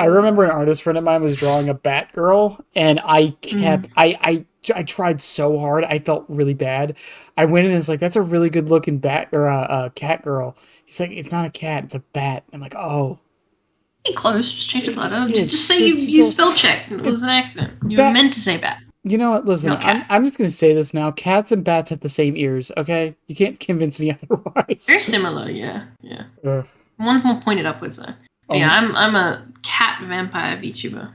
A: remember an artist friend of mine was drawing a Batgirl, and I kept, I tried so hard. I felt really bad. I went in and was like, that's a really good looking bat or a cat girl. He's like, it's not a cat, it's a bat. I'm like, oh.
B: Hey, close. Just change the letter. Just say you spell checked. It was an accident. You were meant to say bat.
A: You know what? Listen, I'm just going to say this now. Cats and bats have the same ears, okay? You can't convince me otherwise.
B: They're similar, yeah. One's more pointed upwards, though. Yeah, I'm a cat vampire VTuber.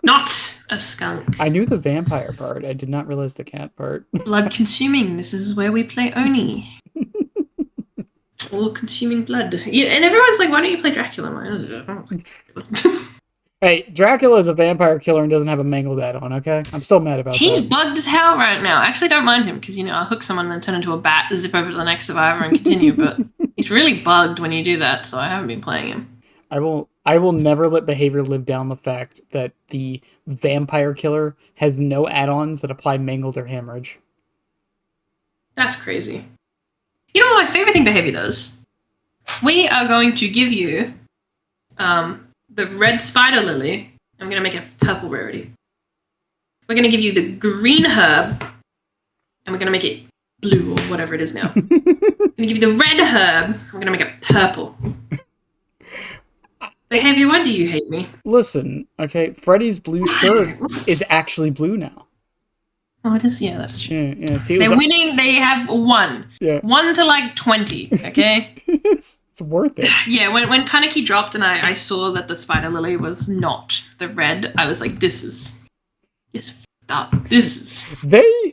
B: Not a skunk.
A: I knew the vampire part. I did not realize the cat part.
B: Blood consuming. This is where we play Oni. All consuming blood. Yeah, and everyone's like, why don't you play Dracula? I'm like,
A: hey, Dracula is a vampire killer and doesn't have a mangled add-on, okay? I'm still mad about that.
B: He's bugged as hell right now. I actually don't mind him, because, I'll hook someone and then turn into a bat, zip over to the next survivor and continue, but he's really bugged when you do that, so I haven't been playing him.
A: I will never let behavior live down the fact that the vampire killer has no add-ons that apply mangled or hemorrhage.
B: That's crazy. You know what my favorite thing behavior does? We are going to give you the red spider lily. I'm going to make it a purple rarity. We're going to give you the green herb, and we're going to make it blue or whatever it is now. I'm going to give you the red herb. We're going to make it purple. Behavior, why do you hate me?
A: Listen, okay, Freddy's blue shirt is actually blue now.
B: Well, it is, yeah, that's true.
A: Yeah. See,
B: they're winning, they have 1.
A: Yeah.
B: 1 to like 20, okay?
A: it's worth it.
B: Yeah, when Kaneki dropped and I saw that the spider lily was not the red, I was like, this is up.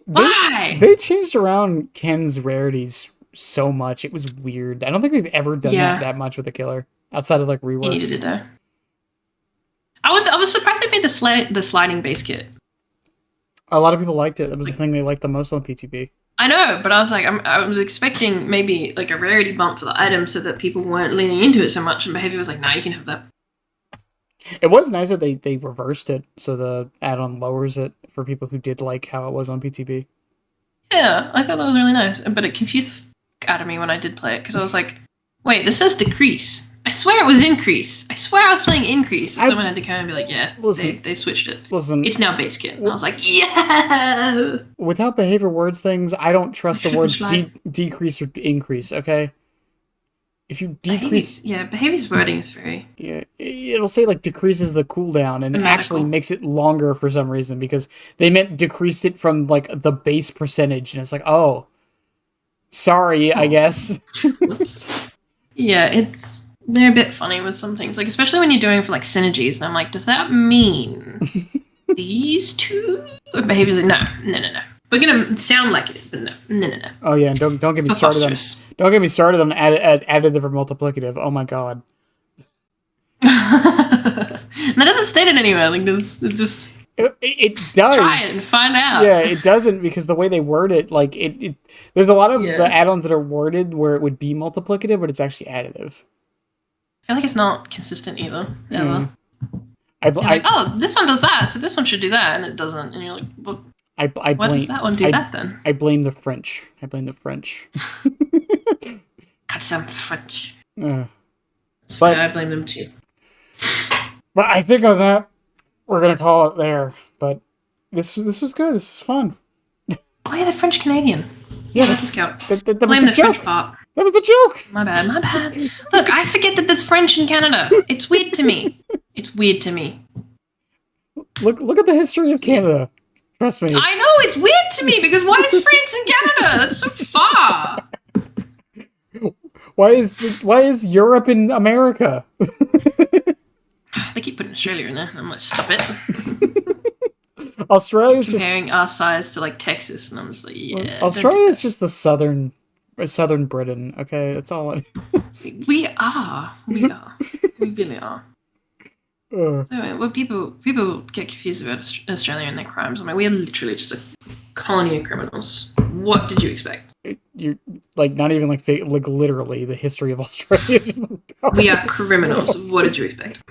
B: Why?
A: They changed around Ken's rarities so much. It was weird. I don't think they've ever done that much with a killer outside of like reworks.
B: He needed it though. I was surprised they made the sliding base kit.
A: A lot of people liked it. That was the thing they liked the most on PTB.
B: I know, but I was like, I was expecting maybe like a rarity bump for the item so that people weren't leaning into it so much, and behavior was like, nah, you can have that.
A: It was nice that they reversed it, so the add-on lowers it for people who did like how it was on PTB.
B: Yeah, I thought that was really nice, but it confused the f*** out of me when I did play it, because I was like, wait, this says decrease. I swear it was increase. I swear I was playing increase. And someone had to come and be like, yeah, they switched it.
A: Listen,
B: it's now base kit. And I was like, yeah!
A: Without behavior words things, I don't trust the words decrease or increase, okay? If you decrease...
B: behavior's wording is very...
A: Yeah, it'll say, like, decreases the cooldown, and it actually makes it longer for some reason, because they meant decreased it from, like, the base percentage, and it's like, oh, sorry, I guess.
B: Yeah, they're a bit funny with some things, like, especially when you're doing for, like, synergies, and I'm like, does that mean these two? Behavior's like, no. We're gonna sound like it, but no.
A: Oh yeah, and don't get me started on additive or multiplicative. Oh my god.
B: That doesn't state it anywhere. Like this, it does.
A: Try
B: it and find out.
A: Yeah, it doesn't, because the way they word it, like it there's a lot of the add-ons that are worded where it would be multiplicative, but it's actually additive.
B: I feel like it's not consistent either. Ever.
A: Like,
B: oh, this one does that, so this one should do that, and it doesn't. And you're like, well, why does that one do that then?
A: I blame the French.
B: Got some French.
A: But
B: I blame them too.
A: But I think on that, we're gonna call it there. But this was good. This is fun.
B: Oh yeah, the French Canadian.
A: Yeah,
B: that does count.
A: That
B: blame
A: was the
B: French part.
A: That was the joke.
B: My bad. Look, I forget that there's French in Canada. It's weird to me.
A: Look at the history of Canada. Trust me.
B: I know, it's weird to me, because why is France in Canada? That's so far.
A: Why is Europe in America?
B: They keep putting Australia in there. I'm like, stop it.
A: Australia's
B: comparing our size to like Texas, and I'm just like, yeah.
A: Australia is just the southern Britain. Okay, that's all it is.
B: We are. We really are. So when people get confused about Australia and their crimes, I'm like, we are literally just a colony of criminals. What did you expect?
A: You're like not even like literally the history of Australia.
B: We are criminals. What did you expect?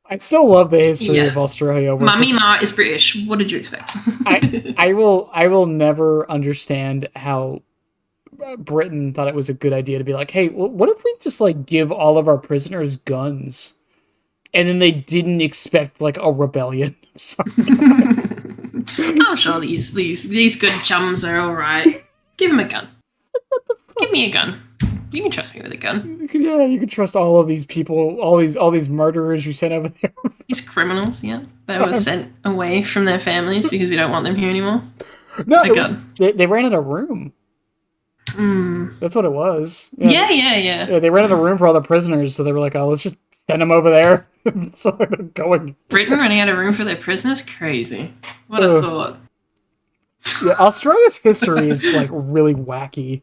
A: I still love the history of Australia.
B: Mummy Ma is British. What did you expect?
A: I will never understand how Britain thought it was a good idea to be like, hey, what if we just like give all of our prisoners guns? And then they didn't expect like a rebellion.
B: I'm sure these good chums are all right. Give him a gun. Give me a gun. You can trust me with a gun.
A: Yeah, you can trust all of these people, all these murderers you sent over there.
B: These criminals, yeah, that were sent away from their families because we don't want them here anymore.
A: No,
B: a gun.
A: They ran out of room. That's what it was.
B: Yeah.
A: They ran out of room for all the prisoners, so they were like, "Oh, let's just send them over there." So they're going.
B: Britain running out of room for their prisoners? Crazy. What a thought.
A: Yeah, Australia's history is like really wacky.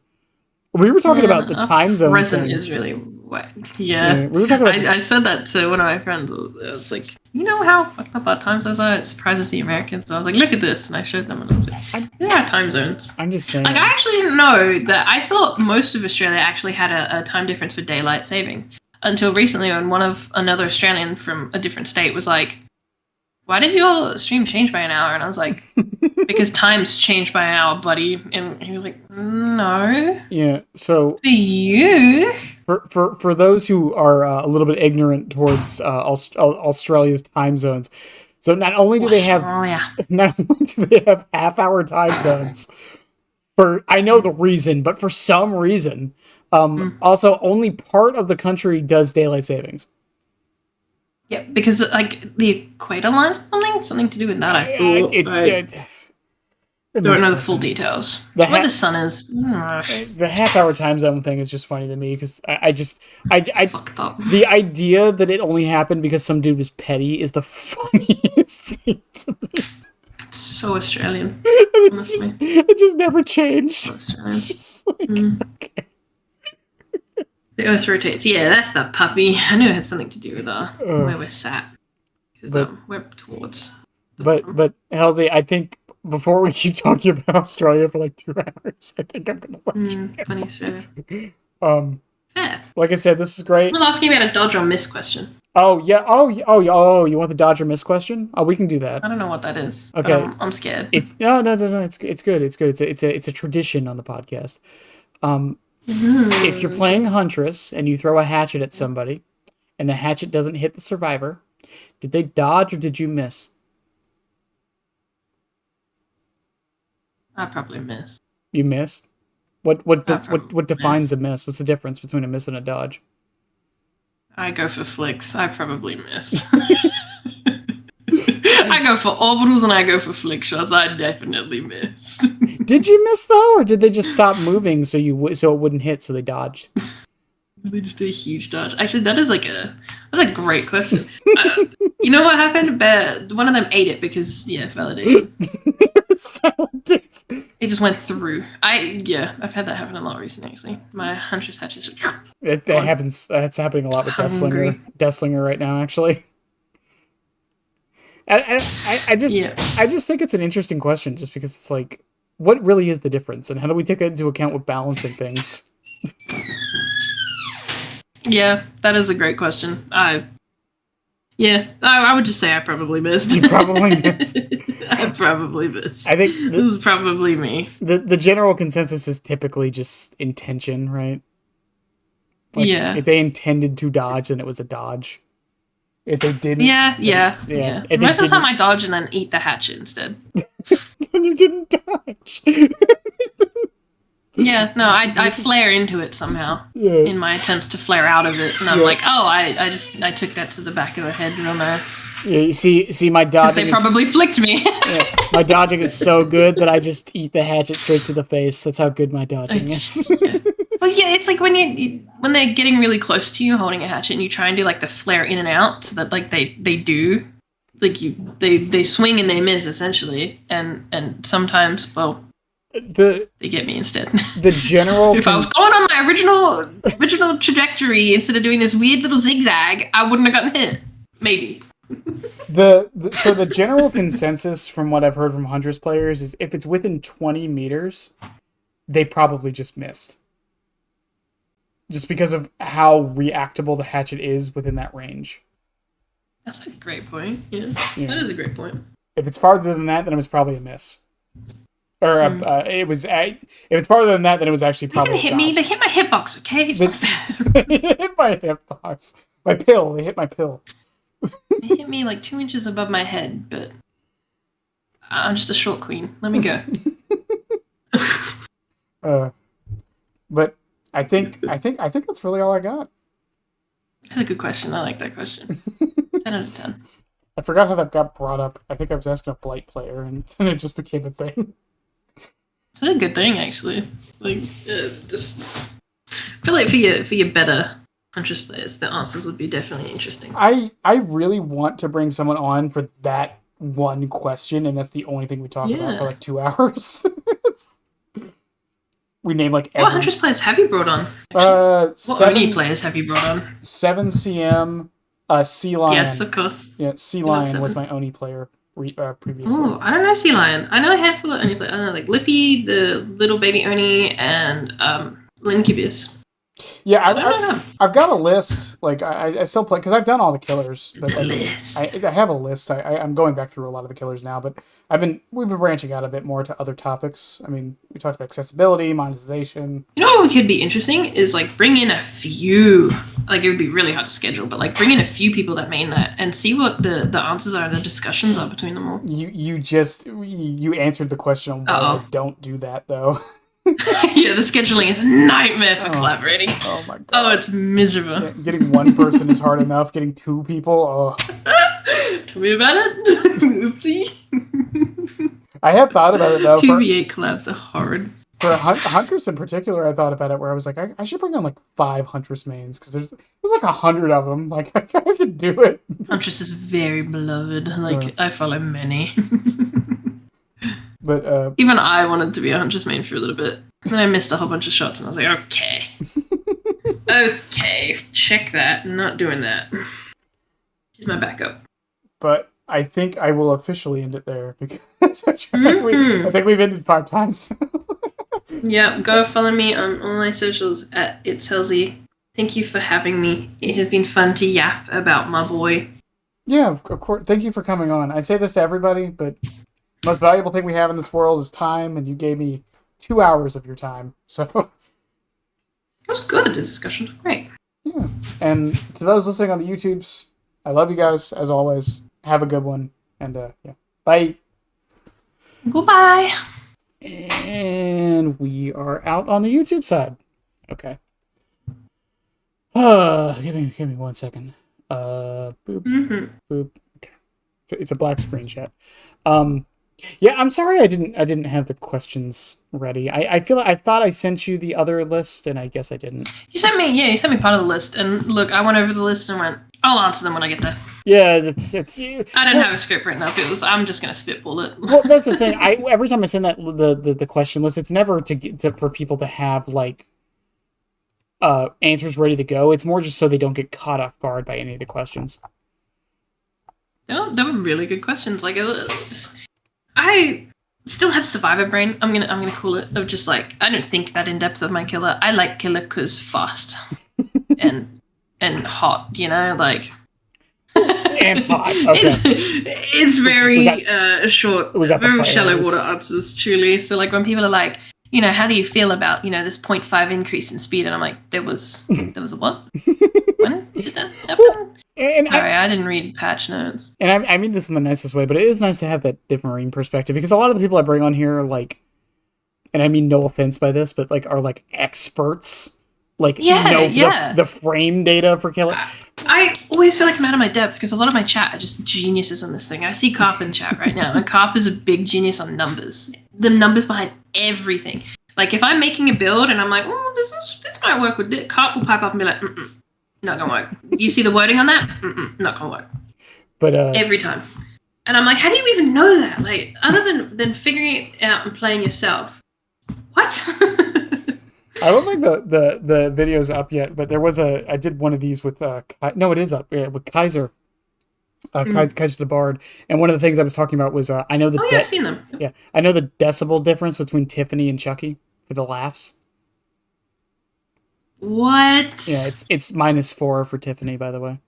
A: We were talking about the time zone.
B: Present is really wacky. Yeah.
A: We were talking about.
B: I said that to one of my friends. It's like, you know how fucked up our time zones are? It surprises the Americans. So I was like, look at this, and I showed them, and I was like, there are time zones.
A: I'm just saying.
B: Like, I actually didn't know that. I thought most of Australia actually had a time difference for daylight saving until recently, when another Australian from a different state was like, why did your stream change by an hour? And I was like, because time's changed by an hour, buddy. And he was like, no.
A: Yeah, so...
B: For you?
A: For those who are a little bit ignorant towards Australia's time zones, so not only do they have half-hour time zones, I know the reason, but for some reason, also only part of the country does daylight savings.
B: Yeah, because like the equator lines or something to do with that. I thought. I don't know the full details. Where the sun is.
A: The half-hour time zone thing is just funny to me because I
B: fucked up.
A: The idea that it only happened because some dude was petty is the funniest thing to me.
B: It's so Australian.
A: It just never changed. So
B: it's just like okay. The Earth rotates. Yeah, that's the puppy. I knew it had something to do with where we're sat. Because we're towards.
A: But Hellzy, I think before we keep talking about Australia for like 2 hours, I think I'm gonna let you go.
B: Funny Australia.
A: Fair. Like I said, this is great.
B: I was asking about a dodge or miss question.
A: Oh yeah. Oh, you want the dodge or miss question? Oh, we can do that.
B: I don't know what that is.
A: Okay.
B: I'm scared.
A: It's no. It's good. It's a tradition on the podcast. If you're playing Huntress and you throw a hatchet at somebody, and the hatchet doesn't hit the survivor, did they dodge or did you miss?
B: I probably missed.
A: You missed? What defines a miss? What's the difference between a miss and a dodge?
B: I go for flicks. I probably missed. I go for orbitals and I go for flick shots. I definitely missed.
A: Did you miss though, or did they just stop moving so it wouldn't hit, so they dodged?
B: They just do a huge dodge. Actually, that's a great question. You know what happened? One of them ate it because validation.
A: It's validation.
B: It just went through. I've had that happen a lot recently. Actually, my Huntress hatchet.
A: That happens. That's happening a lot with Deathslinger right now. Actually. I just think it's an interesting question, just because it's like, what really is the difference, and how do we take that into account with balancing things?
B: Yeah, that is a great question. I would just say I probably missed.
A: You probably missed.
B: I probably missed.
A: I think
B: this is probably me.
A: The general consensus is typically just intention, right? Like,
B: yeah.
A: If they intended to dodge, then it was a dodge. If they didn't...
B: Yeah. Most of the time I dodge and then eat the hatchet instead.
A: And you didn't dodge.
B: Yeah, no, I flare into it somehow in my attempts to flare out of it, and I'm like, oh, I took that to the back of the head real nice.
A: Yeah, you see, my dodging.
B: They probably flicked me.
A: My dodging is so good that I just eat the hatchet straight to the face. That's how good my dodging is.
B: Well, yeah, it's like when they're getting really close to you, holding a hatchet, and you try and do like the flare in and out, so that like they do, like they swing and they miss essentially, and sometimes, well. They get me instead.
A: The general.
B: If I was going on my original trajectory instead of doing this weird little zigzag, I wouldn't have gotten hit. Maybe.
A: So the general consensus from what I've heard from Huntress players is if it's within 20 meters, they probably just missed. Just because of how reactable the hatchet is within that range.
B: That's a great point. Yeah. That is a great point.
A: If it's farther than that, then it was probably a miss. Or if it's farther than that, then it was actually probably.
B: They hit me. They hit my hitbox. Okay, it's not fair.
A: They hit my hitbox. My pill. They hit my pill.
B: They hit me like 2 inches above my head, but I'm just a short queen. Let me go.
A: But I think that's really all I got.
B: That's a good question. I like that question. 10 out of 10.
A: I forgot how that got brought up. I think I was asking a Blight player, and then it just became a thing.
B: It's a good thing, actually. Like, just I feel like for your better Huntress players, the answers would be definitely interesting.
A: I really want to bring someone on for that one question, and that's the only thing we talk about for like 2 hours. We name like every...
B: What Huntress players have you brought on? What Oni players have you brought on?
A: 7CM, Sea Lion.
B: Yes, of course.
A: Yeah, Sea Lion was my Oni player previously.
B: Oh, I don't know Sea Lion. I know a handful of Oni players. I don't know, like Lippy, the little baby Oni, and Lincubius.
A: Yeah, I've got a list. Like I still play because I've done all the killers. But I have a list. I'm going back through a lot of the killers now, but we've been branching out a bit more to other topics. I mean, we talked about accessibility, monetization.
B: You know what could be interesting is like bring in a few. Like it would be really hard to schedule, but like bring in a few people that main that and see what the answers are, the discussions are between them all.
A: You answered the question on why I don't do that though.
B: Yeah, the scheduling is a nightmare for collaborating.
A: Oh my god.
B: Oh, it's miserable.
A: Yeah, getting one person is hard enough. Getting 2 people,
B: Tell me about it. Oopsie.
A: I have thought about it though.
B: 2v8 collabs are hard.
A: For Huntress in particular, I thought about it where I was like, I should bring on like 5 Huntress mains because there's like 100 of them. Like I could do it.
B: Huntress is very beloved. Like I follow many.
A: But
B: even I wanted to be a Huntress main for a little bit. And then I missed a whole bunch of shots and I was like, okay. Okay, check that. I'm not doing that. She's my backup.
A: But I think I will officially end it there because I think we've ended 5 times.
B: Yeah, go follow me on all my socials at It's Hellzy. Thank you for having me. It has been fun to yap about my boy.
A: Yeah, of course. Thank you for coming on. I say this to everybody, but the most valuable thing we have in this world is time, and you gave me 2 hours of your time. So
B: it was good. The discussions were great.
A: Yeah. And to those listening on the YouTubes, I love you guys, as always. Have a good one. And yeah. Bye.
B: Goodbye.
A: And we are out on the YouTube side. Okay. Give me 1 second. Boop. Boop. Okay. It's a black screen chat. Yeah, I'm sorry I didn't have the questions ready. I thought I sent you the other list, and I guess I didn't.
B: You sent me part of the list, and look, I went over the list and went, I'll answer them when I get there.
A: Yeah, it's.
B: I didn't have a script written up. I'm just gonna spitball it.
A: Well, that's the thing. Every time I send that the question list, it's never for people to have like answers ready to go. It's more just so they don't get caught off guard by any of the questions.
B: No, they were really good questions. Like, I still have survivor brain. I'm gonna call it of just like I don't think that in depth of my killer. I like killer because fast and hot. You know, like
A: and hot. Okay.
B: It's very short, very shallow water answers. Truly. So like when people are like, you know, how do you feel about this 0.5 increase in speed? And I'm like, there was a what? When did that happen? Sorry, I didn't read patch notes.
A: And I mean this in the nicest way, but it is nice to have that different marine perspective because a lot of the people I bring on here, like, and I mean no offense by this, but like are like experts, like the frame data for killer.
B: I always feel like I'm out of my depth because a lot of my chat are just geniuses on this thing. I see Carp in chat right now, and Carp is a big genius on numbers. The numbers behind everything. Like if I'm making a build and I'm like, oh, this might work with it, Carp will pipe up and be like, not gonna work. You see the wording on that? Not gonna work.
A: But
B: every time. And I'm like, how do you even know that? Like, other than figuring it out and playing yourself. What?
A: I don't think the video's up yet, but there was I did one of these with no, it is up, yeah, with Kaiser. Kaiser the Bard, and one of the things I was talking about was I know the
B: I've seen them.
A: Yeah, I know the decibel difference between Tiffany and Chucky for the laughs.
B: What?
A: Yeah, it's -4 for Tiffany, by the way.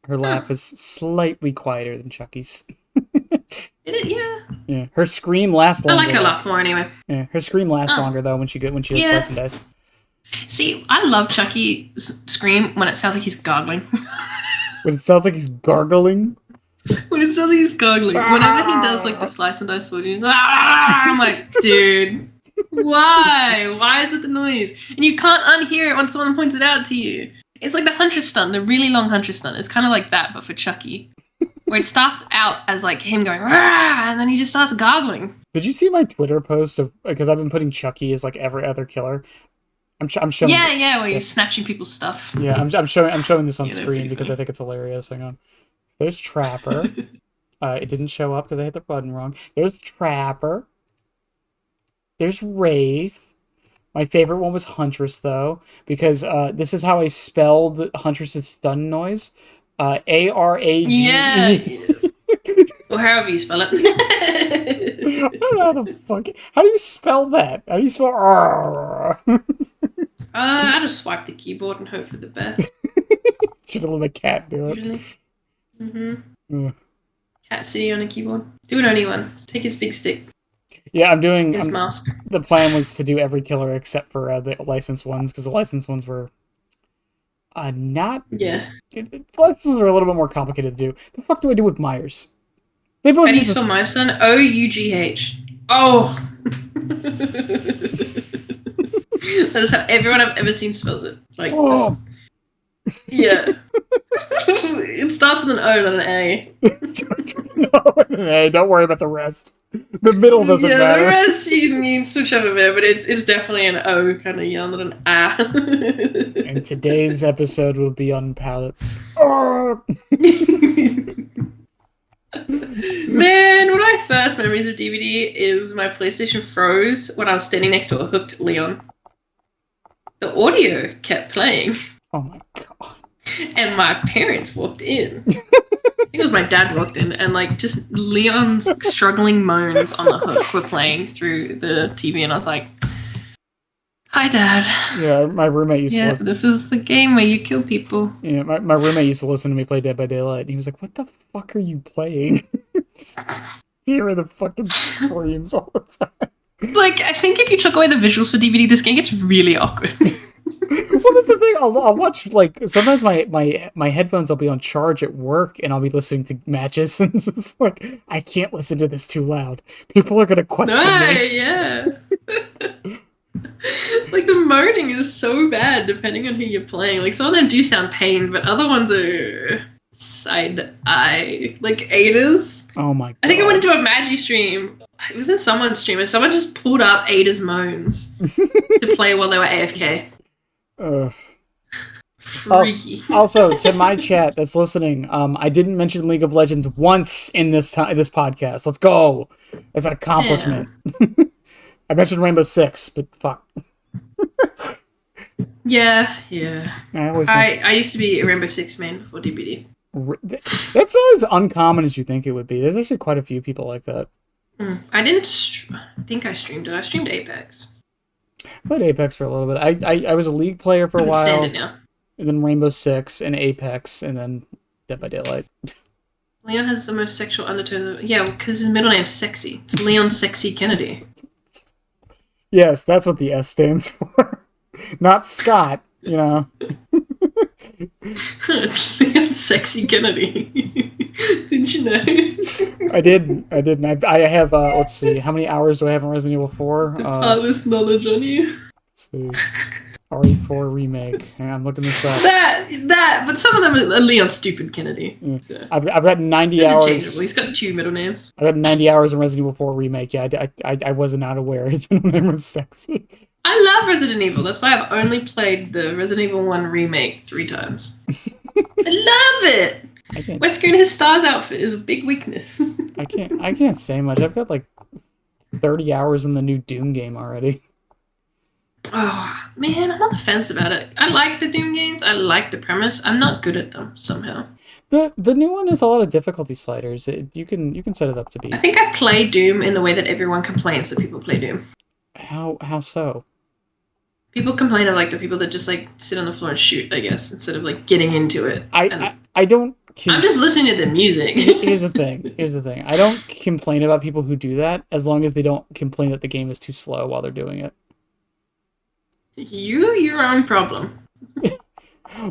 A: Her laugh is slightly quieter than Chucky's.
B: Yeah.
A: Yeah, her scream lasts longer.
B: I like her laugh more anyway.
A: Yeah, her scream lasts longer though when she does slice and dice.
B: See, I love Chucky's scream when it sounds like he's gargling.
A: When it sounds like he's gargling.
B: When it sounds like he's gargling. Whenever he does like the slice and dice sword, I'm like, dude, why? Why is that the noise? And you can't unhear it when someone points it out to you. It's like the Huntress stunt, the really long Huntress stunt. It's kind of like that, but for Chucky. Where it starts out as like him going, and then he just starts gargling.
A: Did you see my Twitter post of, because I've been putting Chucky as like every other killer? I'm showing.
B: Yeah, where he's snatching people's stuff.
A: Yeah, I'm showing this on screen because I think it's hilarious. Hang on. There's Trapper. It didn't show up because I hit the button wrong. There's Trapper. There's Wraith. My favorite one was Huntress, though, because this is how I spelled Huntress's stun noise. ARAGE.
B: Yeah. Or however you spell it.
A: I don't know how the fuck. How do you spell that? How do you spell?
B: I just swipe the keyboard and hope for the best.
A: Should have let my cat do it.
B: Usually. Cat sitting on a keyboard. Do it only one. Take his big stick.
A: Yeah, I'm doing.
B: His mask.
A: The plan was to do every killer except for the licensed ones, because the licensed ones were not.
B: Yeah.
A: The licensed ones are a little bit more complicated to do. The fuck do I do with Myers?
B: How do you spell my son? OUGH. Oh. That is how everyone I've ever seen spells it. Like, yeah. It starts with an O, not an A.
A: No, an A. Don't worry about the rest. The middle doesn't matter.
B: Yeah, the rest you need to switch up a bit, but it's definitely an O kind of yell, not an A.
A: And today's episode will be on pallets.
B: Man, one of my first memories of DVD is my PlayStation froze when I was standing next to a hooked Leon. The audio kept playing.
A: Oh my god.
B: And my parents walked in. I think it was my dad walked in, and like just Leon's struggling moans on the hook were playing through the TV, and I was like, "Hi, Dad."
A: Yeah, my roommate used to listen.
B: This is the game where you kill people.
A: Yeah, my roommate used to listen to me play Dead by Daylight, and he was like, "What the fuck are you playing?" Hearing the fucking screams all the time.
B: Like, I think if you took away the visuals for DVD, this game gets really awkward.
A: Well, that's the thing. I'll watch, like, sometimes my headphones will be on charge at work, and I'll be listening to matches, and it's just like, I can't listen to this too loud. People are going to question me.
B: Yeah. Like, the moaning is so bad, depending on who you're playing. Like, some of them do sound pained, but other ones are side eye. Like, Ada's.
A: Oh my god.
B: I think I went into a Magi stream. It was in someone's stream, and someone just pulled up Ada's moans to play while they were AFK. Freaky.
A: Also, to my chat that's listening, I didn't mention League of Legends once in this podcast. Let's go. That's an accomplishment. Yeah. I mentioned Rainbow Six, but fuck.
B: Yeah. I used to be a Rainbow Six main before DBD.
A: That's not as uncommon as you think it would be. There's actually quite a few people like that.
B: I didn't think I streamed it. I streamed Apex.
A: I played Apex for a little bit. I was a League player for a while.
B: Stand it now.
A: And then Rainbow Six and Apex, and then Dead by Daylight.
B: Leon has the most sexual undertones. Yeah, because his middle name's Sexy. It's Leon Sexy Kennedy.
A: Yes, that's what the S stands for. Not Scott, you know.
B: It's Leon Sexy Kennedy. Did Did you know?
A: I didn't. I have, let's see, how many hours do I have in Resident Evil 4?
B: All this knowledge on you.
A: Let's see. RE4 remake. Hang on, I'm looking this up.
B: But some of them are Leon Stupid Kennedy.
A: Yeah.
B: So.
A: I've got 90
B: It's
A: hours.
B: interchangeable. He's got 2 middle names.
A: I got 90 hours in Resident Evil 4 remake. Yeah, I was not aware his middle name was sexy.
B: I love Resident Evil. That's why I've only played the Resident Evil 1 remake 3 times. I love it. Wesker in his Stars outfit is a big weakness.
A: I can't say much. I've got like 30 hours in the new Doom game already.
B: Oh man, I'm on the fence about it. I like the Doom games. I like the premise. I'm not good at them somehow.
A: The new one is a lot of difficulty sliders. You can set it up to be.
B: I think I play Doom in the way that everyone complains that people play Doom.
A: How so?
B: People complain of like the people that just like sit on the floor and shoot, I guess, instead of like getting into it.
A: I don't.
B: I'm just listening to the music.
A: Here's the thing. I don't complain about people who do that as long as they don't complain that the game is too slow while they're doing it.
B: Your own problem.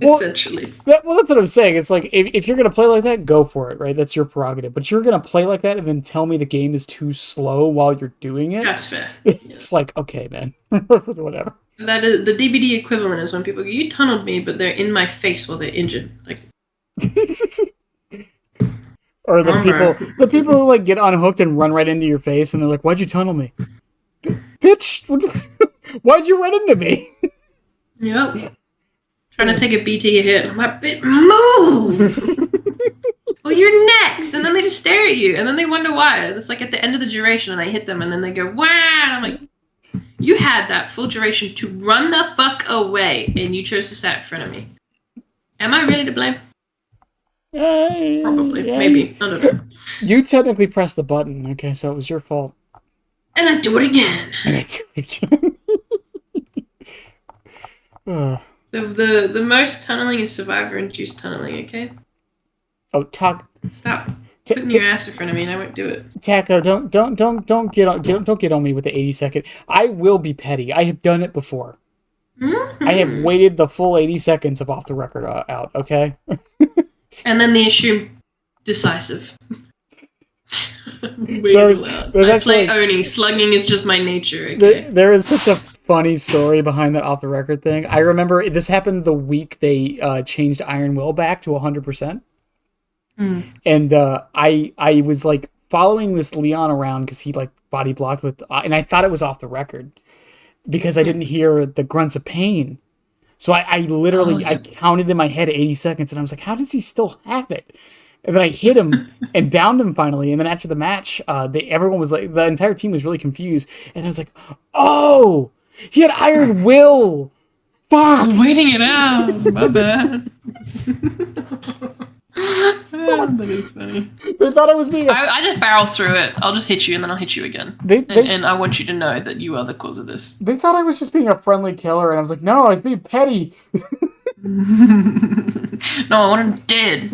A: Well,
B: essentially.
A: That's what I'm saying. It's like, if you're going to play like that, go for it, right? That's your prerogative. But you're going to play like that and then tell me the game is too slow while you're doing it?
B: That's fair.
A: It's like, okay, man. Whatever.
B: That is, the DBD equivalent is when people go, you tunneled me, but they're in my face while they're injured. Like...
A: Or the people who like get unhooked and run right into your face and they're like, why'd you tunnel me? Bitch, why'd you run into me?
B: Yep. Trying to take a BT hit. I'm like, move! Well, you're next! And then they just stare at you, and then they wonder why. It's like at the end of the duration, and I hit them, and then they go, wow! And I'm like, you had that full duration to run the fuck away, and you chose to sit in front of me. Am I really to blame? Probably. Maybe. I don't know.
A: You technically pressed the button, okay, so it was your fault.
B: And I do it again. The most tunneling is survivor-induced tunneling, okay?
A: Oh,
B: Stop putting your ass in front of me and I won't do it.
A: Taco, don't get on me with the 80-second. I will be petty. I have done it before. I have waited the full 80 seconds of off the record out, okay?
B: And then they assume decisive.
A: There's
B: I play Oni. Slugging is just my nature, okay?
A: There is such a funny story behind that off the record thing. I remember this happened the week they changed Iron Will back to 100%. And I was like following this Leon around because he like body blocked with, and I thought it was off the record because I didn't hear the grunts of pain. So I literally I counted in my head 80 seconds and I was like, how does he still have it? And then I hit him and downed him finally. And then after the match, everyone was like, the entire team was really confused. And I was like, oh, he had Iron Will. Fuck.
B: I'm waiting it out. My bad. That is funny.
A: They thought I was being.
B: I just barrel through it. I'll just hit you and then I'll hit you again. And I want you to know that you are the cause of this.
A: They thought I was just being a friendly killer, and I was like, no, I was being petty.
B: No, I want him dead.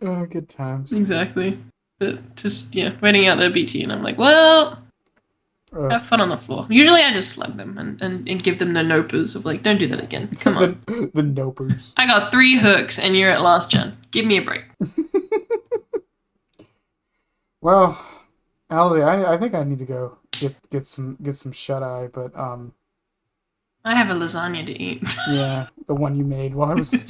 A: Oh, good times.
B: Exactly. But just, waiting out their BT, and I'm like, well, have fun on the floor. Usually I just slug them and give them the nopers of like, don't do that again. Come on.
A: The nopers.
B: I got 3 hooks and you're at last gen. Give me a break.
A: Well, Hellzy, I think I need to go get some shut eye, but
B: I have a lasagna to eat.
A: Yeah, the one you made while I was.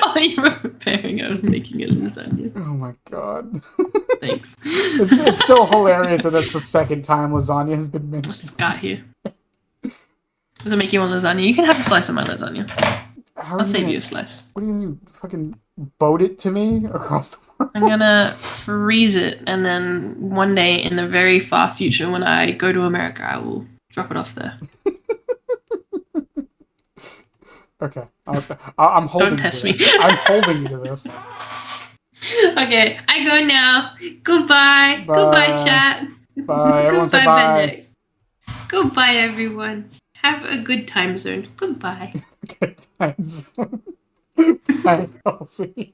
B: While you were preparing, I was making a lasagna.
A: Oh my god.
B: Thanks.
A: It's still hilarious that that's the second time lasagna has been mentioned.
B: Got here. Does it make you want lasagna? You can have a slice of my lasagna. I'll save you a slice.
A: What are you gonna do? Fucking boat it to me across the world?
B: I'm gonna freeze it, and then one day in the very far future, when I go to America, I will drop it off there.
A: Okay, I'm holding.
B: Don't test me.
A: I'm holding you to this.
B: Okay, I go now. Goodbye.
A: Bye.
B: Goodbye, chat.
A: Bye. Everyone say
B: Goodbye,
A: bye.
B: Benedict. Goodbye, everyone. Have a good time zone. Goodbye.
A: Good time zone. Bye, Hellzy.